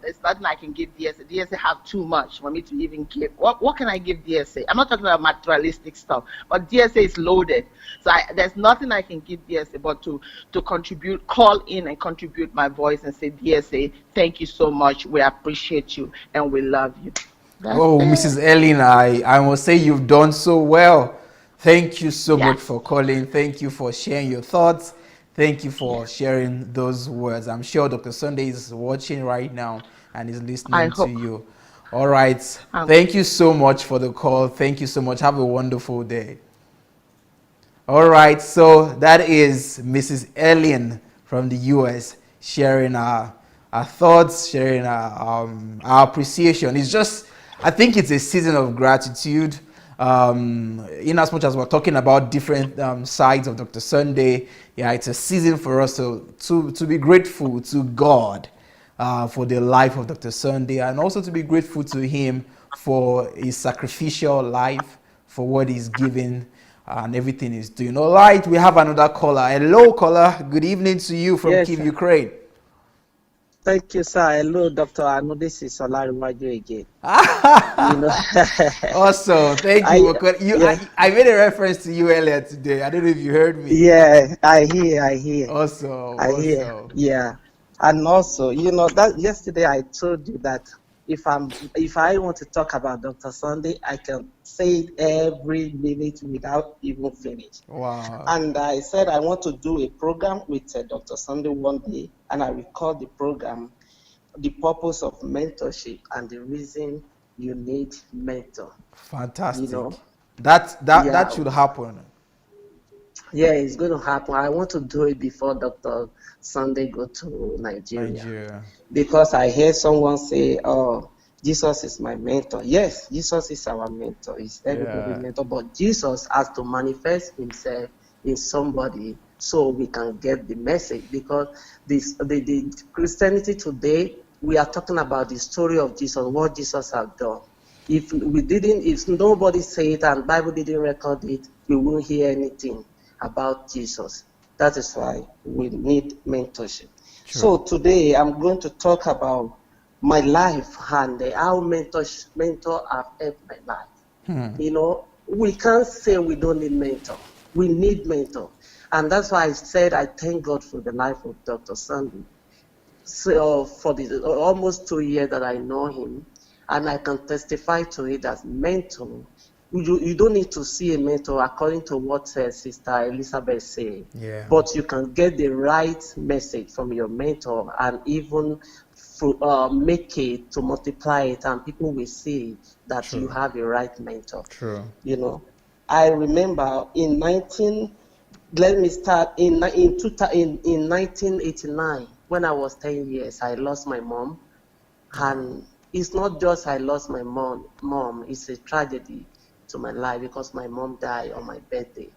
there's nothing I can give DSA. DSA have too much for me to even give. What can I give DSA? I'm not talking about materialistic stuff, but DSA is loaded. So there's nothing I can give DSA but to contribute, call in and contribute my voice and say, DSA, thank you so much. We appreciate you and we love you. That's it. Mrs. Ellen, I must say you've done so well. Thank you so much for calling. Thank you for sharing your thoughts. Thank you for sharing those words. I'm sure Dr. Sunday is watching right now and is listening to you. All right. Thank you so much for the call. Thank you so much. Have a wonderful day. All right. So that is Mrs. Ellen from the US sharing our thoughts, sharing our appreciation. It's just, I think it's a season of gratitude. In as much as we're talking about different sides of Dr. Sunday, it's a season for us to be grateful to God for the life of Dr. Sunday, and also to be grateful to him for his sacrificial life, for what he's given and everything he's doing. All right, we have another caller. Hello, caller. Good evening to you from Kyiv, Ukraine. Thank you, sir. Hello, Doctor. I know this is Olariwaju again. Also, thank you. I made a reference to you earlier today. I don't know if you heard me. Yeah, I hear. Also, hear. Yeah. And also, that yesterday I told you that if I want to talk about Dr. Sunday, I can say it every minute without even finish. Wow. And I said I want to do a program with Dr. Sunday one day, and I will call the program The Purpose of Mentorship and the Reason You Need Mentor. Fantastic. That should happen. Yeah, it's going to happen. I want to do it before Dr. Sunday go to Nigeria. Because I hear someone say, "Oh, Jesus is my mentor." Yes, Jesus is our mentor. He's everybody's mentor. But Jesus has to manifest himself in somebody so we can get the message. Because the Christianity today, we are talking about the story of Jesus, what Jesus has done. If nobody say it and Bible didn't record it, we won't hear anything about Jesus. That is why we need mentorship. Sure. So today I'm going to talk about my life and how mentor have helped my life. We can't say we don't need mentor. We need mentor. And that's why I said I thank God for the life of Dr. Sunday. So for the almost 2 years that I know him, and I can testify to it as mentor. You don't need to see a mentor according to what Sister Elizabeth said, but you can get the right message from your mentor and even make it to multiply it, and people will see that you have a right mentor. True. I remember in 1989 when I was 10 years, I lost my mom, and it's not just I lost my mom, it's a tragedy to my life because my mom died on my birthday,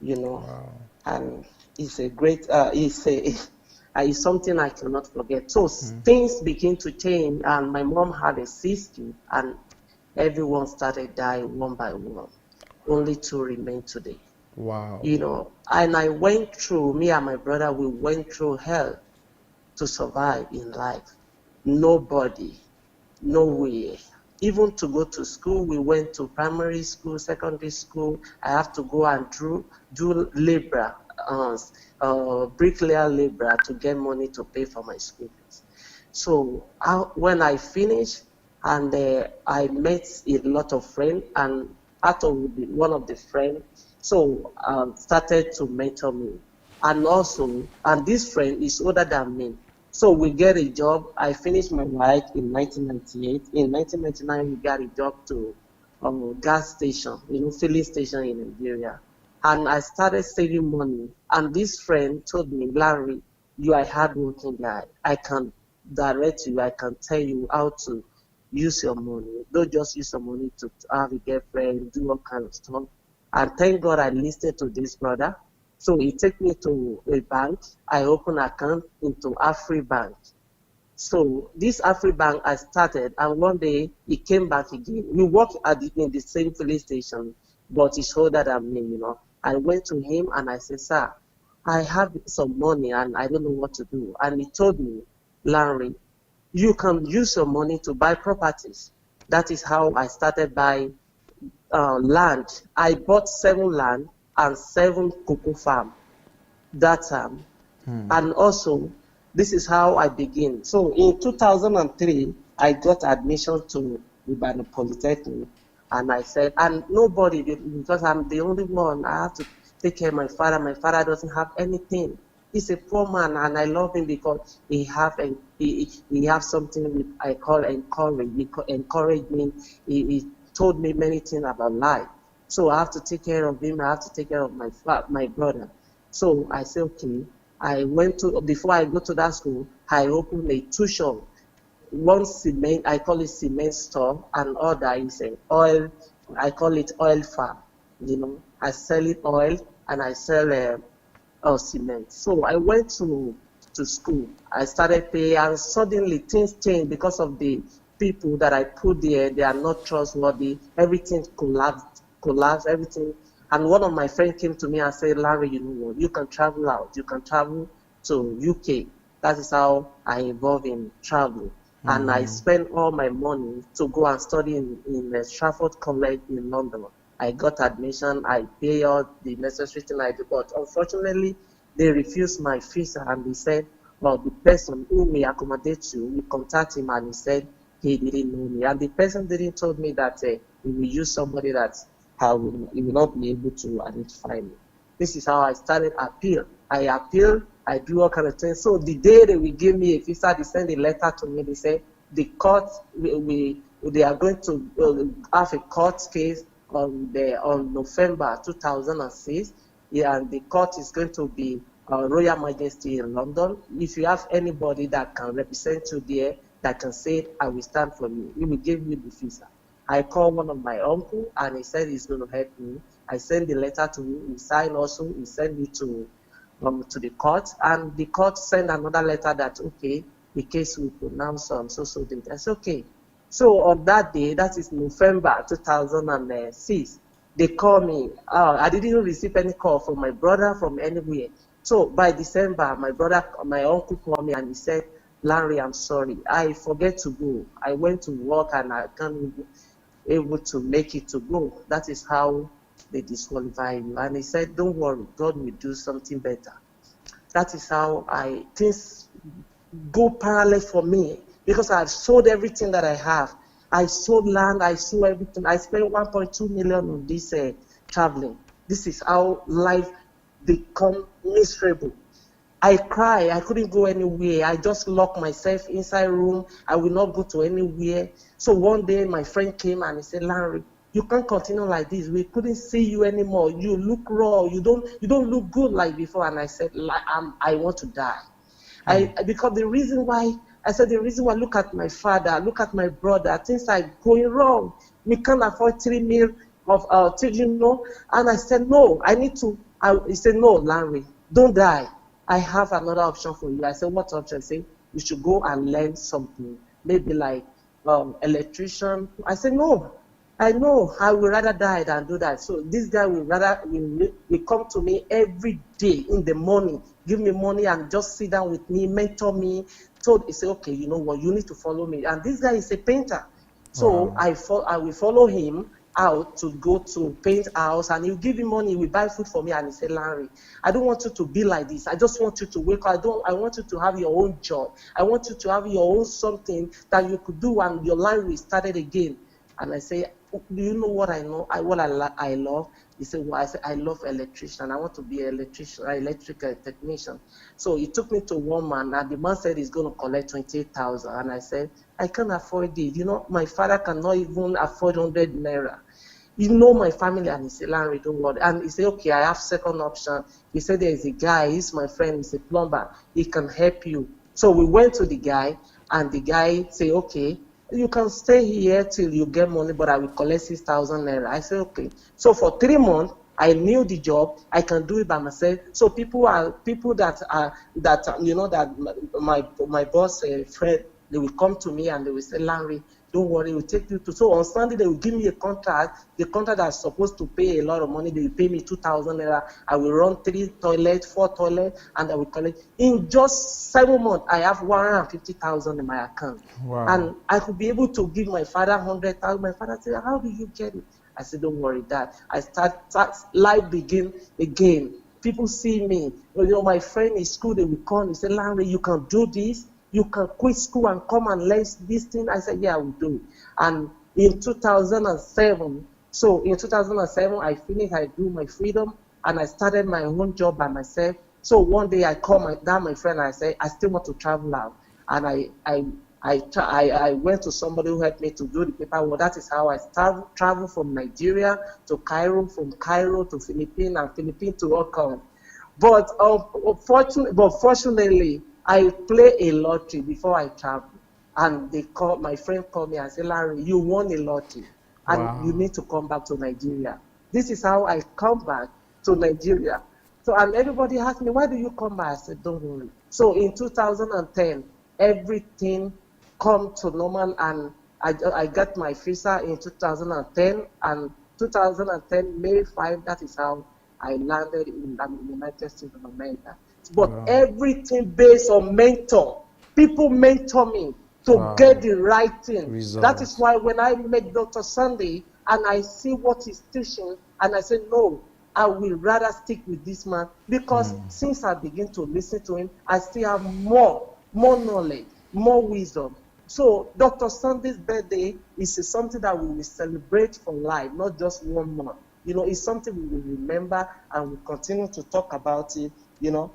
wow. And it's a great, it's something I cannot forget. So things begin to change, and my mom had a sister, and everyone started dying one by one, only two remain today. Wow. And I went through, me and my brother, we went through hell to survive in life. Nobody, nowhere. Even to go to school, we went to primary school, secondary school. I have to go and do labor, bricklayer labor to get money to pay for my school fees. So when I finished, and I met a lot of friends, and out of one of the friends, so started to mentor me. And this friend is older than me. So we get a job. I finished my work in 1998. In 1999, we got a job to gas station, filling station in Nigeria. And I started saving money. And this friend told me, Larry, you are a hardworking guy. I can direct you. I can tell you how to use your money. Don't just use your money to have a girlfriend, do all kind of stuff. And thank God I listened to this brother. So he took me to a bank. I opened an account into AfriBank. So this AfriBank I started, and one day he came back again. We worked in the same police station, but he's older than me, you know. I went to him and I said, sir, I have some money and I don't know what to do. And he told me, Larry, you can use your money to buy properties. That is how I started buying land. I bought 7 land and 7 cocoa farm that time. And also, this is how I begin. So in 2003, I got admission to Ibadan Polytechnic. And I said, and nobody, because I'm the only one, I have to take care of my father. My father doesn't have anything. He's a poor man, and I love him because he have something I call encourage. He encouraged me. He told me many things about life. So I have to take care of him. I have to take care of my brother. So I said, okay. Before I go to that school, I opened a tuition. One cement, I call it cement store, and other is oil, I call it oil farm. You know, I sell it oil and I sell cement. So I went to school. I started paying, and suddenly things changed because of the people that I put there. They are not trustworthy. Everything collapsed, everything. And one of my friends came to me and said, Larry, you know what, you can travel out. You can travel to UK. That is how I involve in travel. And I spent all my money to go and study in Stratford College in London. I got admission. I pay all the necessary thing I do. But unfortunately, they refused my visa, and they said, well, the person who may accommodate you, we contact him, and he said he didn't know me. And the person didn't told me that he will use somebody that he will not be able to identify me. This is how I started appeal. I appeal, I do all kind of things. So the day they will give me a visa, they send a letter to me. They say the court, they are going to have a court case on November 2006. Yeah, and the court is going to be Royal Majesty in London. If you have anybody that can represent you there, that can say, I will stand for you, he will give you the visa. I called one of my uncle, and he said he's going to help me. I sent the letter to him. He signed also. He sent it to the court, and the court sent another letter that, okay, the case will pronounce on so date. I said, okay. So on that day, that is November 2006, they called me. I didn't receive any call from my brother from anywhere. So by December, my uncle called me and he said, Larry, I'm sorry, I forget to go. I went to work and I can't be able to make it to go. That is how they disqualify you. And he said, don't worry, God will do something better. That is how things go parallel for me, because I've sold everything that I have. I sold land, I sold everything. I spent 1.2 million on this traveling. This is how life become miserable. I cry. I couldn't go anywhere. I just locked myself inside room. I will not go to anywhere. So one day my friend came and he said, Larry, you can't continue like this. We couldn't see you anymore. You look raw. You don't look good like before. And I said, I want to die. Because the reason why, look at my father, look at my brother, things are going wrong. We can't afford 3 meals of And I said, no, I need to. He said, no, Larry, don't die. I have another option for you. I said, what option? He said, you should go and learn something, maybe like electrician. I said, no, I know, I would rather die than do that. So this guy will come to me every day in the morning, give me money and just sit down with me, mentor me. So he said, okay, you know what, you need to follow me. And this guy is a painter. So wow. I will follow him out to go to paint house, and he'll give me money, he will buy food for me. And he said, Larry, I don't want you to be like this. I just want you to wake up. I want you to have your own job. I want you to have your own something that you could do, and your life will start again. And I say, do you know what I know? What I love? He said, well, I said, I love electrician. I want to be an electrical technician. So he took me to one man, and the man said he's going to collect 28,000. And I said, I can't afford it. You know, my father cannot even afford 100 naira. you know my family, and he said, Larry, don't worry. And he said, okay, I have second option. He said, there is a guy, he's my friend, he's a plumber, he can help you. So we went to the guy, and the guy said, okay, you can stay here till you get money, but I will collect 6,000 naira. I said, okay. So for 3 months, I knew the job. I can do it by myself. So people that you know, that my boss friend, they will come to me and they will say, Larry, don't worry, we'll take you to. So on Sunday, they will give me a contract. The contract that's supposed to pay a lot of money, they will pay me 2,000 naira. I will run 3 toilets, 4 toilets, and I will collect. In just 7 months, I have 150,000 in my account. Wow. And I could be able to give my father 100,000. My father said, how do you get it? I said, don't worry, Dad. I start life begin again. People see me. You know, my friend in school, they will call me, say, Larry, you can do this. You can quit school and come and learn this thing. I said, yeah, I will do it. And in 2007, I finished, I do my freedom, and I started my own job by myself. So one day I called my friend, and I said, I still want to travel out. And I went to somebody who helped me to do the paperwork. That is how I traveled from Nigeria to Cairo, from Cairo to Philippines, and Philippines to Auckland. But fortunately, I play a lottery before I travel. And my friend called me and said, Larry, you won a lottery, and you need to come back to Nigeria. This is how I come back to Nigeria. So, and everybody asked me, why do you come back? I said, don't worry. So in 2010, everything come to normal, and I got my visa in 2010, and 2010, May 5, that is how I landed in the United States of America. But everything based on mentor. People mentor me to get the right thing. That is why when I met Dr. Sunday and I see what he's teaching, and I say, no, I will rather stick with this man, because since I begin to listen to him, I still have more knowledge, more wisdom. So Dr. Sunday's birthday is something that we will celebrate for life, not just 1 month. You know, it's something we will remember, and we continue to talk about it, you know.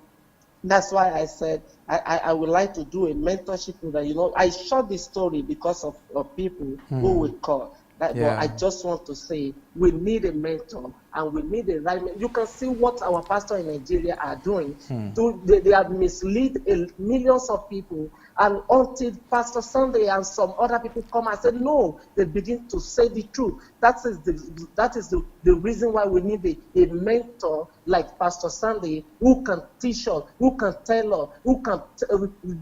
That's why I said I would like to do a mentorship program. You know, I shot this story because of people who will call. But I just want to say we need a mentor, and we need a right mentor. You can see what our pastors in Nigeria are doing. They have misled millions of people. And until Pastor Sunday and some other people come and say, no, they begin to say the truth. That is the reason why we need a mentor like Pastor Sunday, who can teach us, who can tell us, who can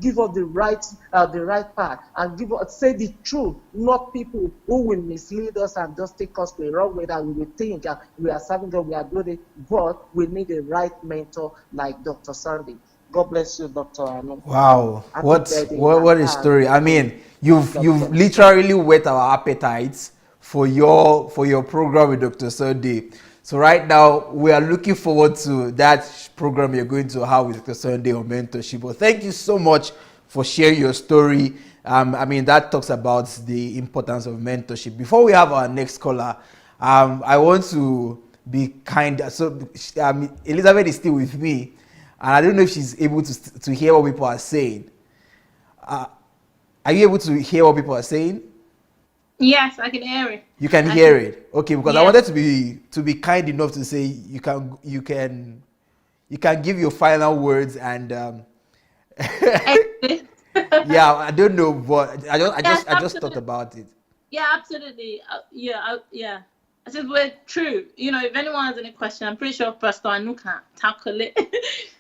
give us the right path, and say the truth, not people who will mislead us and just take us the wrong way, that we will think we are serving God, we are doing it. But we need a right mentor like Dr. Sunday. God bless you, Dr. Arnold. Wow, what a story! I mean, you've literally whet our appetites for your program with Dr. Sunday. So right now we are looking forward to that program you're going to have with Dr. Sunday on mentorship. But thank you so much for sharing your story. I mean, that talks about the importance of mentorship. Before we have our next caller, I want to be kind. So Elizabeth is still with me. And I don't know if she's able to hear what people are saying. Are you able to hear what people are saying? Yes, I can hear it. You can hear it. Okay, because I wanted to be kind enough to say you can give your final words and yeah, I don't know, but I just thought about it. Yeah, absolutely. I said we're true. You know, if anyone has any question, I'm pretty sure Pastor Anu can tackle it.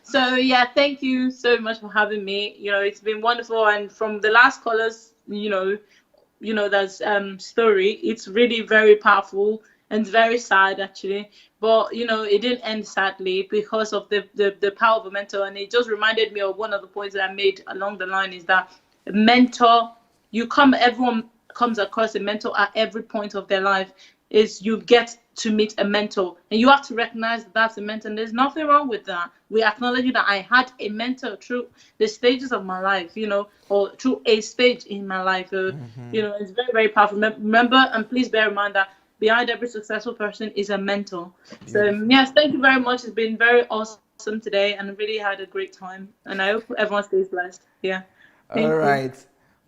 So yeah, thank you so much for having me. You know, it's been wonderful. And from the last callers, you know, that's story. It's really very powerful and very sad actually. But you know, it didn't end sadly because of the power of a mentor. And it just reminded me of one of the points that I made along the line is that a mentor, everyone comes across a mentor at every point of their life. Is you get to meet a mentor, and you have to recognize that that's a mentor, and there's nothing wrong with that. We acknowledge that I had a mentor through the stages of my life, you know, or through a stage in my life. You know, it's very, very powerful. Remember, and please bear in mind that behind every successful person is a mentor. So yes, thank you very much. It's been very awesome today, and I really had a great time, and I hope everyone stays blessed. Yeah. All right.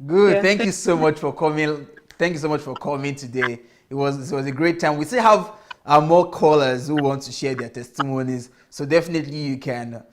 Good. Yeah, thank you so much for coming. Thank you so much for coming today. it was a great time. We still have more callers who want to share their testimonies, so definitely you can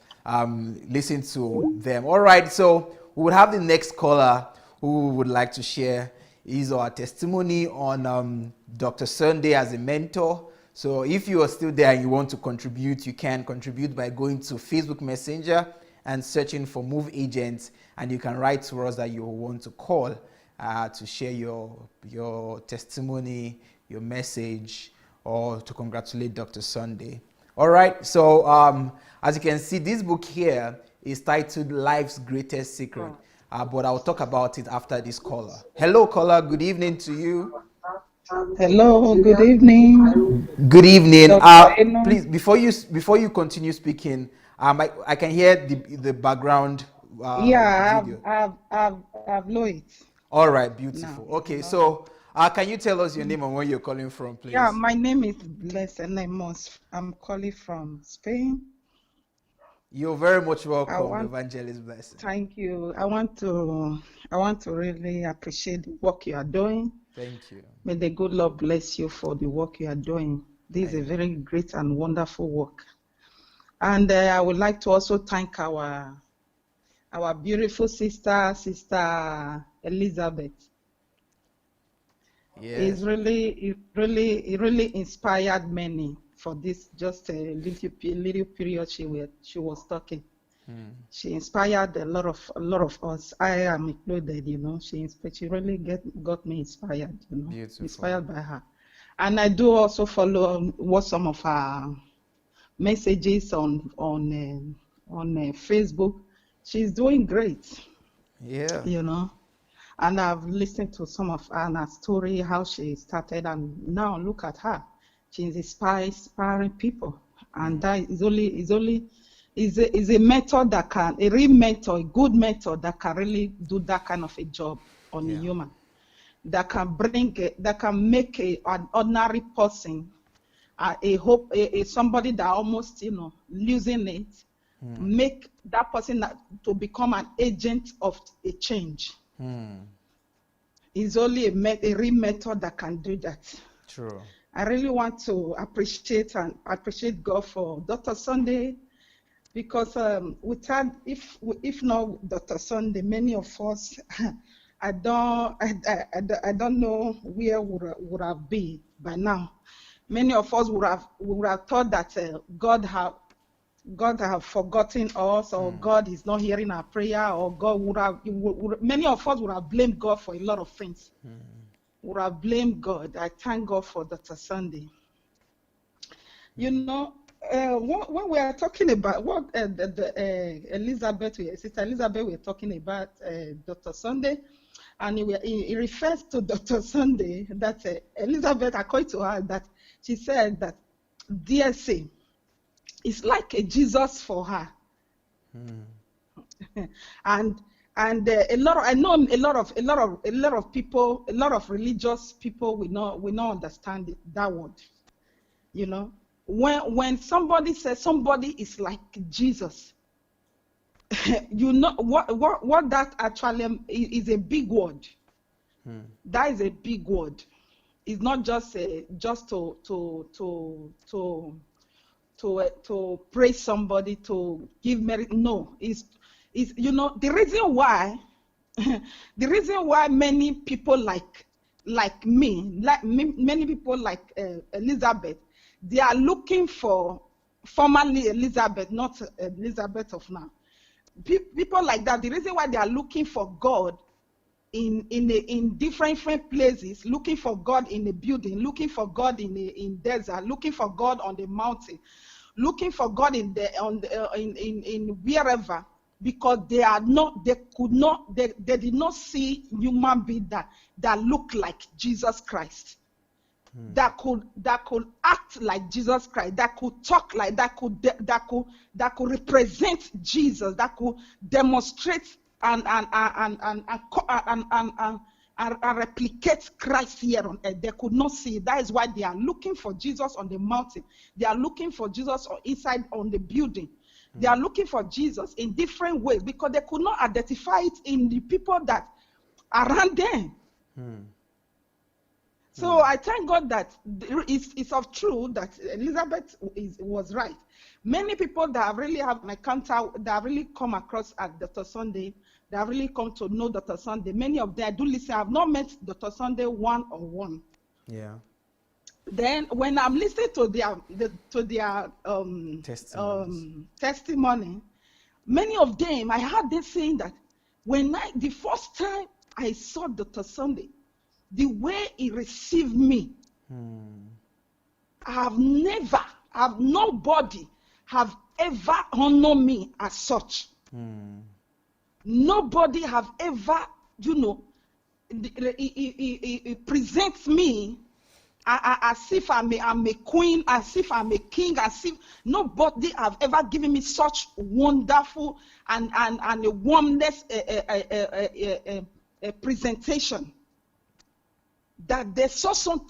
listen to them. All right, so we would have the next caller who would like to share his or her testimony on Dr. Sunday as a mentor. So if you are still there and you want to contribute, you can contribute by going to Facebook Messenger and searching for Move Agents, and you can write to us that you want to call to share your testimony, your message, or to congratulate Dr. Sunday. All right, so as you can see, this book here is titled Life's Greatest Secret, but I'll talk about it after this caller. Hello, caller. Good evening to you. Hello, good evening. Good evening. Please, before you continue speaking, I can hear the background. Video. I've low it. All right, beautiful. No, okay, so can you tell us your name and where you're calling from, please? Yeah, my name is Blessed Lemos. I'm calling from Spain. You're very much welcome, Evangelist Blessed. Thank you. I want to really appreciate the work you are doing. Thank you. May the good Lord bless you for the work you are doing. This is a very great and wonderful work. And I would like to also thank our beautiful sister Elizabeth. Yeah. It really inspired many for this just a little period she was talking. She inspired a lot of us. I am included, she really got me inspired, Beautiful. Inspired by her. And I do also follow what some of her messages on Facebook. She's doing great. Yeah. And I've listened to some of Anna's story, how she started, and now look at her. She's inspiring people. And that is a method that can, a real mentor, a good mentor that can really do that kind of a job on a human. That can make an ordinary person somebody that almost, losing it, make that person to become an agent of a change. It's only a real method that can do that. True. I really want to appreciate God for Dr. Sunday, because if not Dr. Sunday, many of us, I don't know where would have been by now. Many of us would have thought that God have forgotten us, or God is not hearing our prayer, or God many of us would have blamed God for a lot of things. Would have blamed God. I thank God for Dr. Sunday. When we are talking about what Sister Elizabeth, we're talking about Dr. Sunday, and he refers to Dr. Sunday that Elizabeth, according to her, that she said that DSA is like a Jesus for her. And a lot of people, a lot of religious people will not understand that word. When somebody says somebody is like Jesus, what that actually is a big word. That is a big word. It's not just to praise somebody, to give merit. No, it's the reason why many people like me, many people like Elizabeth, they are looking for formerly Elizabeth, not Elizabeth of now. People like that, the reason why they are looking for God in different places, looking for God in a building, looking for God in desert, looking for God on the mountain, looking for God in wherever, because they did not see human being that look like Jesus Christ. That could act like Jesus Christ, that could talk like, that could represent Jesus, that could demonstrate and replicate Christ here on earth. They could not see it. That is why they are looking for Jesus on the mountain. They are looking for Jesus inside on the building. They are looking for Jesus in different ways, because they could not identify it in the people that are around them. So I thank God that it's of true that Elizabeth was right. Many people that really have an encounter, that really come across at Dr. Sunday, that really come to know Dr. Sunday, many of them, I do listen, I have not met Dr. Sunday one-on-one. Yeah. Then when I'm listening to their testimony, many of them, I heard them saying that the first time I saw Dr. Sunday, the way he received me, nobody have ever honored me as such. Nobody have ever, he presents me as if I'm a queen, as if I'm a king, as if nobody have ever given me such wonderful and a warmness presentation. That they saw that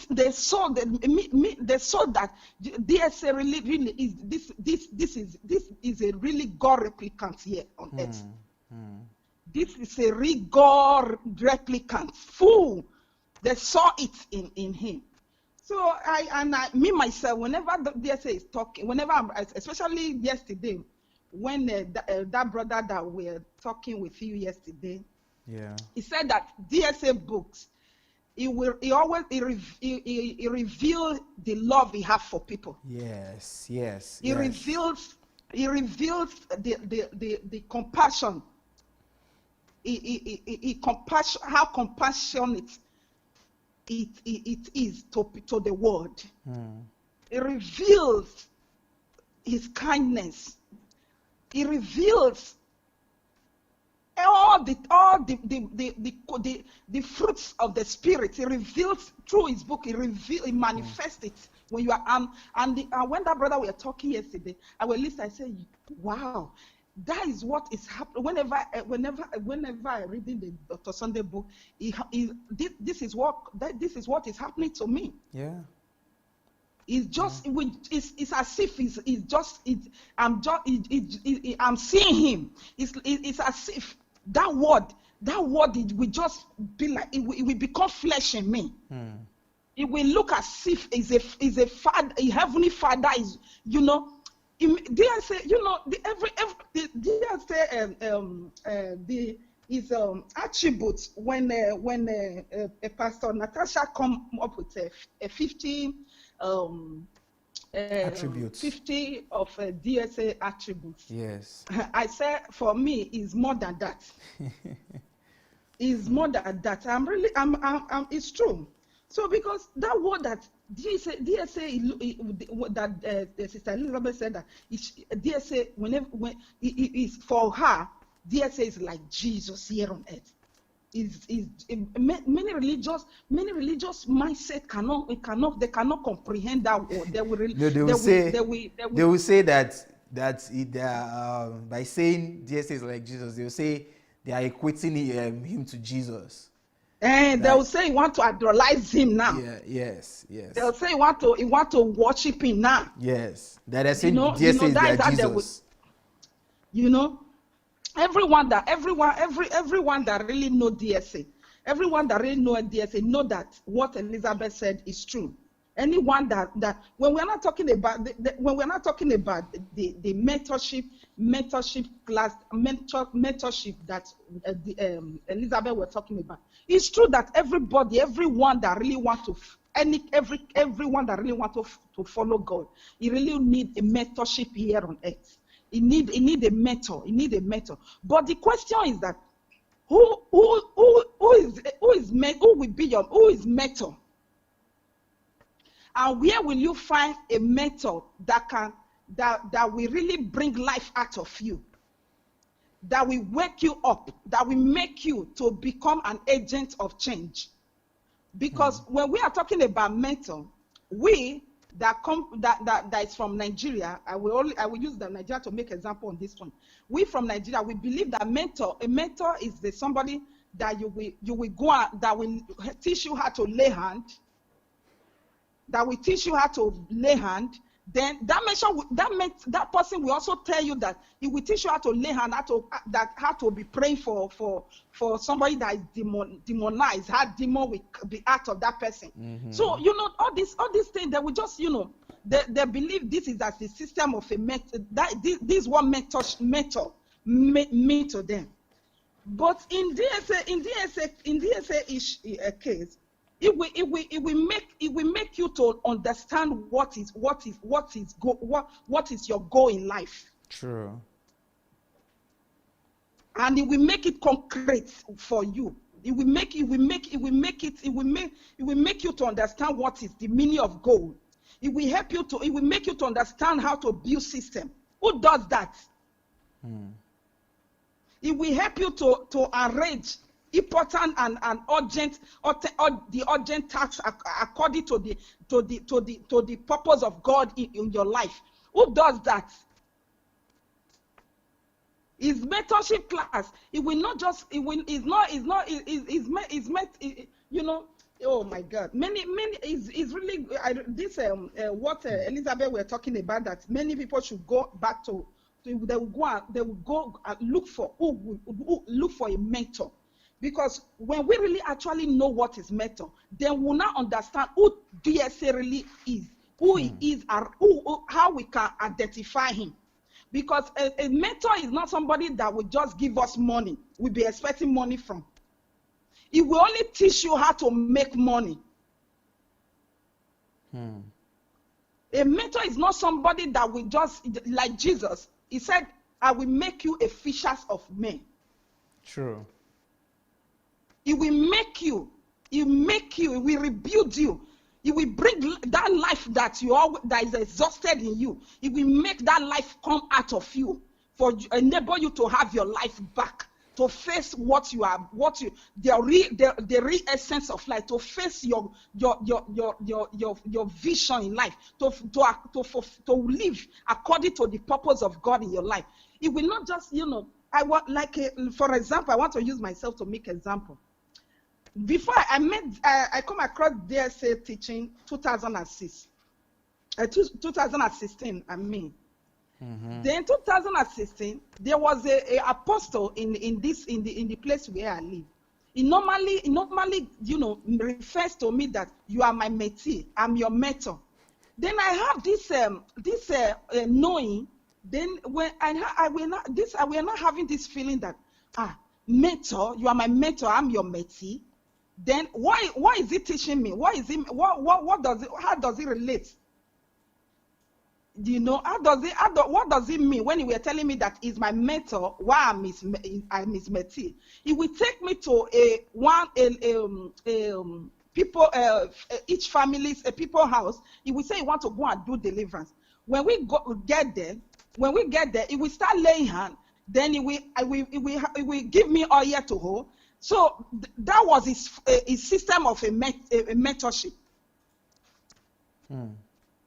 DSA really is this is a really God replicant here on earth. This is a real God replicant. Full. They saw it in him. So me myself, whenever the DSA is talking, especially yesterday, when that brother that we're talking with you yesterday, he said that DSA books, he reveals the love he has for people. Yes. He reveals the compassion. How compassionate it is to the world. It reveals his kindness. It reveals all the fruits of the Spirit. It reveals through his book. It manifests it when you are when that brother we were talking yesterday, I was listening. I said, "Wow, that is what is happening." Whenever I read in the Dr. Sunday book, this is what is happening to me. Yeah. It's just it's as if I'm seeing him. It's as if that word it will just be like it will become flesh in me. It will look as if is a father, a heavenly father is, DSA, his attributes when a pastor Natasha come up with a 50 attributes. 50 of DSA attributes. Yes. I say for me is more than that. Is more than that. It's true. So because that word that DSA that Sister Elizabeth said that DSA when is for her, DSA is like Jesus here on earth. Many religious mindset cannot comprehend that word. They will say that by saying DSA is like Jesus, they will say they are equating him to Jesus. And they will say you want to idolize him now. Yeah, yes. They'll say you want to worship him now. Yes, that is saying DSA is like Jesus. Everyone that really know DSA, everyone that really know DSA know that what Elizabeth said is true. Anyone that when we're not talking about the mentorship class, mentorship that Elizabeth was talking about, it's true that everyone that really want to follow God, you really need a mentorship here on earth. You need a mentor. But the question is that who is mentor? And where will you find a mentor that will really bring life out of you? That will wake you up, that will make you to become an agent of change. Because when we are talking about mentor, that is from Nigeria, I will use the Nigeria to make example on this one. We from Nigeria, we believe that a mentor is somebody that you will go out, that will teach you how to lay hand, that then that person will also tell you that he will teach you how to lay hand, how to be praying for somebody that is demonized, how demon will be out of that person. So all these things, they will just they believe this is as the system of a method, that this one method mean to them. But in DSA case, it will make you to understand what is your goal in life. True. And it will make it concrete for you. It will make you to understand what is the meaning of goal. It will make you to understand how to build system. Who does that? It will help you to arrange important and urgent, or the urgent tasks according to the purpose of God in your life. Who does that? His mentorship class. It will not just. Oh my God! Many is really what Elizabeth were talking about, that many people should go back to. They will go and look for a mentor. Because when we really actually know what is mentor, then we'll now understand who DSA really is, who he is, and how we can identify him. Because a mentor is not somebody that will just give us money, we'll be expecting money from. He will only teach you how to make money. A mentor is not somebody that will just, like Jesus, he said, I will make you a fishers of men. True. It will make you, it will rebuild you. It will bring that life that is exhausted in you. It will make that life come out of you, for enable you to have your life back, to face the real essence of life, to face your vision in life, to live according to the purpose of God in your life. It will not just, for example, I want to use myself to make example. Before I come across DSA teaching 2016, I mean. Then 2016, there was a apostle in the place where I live. He normally refers to me that you are my mentee, I'm your mentor. Then I have this knowing. Then when I will not having this feeling that mentor, you are my mentor, I'm your mentee. Then why is he teaching me? How does it relate? What does it mean when he were telling me that he's my mentor? Why I'm his mentee? He will take me to each family's people house. He will say he want to go and do deliverance. When we get there, he will start laying hand. Then he will give me oil to hold. So that was his system of a mentorship.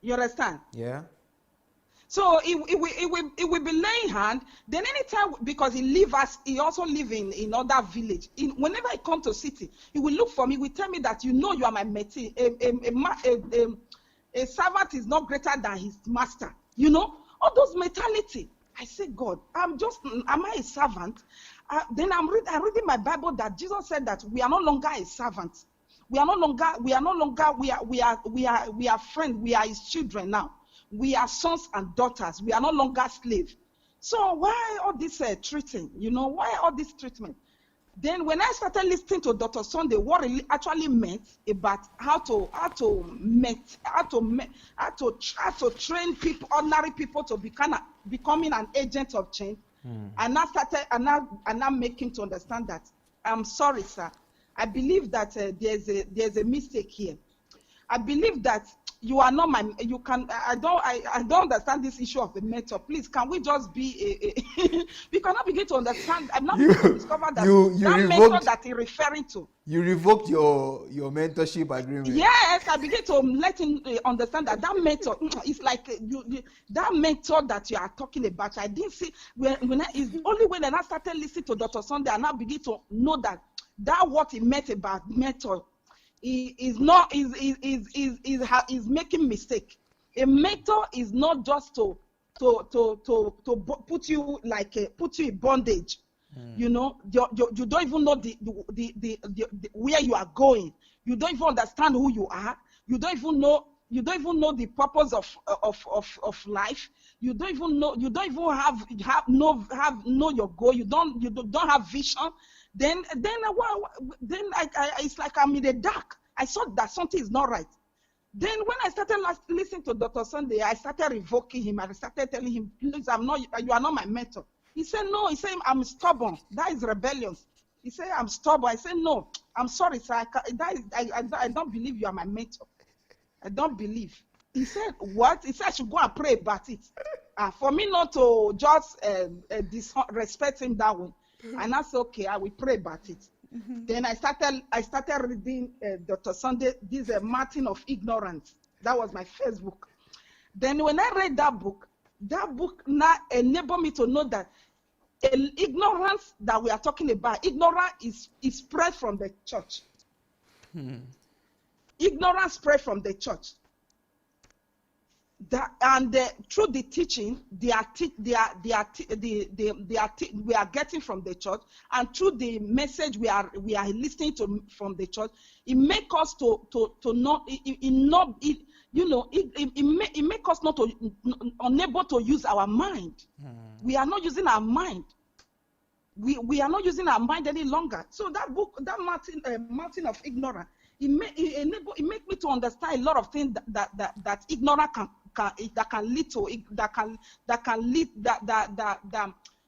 You understand? Yeah. So it will be laying hand. Then anytime, because he also live in other village. Whenever I come to city, he will look for me. He will tell me that you are my mentee. A servant is not greater than his master. All those mentality. I say, God, am I a servant? Then I'm reading my Bible that Jesus said that we are no longer a servant. We are friends. We are his children now. We are sons and daughters. We are no longer slaves. So why all this treating? Why all this treatment? Then when I started listening to Dr. Sunday, what it actually meant about how to train people, ordinary people, to becoming an agent of change. And I make him to understand that I'm sorry, sir. I believe that there's a mistake here. I believe that you are not my. You can. I don't understand this issue of the mentor. Please, can we just be we cannot begin to understand. I'm not able to discover that that mentor that he's referring to. You revoked your mentorship agreement. Yes, I begin to let him understand that mentor is like that mentor that you are talking about. I didn't see it's only when I started listening to Dr. Sunday, and I begin to know that what he meant about mentor is making mistake. A mentor is not just to put you in bondage. You know, you don't even know the where you are going. You don't even understand who you are. You don't even know the purpose of life. You don't even know. You don't even know your goal. You don't have vision. Then it's like I'm in the dark. I saw that something is not right. Then when I started listening to Dr. Sunday, I started revoking him. I started telling him, please, you are not my mentor. He said, no. He said, I'm stubborn. That is rebellion. He said, I'm stubborn. I said, no, I'm sorry, sir. I don't believe you are my mentor. I don't believe. He said, what? He said, I should go and pray about it. For me not to just disrespect him that way. And I said, okay, I will pray about it. Then I started reading Dr. Sunday, this Mountain of Ignorance. That was my first book. Then when I read that book now enabled me to know that ignorance that we are talking about, ignorance is spread from the church. Ignorance spread from the church. Through the teaching we are getting from the church, and through the message we are listening to from the church, it makes us to not it makes us not unable to use our mind. We are not using our mind. We are not using our mind any longer. So that book, that Mountain of Ignorance, it make me to understand a lot of things that ignorance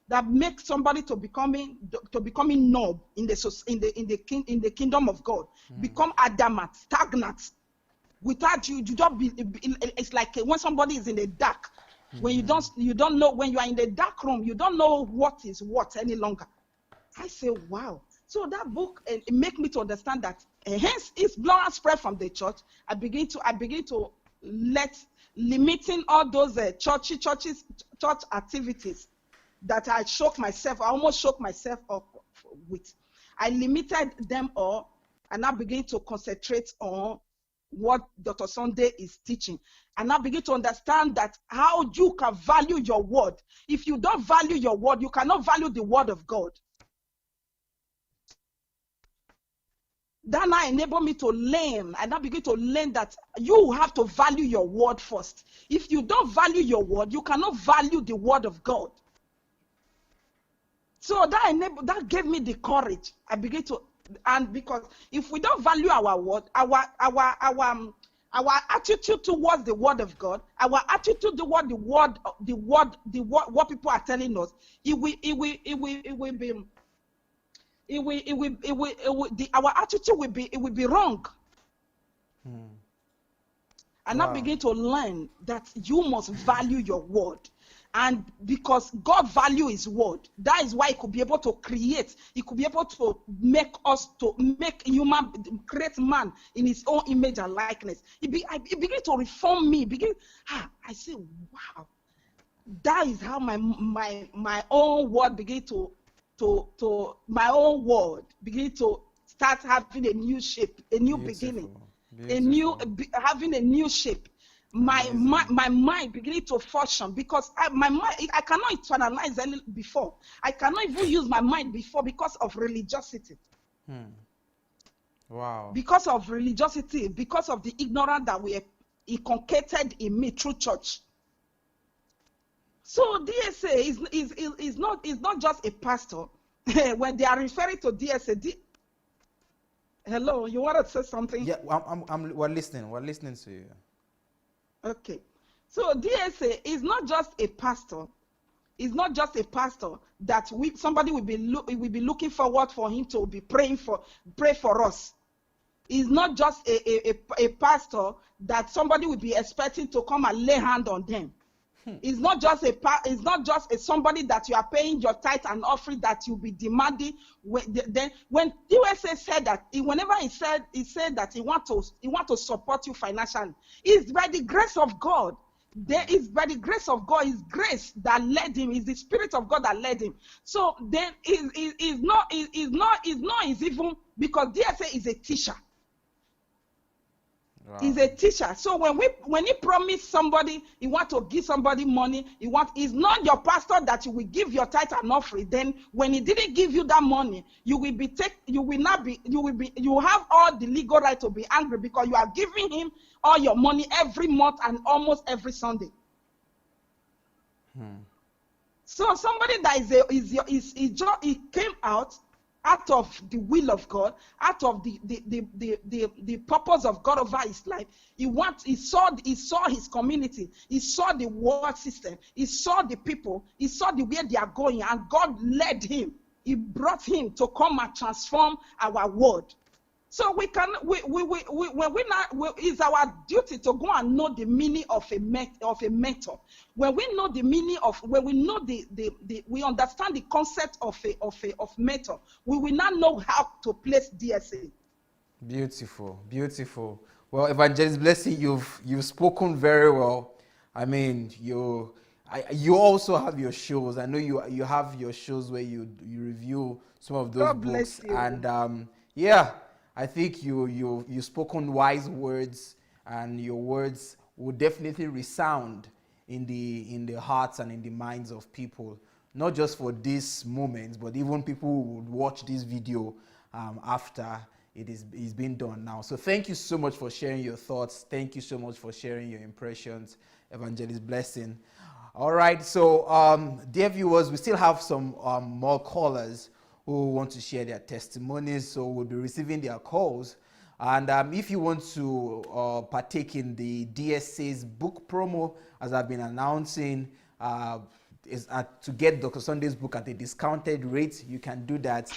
that make somebody to becoming knob in the kingdom of God, become adamant, stagnant. Without you don't be. It's like when somebody is in the dark. When you don't know, when you are in the dark room, you don't know what is what any longer. I say, wow. So that book it make me to understand that hence its ignorance spread from the church. I begin to limiting all those church activities that I almost shook myself up with. I limited them all, and I begin to concentrate on what Dr. Sunday is teaching. And I begin to understand that how you can value your word. If you don't value your word, you cannot value the word of God. That now enabled me to learn, and I begin to learn that you have to value your word first. If you don't value your word, you cannot value the word of God. So that gave me the courage. I begin to, and because if we don't value our word, our attitude towards the word of God, our attitude toward what people are telling us, our attitude will be wrong. And I begin to learn that you must value your word. And because God value his word, that is why he could be able to create, he could be able to create man in his own image and likeness. He began to reform me. I say, wow, that is how my own word begin to start having a new shape, a new beginning, having a new shape. My mind beginning to function, because my mind, I cannot internalize any before. I cannot even use my mind before because of religiosity. Wow. Because of religiosity, because of the ignorance that we inculcated in me through church. So DSA is not just a pastor. When they are referring to DSA, hello, you want to say something? Yeah, we're listening. We're listening to you. Okay, so DSA is not just a pastor. It's not just a pastor that somebody will be looking forward for him to be pray for us. It's not just a pastor that somebody will be expecting to come and lay hand on them. It's not just somebody that you are paying your tithe and offering that you'll be demanding. When DSA said that, whenever he said that he want to support you financially, it's by the grace of God. There is by the grace of God, His grace that led him. Is the Spirit of God that led him. So then is not even because DSA is a teacher. Wow. He's a teacher. So when he promise somebody, he want to give somebody money, it's not your pastor that you will give your tithe and offering. Then when he didn't give you that money, you will have all the legal right to be angry because you are giving him all your money every month and almost every Sunday. So somebody that he came out of the will of God, out of the purpose of God over his life. He saw his community, he saw the world system, he saw the people, he saw the way they are going, and God led him. He brought him to come and transform our world. So it's our duty to go and know the meaning of a mentor. When we know the meaning of, when we know we understand the concept of mentor, we will not know how to place DSA. Beautiful, beautiful. Well, Evangelist Blessing, you've spoken very well. I mean, you also have your shows. I know you have your shows where you review some of those books, and yeah. I think you spoken wise words, and your words will definitely resound in the hearts and in the minds of people, not just for this moment, but even people who would watch this video after it's been done now. So thank you so much for sharing your thoughts. Thank you so much for sharing your impressions, Evangelist Blessing. All right, so dear viewers, we still have some more callers who want to share their testimonies, so we'll be receiving their calls. And if you want to partake in the DSA's book promo, as I've been announcing, to get Dr. Sunday's book at a discounted rate, you can do that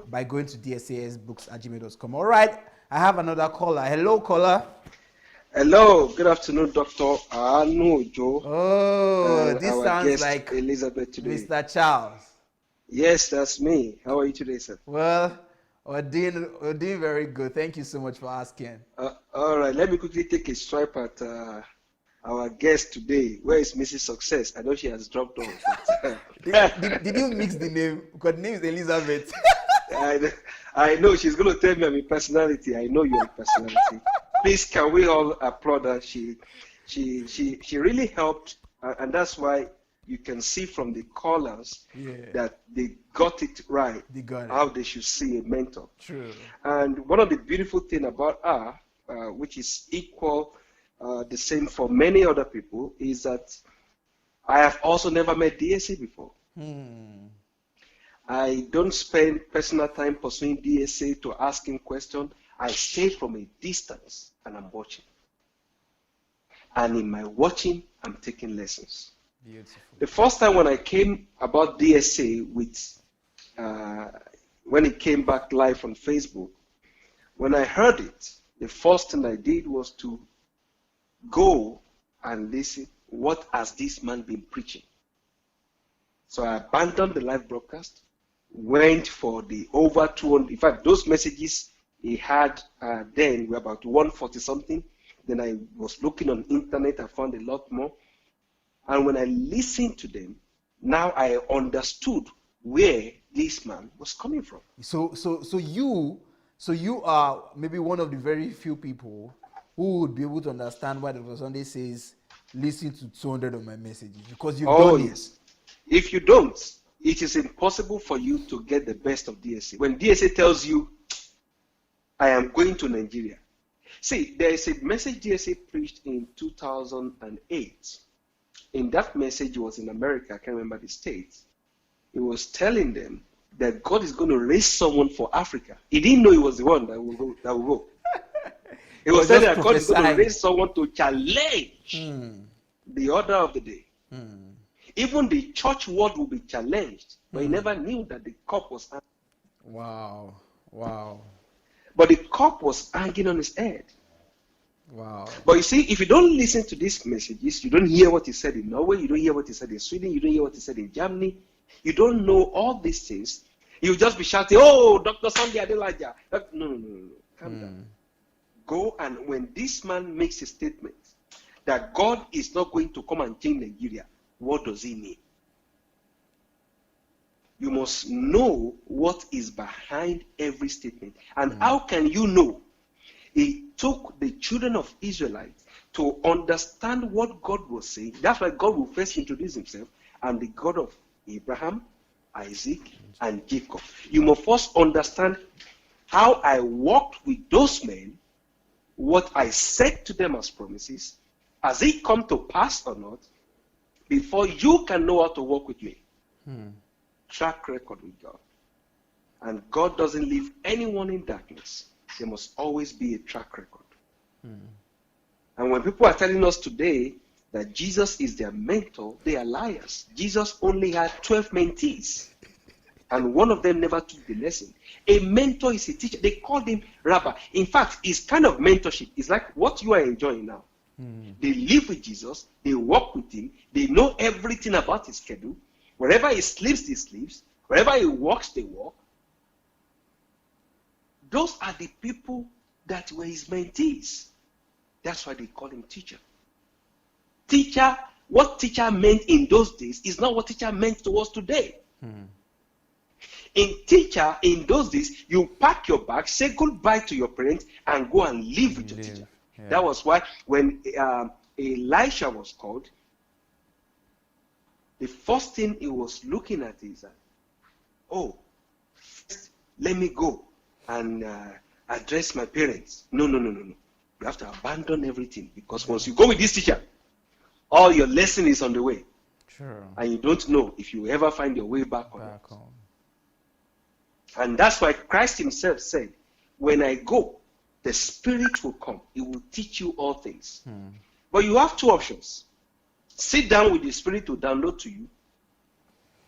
by going to DSA'sbooks@gmail.com. All right, I have another caller. Hello, caller. Hello, good afternoon, Dr. Anujo. Oh, this sounds like Elizabeth today. Mr. Charles. Yes, that's me. How are you today, sir? Well, we're doing very good. Thank you so much for asking. All right, let me quickly take a swipe at our guest today. Where is Mrs. Success? I know she has dropped off. Did you mix the name? Because the name is Elizabeth. I know she's going to tell me I'm a personality. I know you're a personality. Please, can we all applaud her? She really helped, and that's why you can see from the callers that they got it right, how they should see a mentor. True. And one of the beautiful things about her, which is equal, the same for many other people, is that I have also never met DSA before. I don't spend personal time pursuing DSA to asking questions. I stay from a distance and I'm watching. And in my watching, I'm taking lessons. Beautiful. The first time when I came about DSA when it came back live on Facebook, when I heard it, the first thing I did was to go and listen, what has this man been preaching? So I abandoned the live broadcast, went for the over 200, in fact, those messages he had then were about 140 something. Then I was looking on internet, I found a lot more. And when I listened to them, now I understood where this man was coming from. So you are maybe one of the very few people who would be able to understand why Dr. Sunday says, listen to 200 of my messages, because you've done it. If you don't, it is impossible for you to get the best of DSA. When DSA tells you, I am going to Nigeria. See, there is a message DSA preached in 2008. In that message, it was in America, I can't remember the state. It was telling them that God is going to raise someone for Africa. He didn't know he was the one that will go. It was telling that God is going to raise someone to challenge the order of the day. Even the church world will be challenged, but he never knew that the cup was hanging. Wow. But the cup was hanging on his head. Wow. But you see, if you don't listen to these messages, you don't hear what he said in Norway, you don't hear what he said in Sweden, you don't hear what he said in Germany, you don't know all these things, you'll just be shouting, oh, Dr. Sunday Adelaja. No. Calm down. Go, and when this man makes a statement that God is not going to come and change Nigeria, what does he mean? You must know what is behind every statement. And how can you know? It took the children of Israelites to understand what God was saying. That's why God will first introduce himself. I'm the God of Abraham, Isaac, and Jacob. You must first understand how I walked with those men, what I said to them as promises, has it come to pass or not, before you can know how to walk with me. Track record with God. And God doesn't leave anyone in darkness. There must always be a track record. And when people are telling us today that Jesus is their mentor, they are liars. Jesus only had 12 mentees. And one of them never took the lesson. A mentor is a teacher. They called him rabbi. In fact, it's kind of mentorship. It's like what you are enjoying now. They live with Jesus. They walk with him. They know everything about his schedule. Wherever he sleeps, they sleep. Wherever he walks, they walk. Those are the people that were his mentees. That's why they call him teacher. Teacher, what teacher meant in those days is not what teacher meant to us today. In teacher, in those days, you pack your bag, say goodbye to your parents, and go and live with your teacher. Yeah. That was why when Elisha was called, the first thing he was looking at is that, oh, first, let me go and address my parents. No. You have to abandon everything, because once you go with this teacher, all your lesson is on the way. Sure. And you don't know if you ever find your way back home. And that's why Christ himself said, when I go, the Spirit will come. He will teach you all things. But you have two options. Sit down with the Spirit to download to you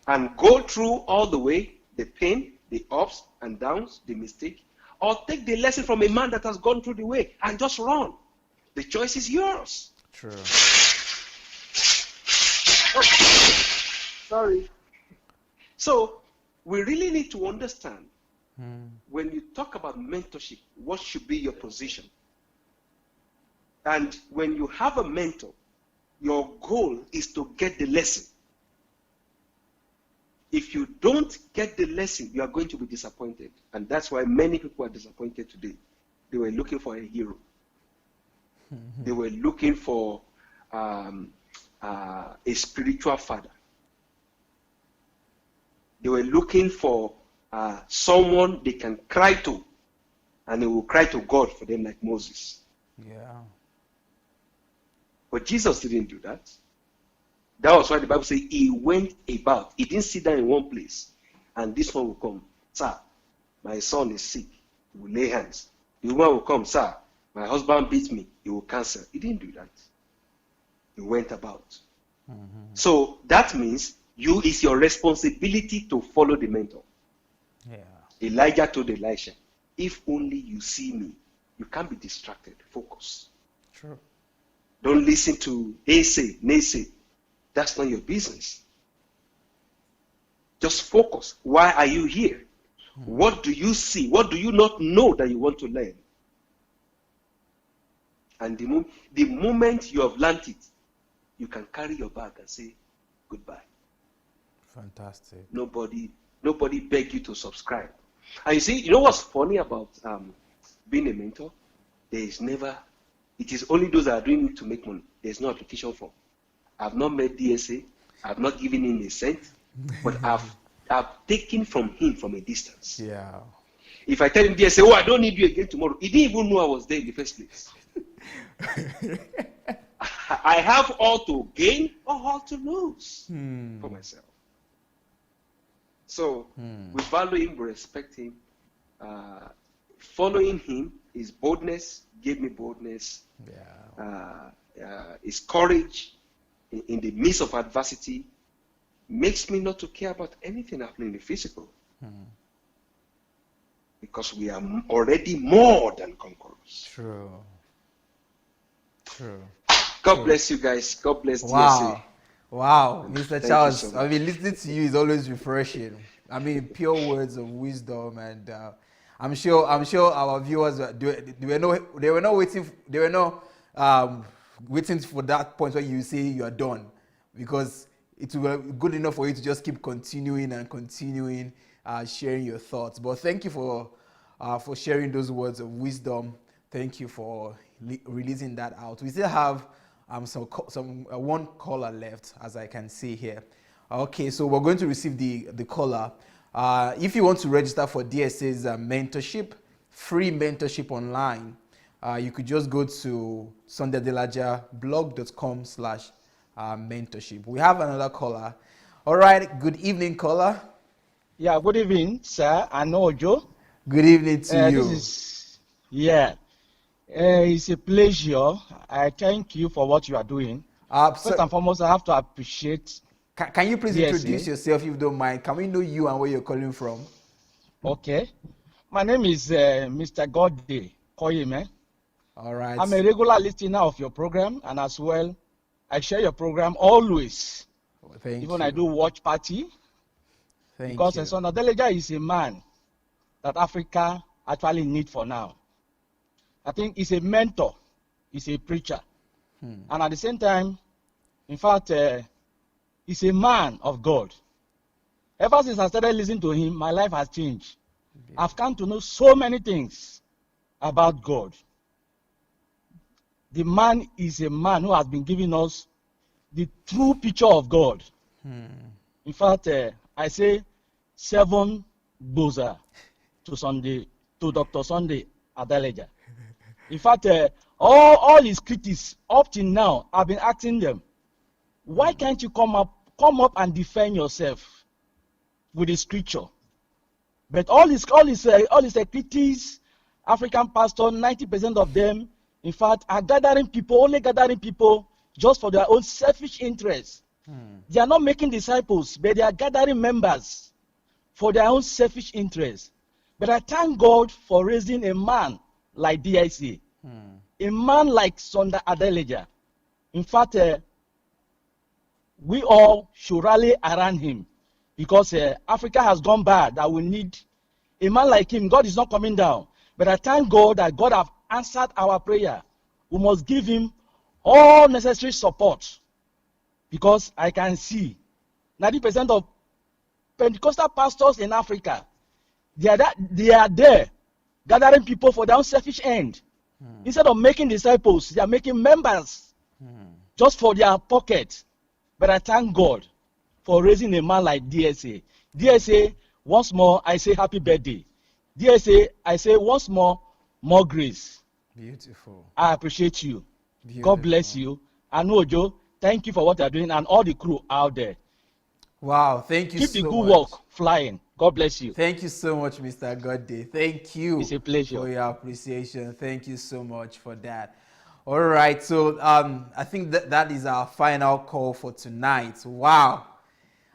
and go through all the way, the pain, the ups and downs, the mistake, or take the lesson from a man that has gone through the way and just run. The choice is yours. True. Oh, sorry. So, we really need to understand when you talk about mentorship, what should be your position. And when you have a mentor, your goal is to get the lesson. If you don't get the lesson, you are going to be disappointed. And that's why many people are disappointed today. They were looking for a hero. They were looking for a spiritual father. They were looking for someone they can cry to, and they will cry to God for them like Moses. Yeah. But Jesus didn't do that. That was why the Bible says he went about. He didn't sit down in one place. And this one will come. Sir, my son is sick. He will lay hands. The woman will come. Sir, my husband beat me. He will cancel. He didn't do that. He went about. So that means it's your responsibility to follow the mentor. Yeah. Elijah told Elisha, if only you see me, you can't be distracted. Focus. True. Don't listen to naysay. That's not your business. Just focus. Why are you here? What do you see? What do you not know that you want to learn? And the moment you have learned it, you can carry your bag and say goodbye. Fantastic. Nobody begged you to subscribe. And you see, you know what's funny about being a mentor? It is only those that are doing it to make money. There's no application form. I've not met DSA. I've not given him a cent. But I've taken from him from a distance. Yeah. If I tell him DSA, oh, I don't need you again tomorrow, he didn't even know I was there in the first place. I have all to gain or all to lose for myself. So we value him, we respect him. Following him, his boldness gave me boldness. His courage in the midst of adversity makes me not to care about anything happening in the physical. Because we are already more than conquerors. True. God bless you guys. God bless DSA. Wow, Mr. Charles. So I mean, listening to you is always refreshing. I mean, pure words of wisdom, and I'm sure our viewers they were not waiting for that point where you say you are done, because it will be good enough for you to just keep continuing sharing your thoughts. But thank you for sharing those words of wisdom. Thank you for releasing that out. We still have one caller left, as I can see here. Okay, so we're going to receive the caller. If you want to register for DSA's mentorship, free mentorship online, you could just go to sundayadelajablog.com/mentorship. We have another caller. All right, good evening, caller. Yeah, good evening, sir. I know Joe. Good evening to you. It's a pleasure. I thank you for what you are doing. First and foremost, I have to appreciate. Can you please introduce yourself if you don't mind? Can we know you and where you're calling from? Okay. My name is Mr. Godde Koyeme. All right. I'm a regular listener of your program, and as well, I share your program always. Thank you. Even I do watch party. Because Son Adelaja is a man that Africa actually needs for now. I think he's a mentor, he's a preacher. And at the same time, in fact, he's a man of God. Ever since I started listening to him, my life has changed. Yeah. I've come to know so many things about God. The man is a man who has been giving us the true picture of God. In fact, I say 7 boza to Dr. Sunday Adelaja. In fact, all his critics up till now, I've been asking them, why can't you come up and defend yourself with the scripture? But all his critics, African pastors, 90% of them, in fact, are only gathering people just for their own selfish interests. They are not making disciples, but they are gathering members for their own selfish interests. But I thank God for raising a man like DSA, a man like Sunday Adelaja. In fact, we all should rally around him because Africa has gone bad. That we need a man like him. God is not coming down. But I thank God that God has answered our prayer. We must give him all necessary support. Because I can see 90% of Pentecostal pastors in Africa, they are there gathering people for their own selfish end. Instead of making disciples, they are making members just for their pocket. But I thank God for raising a man like DSA. DSA, once more, I say happy birthday. DSA, I say once more grace. Beautiful. I appreciate you. Beautiful. God bless you. And Ojo, thank you for what you're doing and all the crew out there. Wow, thank you so much. Keep the good work flying. God bless you. Thank you so much, Mr. Godde. Thank you. It's a pleasure. For your appreciation. Thank you so much for that. All right, so I think that is our final call for tonight. Wow.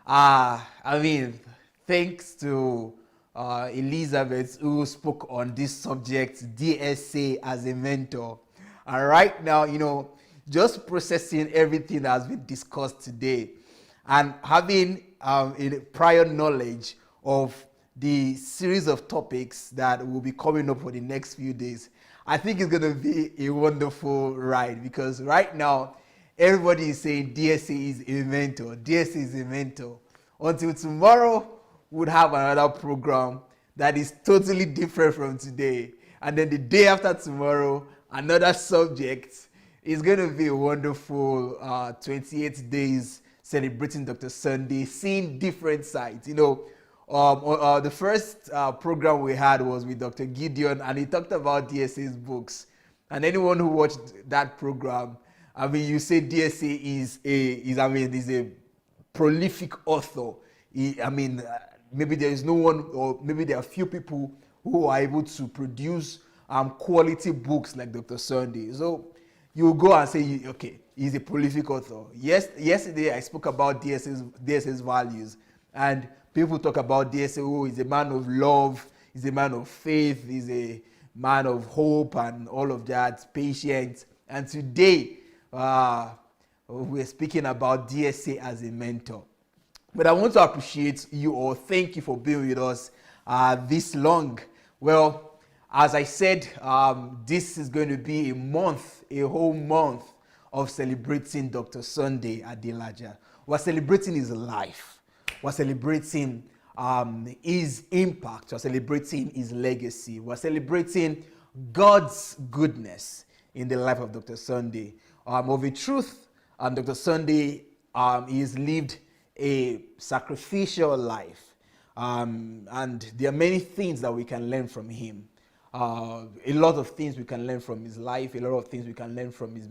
I mean, thanks to Elizabeth, who spoke on this subject, DSA as a mentor. And right now, just processing everything that has been discussed today and having a prior knowledge of the series of topics that will be coming up for the next few days, I think it's going to be a wonderful ride, because right now everybody is saying DSA is a mentor, DSA is a mentor. Until tomorrow, we'll have another program that is totally different from today. And then the day after tomorrow, another subject. It's going to be a wonderful 28 days celebrating Dr. Sunday, seeing different sides. The first program we had was with Dr. Gideon, and he talked about DSA's books. And anyone who watched that program, I mean, you say DSA is a prolific author. Maybe there is no one, or maybe there are few people who are able to produce quality books like Dr. Sunday. So you go and say, okay, he's a prolific author. Yesterday I spoke about DSA's values, and people talk about DSA, oh, he's a man of love, he's a man of faith, he's a man of hope and all of that, patience. And today, we're speaking about DSA as a mentor. But I want to appreciate you all. Thank you for being with us this long. Well, as I said, this is going to be a whole month of celebrating Dr. Sunday Adelaja. We're celebrating his life. We're celebrating his impact. We're celebrating his legacy. We're celebrating God's goodness in the life of Dr. Sunday. Of a truth, Dr. Sunday he's lived a sacrificial life. And there are many things that we can learn from him. A lot of things we can learn from his life, a lot of things we can learn from his